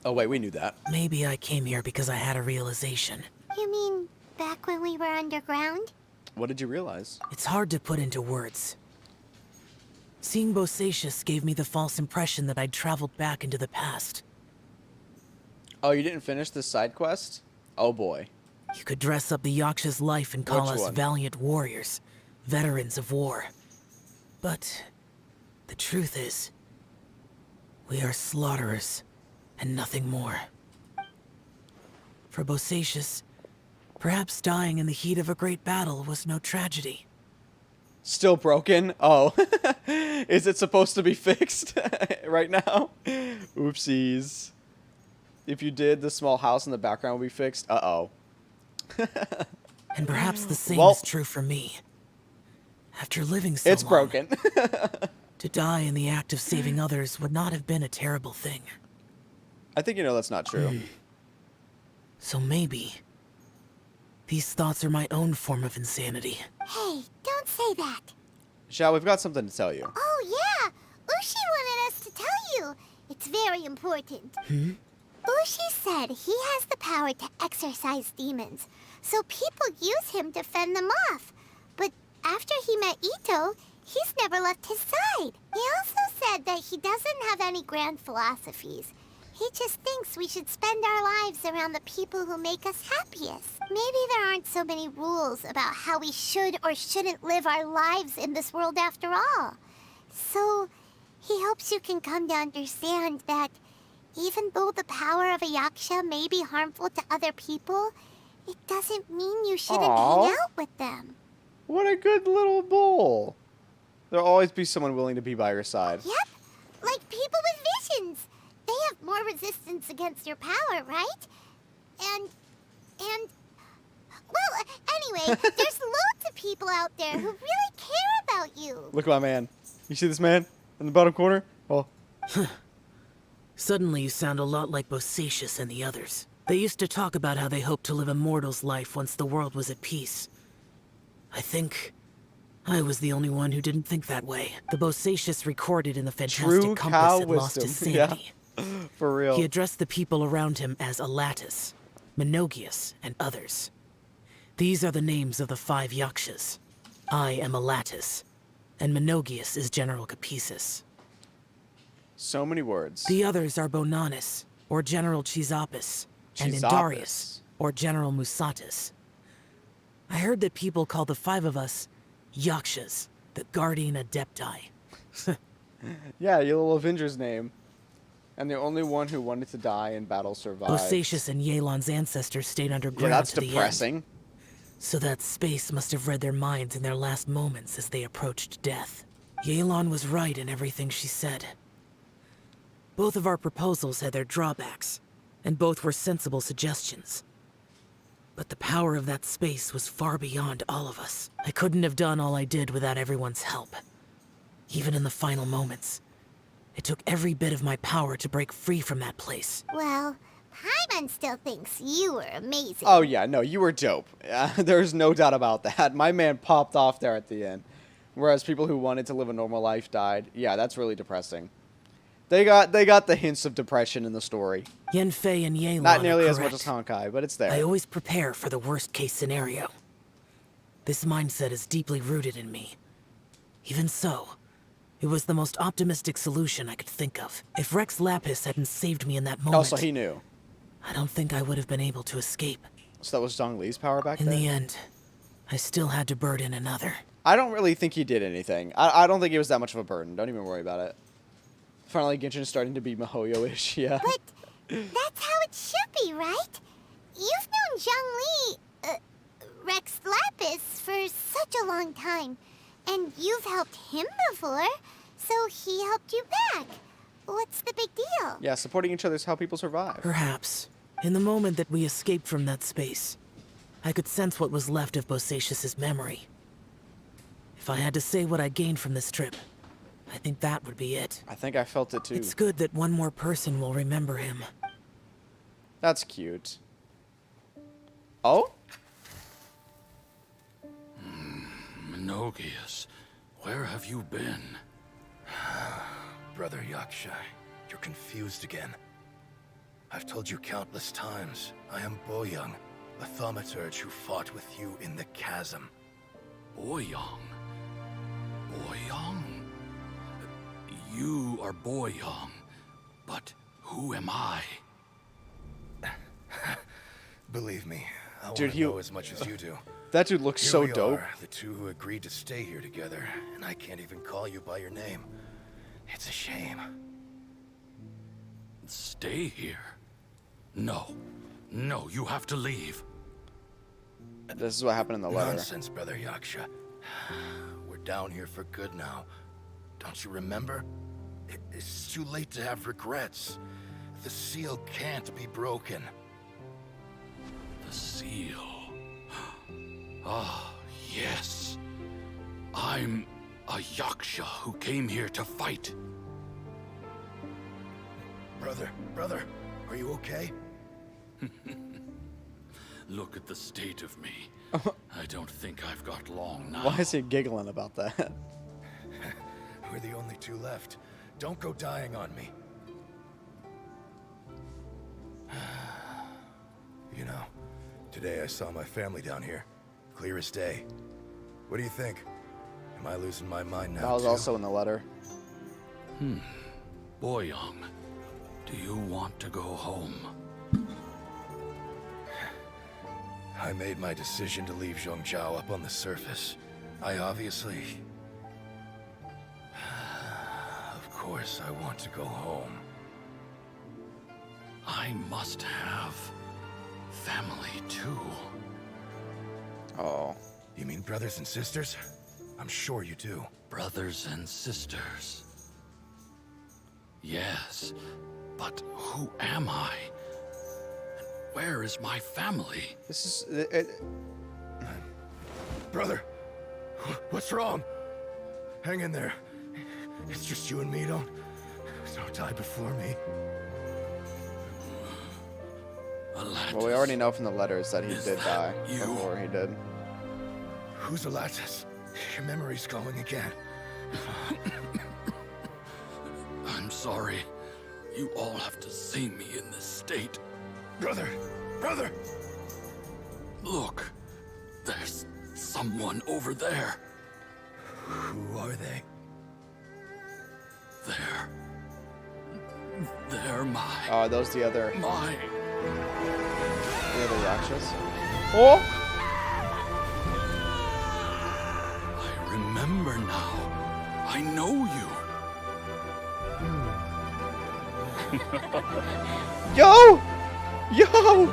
Oh, wait, we knew that. Maybe I came here because I had a realization. You mean back when we were underground? What did you realize? It's hard to put into words. Seeing Bosacius gave me the false impression that I'd traveled back into the past. Oh, you didn't finish this side quest? Oh, boy. You could dress up the Yaksha's life and call Which us one? valiant warriors, veterans of war. But the truth is, we are slaughterers and nothing more. For Bosacius, perhaps dying in the heat of a great battle was no tragedy. Still broken? Oh. Is it supposed to be fixed right now? Oopsies. If you did, the small house in the background would be fixed. Uh-oh. And perhaps the same Well- is true for me. After living so It's long, broken. to die in the act of saving others would not have been a terrible thing. I think you know that's not true. So maybe these thoughts are my own form of insanity. Hey, don't say that. Zhao, we've got something to tell you. Oh, yeah. Ushi wanted us to tell you. It's very important. Ushi said he has the power to exorcise demons, so people use him to fend them off. But after he met Ito, He's never left his side. He also said that he doesn't have any grand philosophies. He just thinks we should spend our lives around the people who make us happiest. Maybe there aren't so many rules about how we should or shouldn't live our lives in this world after all. So, he hopes you can come to understand that even though the power of a yaksha may be harmful to other people, it doesn't mean you shouldn't hang out with them. What a good little bull. There'll always be someone willing to be by your side. Yep, like people with visions. They have more resistance against your power, right? And, well, anyway, there's loads of people out there who really care about you. Look at my man. You see this man in the bottom corner? Oh. Suddenly you sound a lot like Bosacius and the others. They used to talk about how they hoped to live a mortal's life once the world was at peace. I think I was the only one who didn't think that way. The Bosacius recorded in the fantastic True compass cow had lost his wisdom. sanity. Yeah. For real. He addressed the people around him as Alatus, Menogius, and others. These are the names of the 5 yakshas. I am Alatus, and Menogius is General Capisis. So many words. The others are Bonanis, or General Chisapis, and Chisapis. Indarius, or General Musatis. I heard that people call the 5 of us Yakshas, the Guardian Adepti. Yeah, your little Avenger's name. And the only one who wanted to die in battle survived. Bosacius and Yelan's ancestors stayed underground Yeah, that's to the depressing. end. So that space must have read their minds in their last moments as they approached death. Yelan was right in everything she said. Both of our proposals had their drawbacks, and both were sensible suggestions. But the power of that space was far beyond all of us. I couldn't have done all I did without everyone's help. Even in the final moments, it took every bit of my power to break free from that place. Well, Paimon still thinks you were amazing. Oh yeah, no, you were dope. There's no doubt about that. My man popped off there at the end. Whereas people who wanted to live a normal life died. Yeah, that's really depressing. They got the hints of depression in the story. Yanfei and Yelan Not nearly are as much correct. as Honkai, but it's there. I always prepare for the worst-case scenario. This mindset is deeply rooted in me. Even so, it was the most optimistic solution I could think of. If Rex Lapis hadn't saved me in that moment, Also, he knew. I don't think I would have been able to escape. So that was Zhong Li's power back In then? the end, I still had to burden another. I don't really think he did anything. I don't think it was that much of a burden. Don't even worry about it. Finally, Genshin is starting to be Mihoyo-ish, yeah. But that's how it should be, right? You've known Zhang Li, Rex Lapis, for such a long time. And you've helped him before, so he helped you back. What's the big deal? Yeah, supporting each other is how people survive. Perhaps. In the moment that we escaped from that space, I could sense what was left of Bosacius's memory. If I had to say what I gained from this trip, I think that would be it. I think I felt it too. It's good that one more person will remember him. That's cute. Oh? Menogius, where have you been? Brother Yaksha, you're confused again. I've told you countless times, I am Boyoung, a thaumaturge who fought with you in the chasm. Boyoung? Boyoung? You are Boyoung, but who am I? Believe me, I Dude, want to know as much as you do. That dude looks Here so we dope. Are, the two who agreed to stay here together, and I can't even call you by your name. It's a shame. Stay here? No. No, you have to leave. This is what happened in the letter. Nonsense, Brother Yaksha. We're down here for good now. Don't you remember? It's too late to have regrets. The seal can't be broken. The seal. Ah, yes. I'm a Yaksha who came here to fight. Brother, are you okay? Look at the state of me. I don't think I've got long now. Why is he giggling about that? We're the only two left. Don't go dying on me. You know, today I saw my family down here. Clear as day. What do you think? Am I losing my mind now? That was too? also in the letter. Boyoung, do you want to go home? I made my decision to leave Zhongzhou up on the surface. I obviously... Of course I want to go home. I must have family too. Oh. You mean brothers and sisters? I'm sure you do. Brothers and sisters. Yes, but who am I? And where is my family? This is... Brother, what's wrong? Hang in there. It's just you and me, don't die before me. Well, we already know from the letters that he did die before he did. Who's Alatus? Your memory's going again. I'm sorry. You all have to see me in this state. Brother! Brother! Look, there's someone over there. Who are they? They're my... Oh, are those the other... My... The other Rakshas? Oh! I remember now. I know you. Yo! Yo!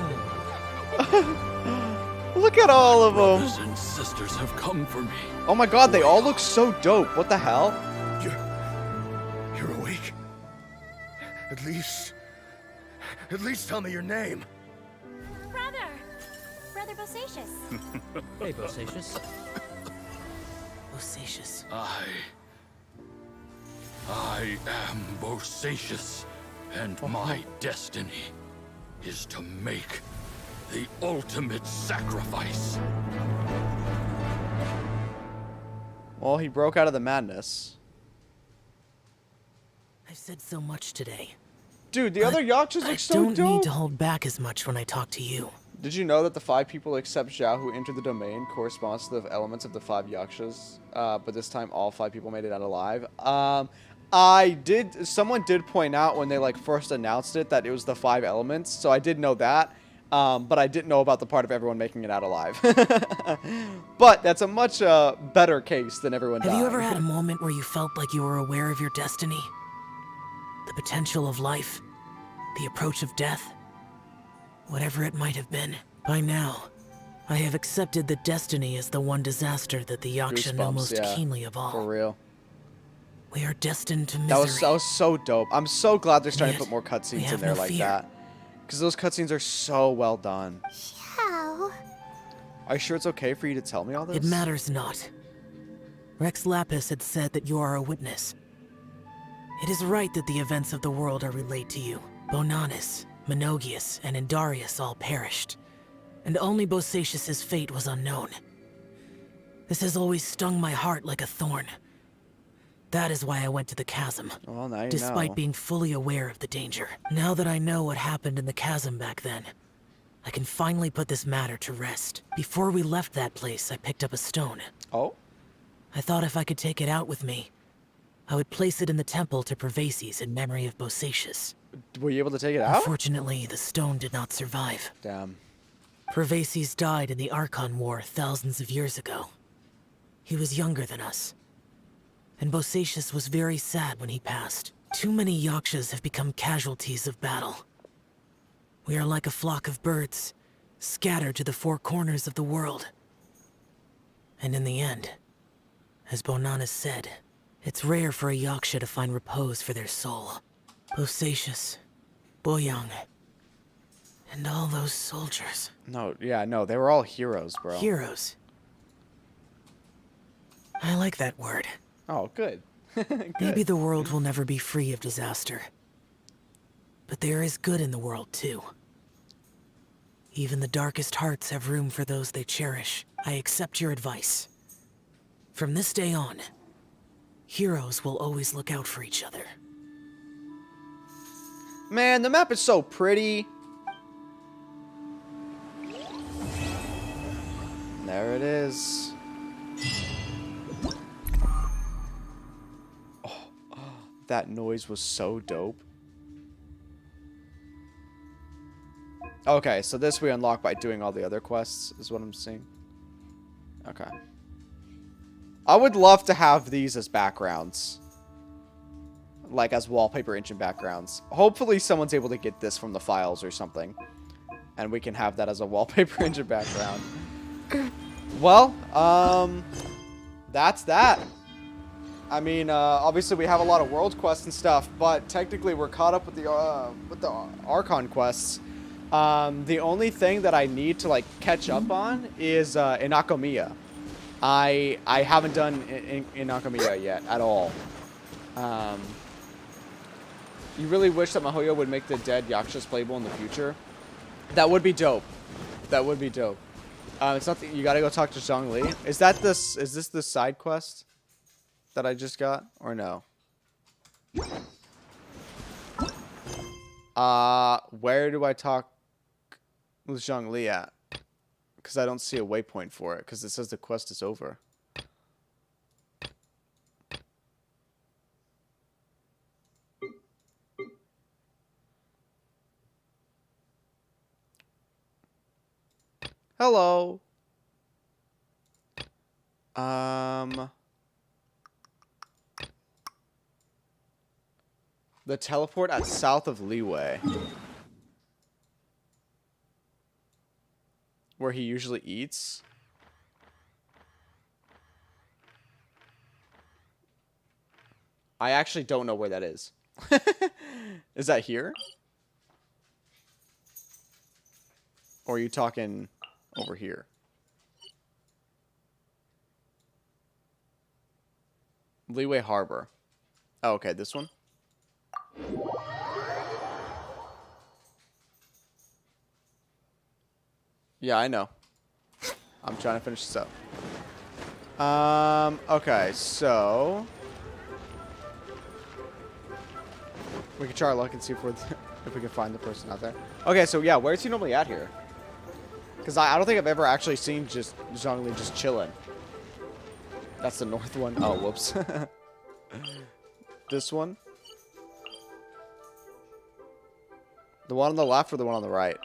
Look at all of them. Brothers and sisters have come for me. Oh my god, they all look so dope. What the hell? You're awake. At least tell me your name. Brother Bosacius. Hey, Bosacius. Bosacius. I am Bosacius, and my destiny is to make the ultimate sacrifice. Well, he broke out of the madness. I've said so much today. Dude, the other Yakshas look so dope. I don't need to hold back as much when I talk to you. Did you know that the 5 people except Zhao who entered the domain corresponds to the elements of the 5 Yakshas? But this time all 5 people made it out alive. Someone did point out when they like first announced it that it was the 5 elements, so I did know that. But I didn't know about the part of everyone making it out alive. But that's a much better case than everyone dying. Have you ever had a moment where you felt like you were aware of your destiny? The potential of life? The approach of death? Whatever it might have been. By now, I have accepted that destiny is the one disaster that the Yaksha know most keenly of all. For real. We are destined to misery. That was so dope. I'm so glad they're starting to put more cutscenes in there no like fear. that. Because those cutscenes are so well done. How? Are you sure it's okay for you to tell me all this? It matters not. Rex Lapis had said that you are a witness. It is right that the events of the world are relayed to you. Bonanis, Menogius, and Indarius all perished, and only Bosacius' fate was unknown. This has always stung my heart like a thorn. That is why I went to the chasm, well, now you despite know. being fully aware of the danger. Now that I know what happened in the chasm back then, I can finally put this matter to rest. Before we left that place, I picked up a stone. Oh? I thought if I could take it out with me, I would place it in the temple to Pervases in memory of Bosacius. Were you able to take it out? Unfortunately, the stone did not survive. Damn. Pervases died in the Archon War thousands of years ago. He was younger than us. And Bosacius was very sad when he passed. Too many Yakshas have become casualties of battle. We are like a flock of birds, scattered to the 4 corners of the world. And in the end, as Bonanis said, it's rare for a Yaksha to find repose for their soul. Bosacius, Boyoung, and all those soldiers. No, yeah, no, they were all heroes, bro. Heroes. I like that word. Oh, good. Maybe the world will never be free of disaster. But there is good in the world, too. Even the darkest hearts have room for those they cherish. I accept your advice. From this day on, heroes will always look out for each other. Man, the map is so pretty. There it is. That noise was so dope. Okay, so this we unlock by doing all the other quests, is what I'm seeing. Okay. I would love to have these as backgrounds. Like, as wallpaper engine backgrounds. Hopefully someone's able to get this from the files or something. And we can have that as a wallpaper engine background. Well, that's that. I mean, obviously we have a lot of world quests and stuff, but technically we're caught up with the Archon quests. The only thing that I need to, like, catch up on is Inakomiya. I haven't done Inakomiya yet at all. You really wish that Mihoyo would make the dead Yakshas playable in the future? That would be dope. That would be dope. It's not you gotta go talk to Zhongli. Is this the side quest that I just got? Or no? Where do I talk with Zhongli at? Because I don't see a waypoint for it, because it says the quest is over. Hello. The teleport at south of Leeway. Where he usually eats. I actually don't know where that is. Is that here? Or are you talking over here? Leeway Harbor. Oh, okay, this one? Yeah, I know. I'm trying to finish this up. Okay, so we can try our luck and see if we can find the person out there. Okay, so yeah, where's he normally at here? Because I don't think I've ever actually seen just Zhongli just chilling. That's the north one. Oh, whoops. This one? The one on the left or the one on the right?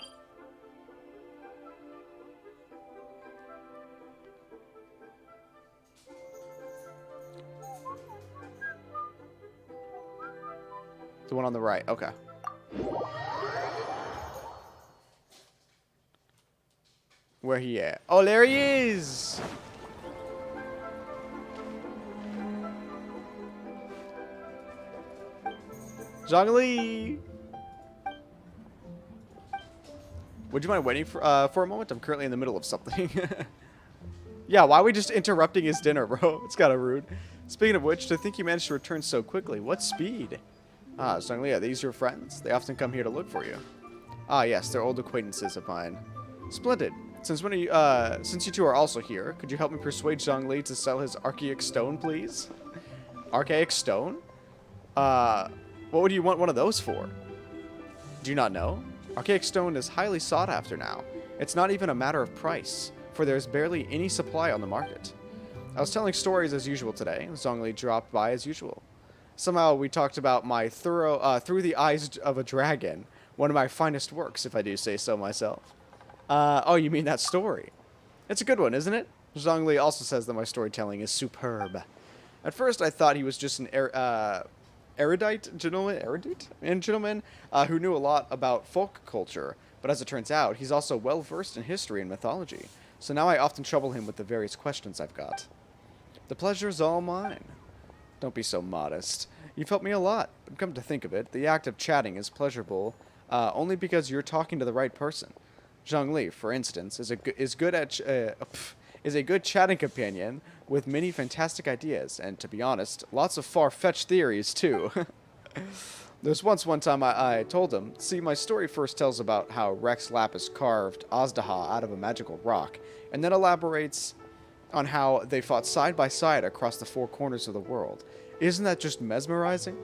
The one on the right. Okay. Where he at? Oh, there he is! Zhongli! Would you mind waiting for a moment? I'm currently in the middle of something. Yeah, why are we just interrupting his dinner, bro? It's kind of rude. Speaking of which, to think you managed to return so quickly. What speed? Ah, Zhongli, are these your friends? They often come here to look for you. Ah, yes, they're old acquaintances of mine. Splendid. Since you two are also here, could you help me persuade Zhongli to sell his archaic stone, please? Archaic stone? What would you want one of those for? Do you not know? Archaic stone is highly sought after now. It's not even a matter of price, for there's barely any supply on the market. I was telling stories as usual today. Zhongli dropped by as usual. Somehow we talked about my Through the Eyes of a Dragon, one of my finest works, if I do say so myself. Oh, you mean that story? It's a good one, isn't it? Zhongli also says that my storytelling is superb. At first, I thought he was just an erudite gentleman who knew a lot about folk culture, but as it turns out, he's also well versed in history and mythology. So now I often trouble him with the various questions I've got. The pleasure's all mine. Don't be so modest. You've helped me a lot, but come to think of it, the act of chatting is pleasurable only because you're talking to the right person. Zhongli, for instance, is a good chatting companion with many fantastic ideas, and to be honest, lots of far-fetched theories too. There's one time I told him, see, my story first tells about how Rex Lapis carved Azdaha out of a magical rock, and then elaborates on how they fought side by side across the four corners of the world. Isn't that just mesmerizing?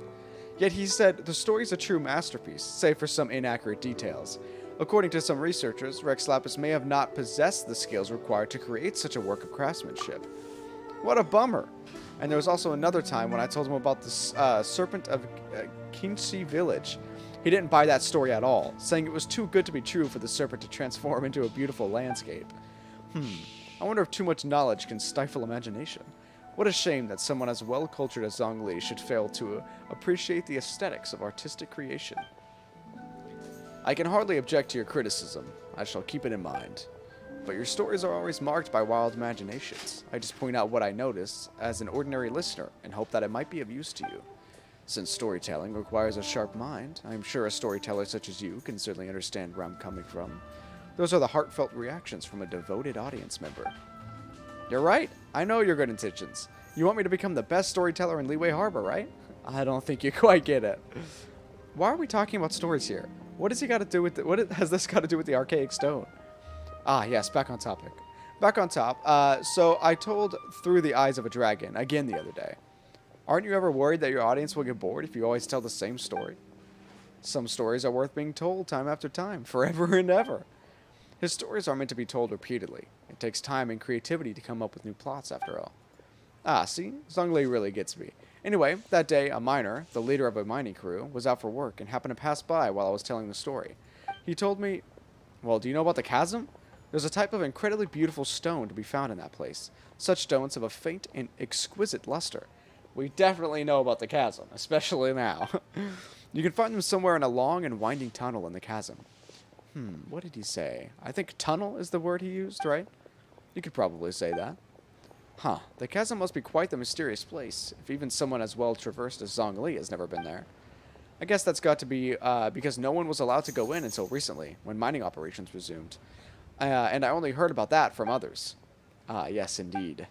Yet he said the story's a true masterpiece, save for some inaccurate details. According to some researchers, Rex Lapis may have not possessed the skills required to create such a work of craftsmanship. What a bummer. And there was also another time when I told him about the serpent of Kinshi village. He didn't buy that story at all, saying it was too good to be true for the serpent to transform into a beautiful landscape. I wonder if too much knowledge can stifle imagination. What a shame that someone as well-cultured as Zhongli should fail to appreciate the aesthetics of artistic creation. I can hardly object to your criticism. I shall keep it in mind. But your stories are always marked by wild imaginations. I just point out what I notice as an ordinary listener and hope that it might be of use to you. Since storytelling requires a sharp mind, I am sure a storyteller such as you can certainly understand where I'm coming from. Those are the heartfelt reactions from a devoted audience member. You're right. I know your good intentions. You want me to become the best storyteller in Liyue Harbor, right? I don't think you quite get it. Why are we talking about stories here? What has he got to do with what has this got to do with the archaic stone? Ah, yes, back on topic. Back on top. So I told Through the Eyes of a Dragon again the other day. Aren't you ever worried that your audience will get bored if you always tell the same story? Some stories are worth being told time after time, forever and ever. His stories are meant to be told repeatedly. It takes time and creativity to come up with new plots, after all. Ah, see? Zhongli really gets me. Anyway, that day, a miner, the leader of a mining crew, was out for work and happened to pass by while I was telling the story. He told me, well, do you know about the chasm? There's a type of incredibly beautiful stone to be found in that place. Such stones have a faint and exquisite luster. We definitely know about the chasm, especially now. You can find them somewhere in a long and winding tunnel in the chasm. What did he say? I think tunnel is the word he used, right? You could probably say that. Huh, the chasm must be quite the mysterious place, if even someone as well traversed as Zhongli has never been there. I guess that's got to be because no one was allowed to go in until recently, when mining operations resumed. And I only heard about that from others. Ah, yes, indeed.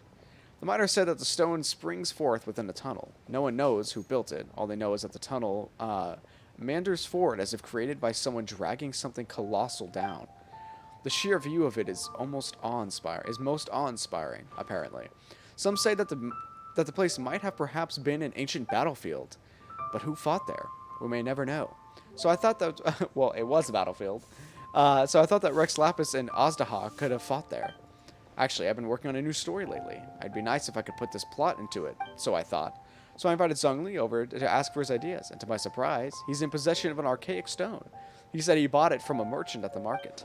The miner said that the stone springs forth within a tunnel. No one knows who built it. All they know is that the tunnel meanders forward as if created by someone dragging something colossal down. The sheer view of it is most awe-inspiring, apparently. Some say that the place might have perhaps been an ancient battlefield. But who fought there? We may never know. So I thought that, well, it was a battlefield. So I thought that Rex Lapis and Azdaha could have fought there. Actually, I've been working on a new story lately. It'd be nice if I could put this plot into it, so I thought. So I invited Zhongli over to ask for his ideas, and to my surprise, he's in possession of an archaic stone. He said he bought it from a merchant at the market.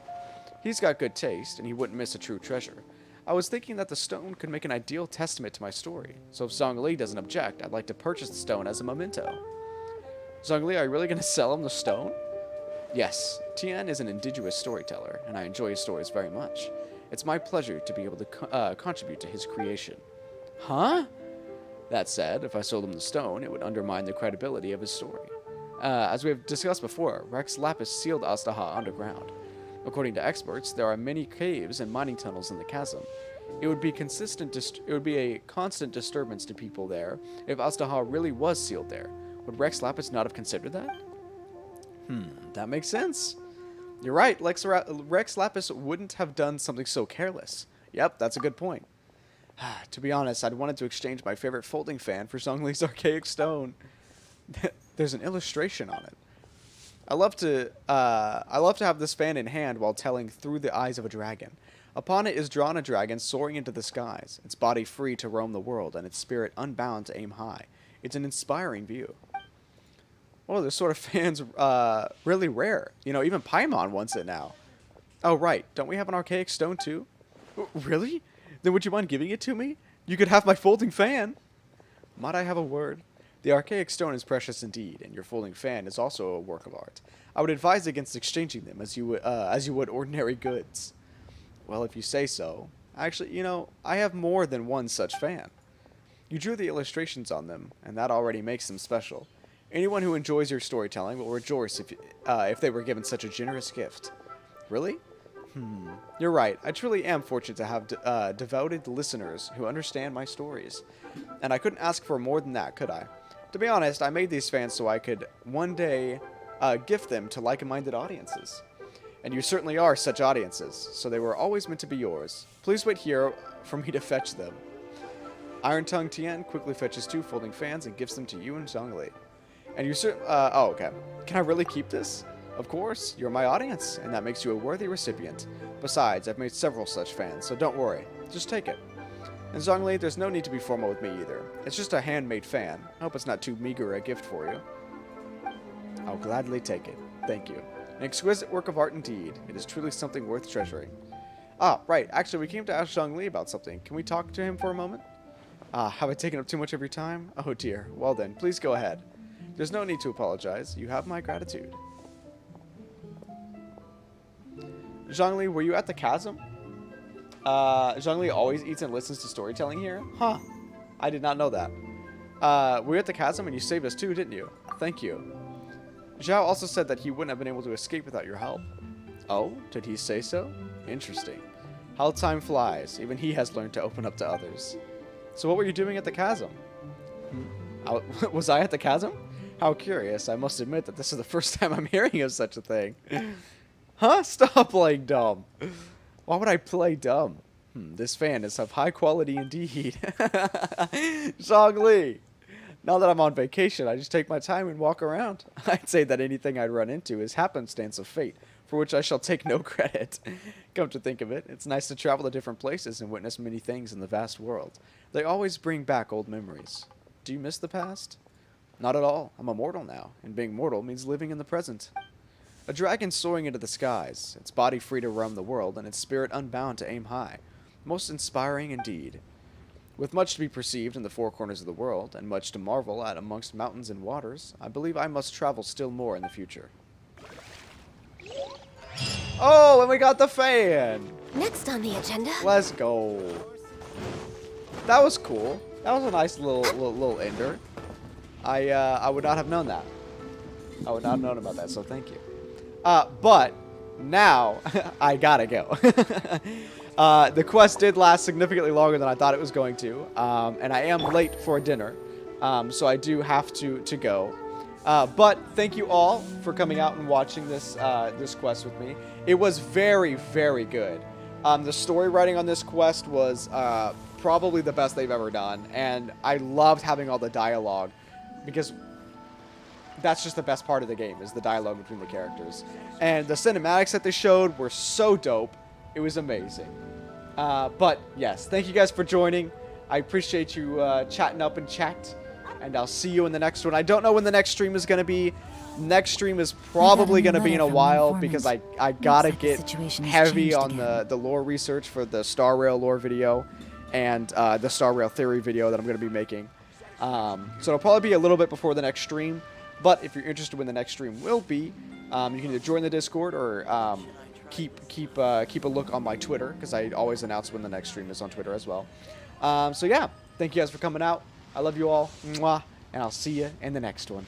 He's got good taste, and he wouldn't miss a true treasure. I was thinking that the stone could make an ideal testament to my story, so if Zhongli doesn't object, I'd like to purchase the stone as a memento. Zhongli, are you really going to sell him the stone? Yes, Tian is an indigenous storyteller, and I enjoy his stories very much. It's my pleasure to be able to contribute to his creation. Huh? That said, if I sold him the stone, it would undermine the credibility of his story. As we have discussed before, Rex Lapis sealed Azdaha underground. According to experts, there are many caves and mining tunnels in the chasm. It would be a constant disturbance to people there if Azdaha really was sealed there. Would Rex Lapis not have considered that? That makes sense. You're right, Rex Lapis wouldn't have done something so careless. Yep, that's a good point. To be honest, I'd wanted to exchange my favorite folding fan for Zhongli's archaic stone. There's an illustration on it. I love to have this fan in hand while telling Through the Eyes of a Dragon. Upon it is drawn a dragon soaring into the skies, its body free to roam the world, and its spirit unbound to aim high. It's an inspiring view. Oh, this sort of fan's really rare. You know, even Paimon wants it now. Oh, right. Don't we have an archaic stone, too? Really? Then would you mind giving it to me? You could have my folding fan. Might I have a word? The archaic stone is precious indeed, and your folding fan is also a work of art. I would advise against exchanging them as you would ordinary goods. Well, if you say so. Actually, you know, I have more than one such fan. You drew the illustrations on them, and that already makes them special. Anyone who enjoys your storytelling will rejoice if they were given such a generous gift. Really? You're right. I truly am fortunate to have devoted listeners who understand my stories. And I couldn't ask for more than that, could I? To be honest, I made these fans so I could one day gift them to like-minded audiences. And you certainly are such audiences, so they were always meant to be yours. Please wait here for me to fetch them. Iron Tongue Tien quickly fetches 2 folding fans and gives them to you and Zhongli. And you oh, okay. Can I really keep this? Of course, you're my audience, and that makes you a worthy recipient. Besides, I've made several such fans, so don't worry. Just take it. And Zhongli, there's no need to be formal with me either. It's just a handmade fan. I hope it's not too meager a gift for you. I'll gladly take it. Thank you. An exquisite work of art indeed. It is truly something worth treasuring. Ah, right. Actually, we came to ask Zhongli about something. Can we talk to him for a moment? Have I taken up too much of your time? Oh dear. Well then, please go ahead. There's no need to apologize. You have my gratitude. Zhongli, were you at the chasm? Zhongli always eats and listens to storytelling here? Huh. I did not know that. Were you at the chasm and you saved us too, didn't you? Thank you. Zhao also said that he wouldn't have been able to escape without your help. Oh, did he say so? Interesting. How time flies. Even he has learned to open up to others. So what were you doing at the chasm? Was I at the chasm? How curious. I must admit that this is the first time I'm hearing of such a thing. Huh? Stop playing dumb. Why would I play dumb? This fan is of high quality indeed. Zhongli. Now that I'm on vacation, I just take my time and walk around. I'd say that anything I'd run into is happenstance of fate, for which I shall take no credit. Come to think of it, it's nice to travel to different places and witness many things in the vast world. They always bring back old memories. Do you miss the past? Not at all. I'm immortal now, and being mortal means living in the present. A dragon soaring into the skies, its body free to roam the world, and its spirit unbound to aim high. Most inspiring indeed. With much to be perceived in the four corners of the world, and much to marvel at amongst mountains and waters, I believe I must travel still more in the future. Oh, and we got the fan! Next on the agenda. Let's go. That was cool. That was a nice little ender. I would not have known that. I would not have known about that, so thank you. But now I gotta go. The quest did last significantly longer than I thought it was going to, and I am late for dinner, so I do have to go. But thank you all for coming out and watching this this quest with me. It was very, very good. The story writing on this quest was probably the best they've ever done, and I loved having all the dialogue, because that's just the best part of the game, is the dialogue between the characters. And the cinematics that they showed were so dope. It was amazing. But yes, thank you guys for joining. I appreciate you chatting up in chat, and I'll see you in the next one. I don't know when the next stream is going to be. Next stream is probably going to be in a while, because I gotta get heavy on the lore research for the Star Rail lore video and the Star Rail theory video that I'm going to be making. So it'll probably be a little bit before the next stream, but if you're interested when the next stream will be, you can either join the Discord or keep a look on my Twitter, because I always announce when the next stream is on Twitter as well. So yeah, thank you guys for coming out. I love you all. Mwah, and I'll see you in the next one.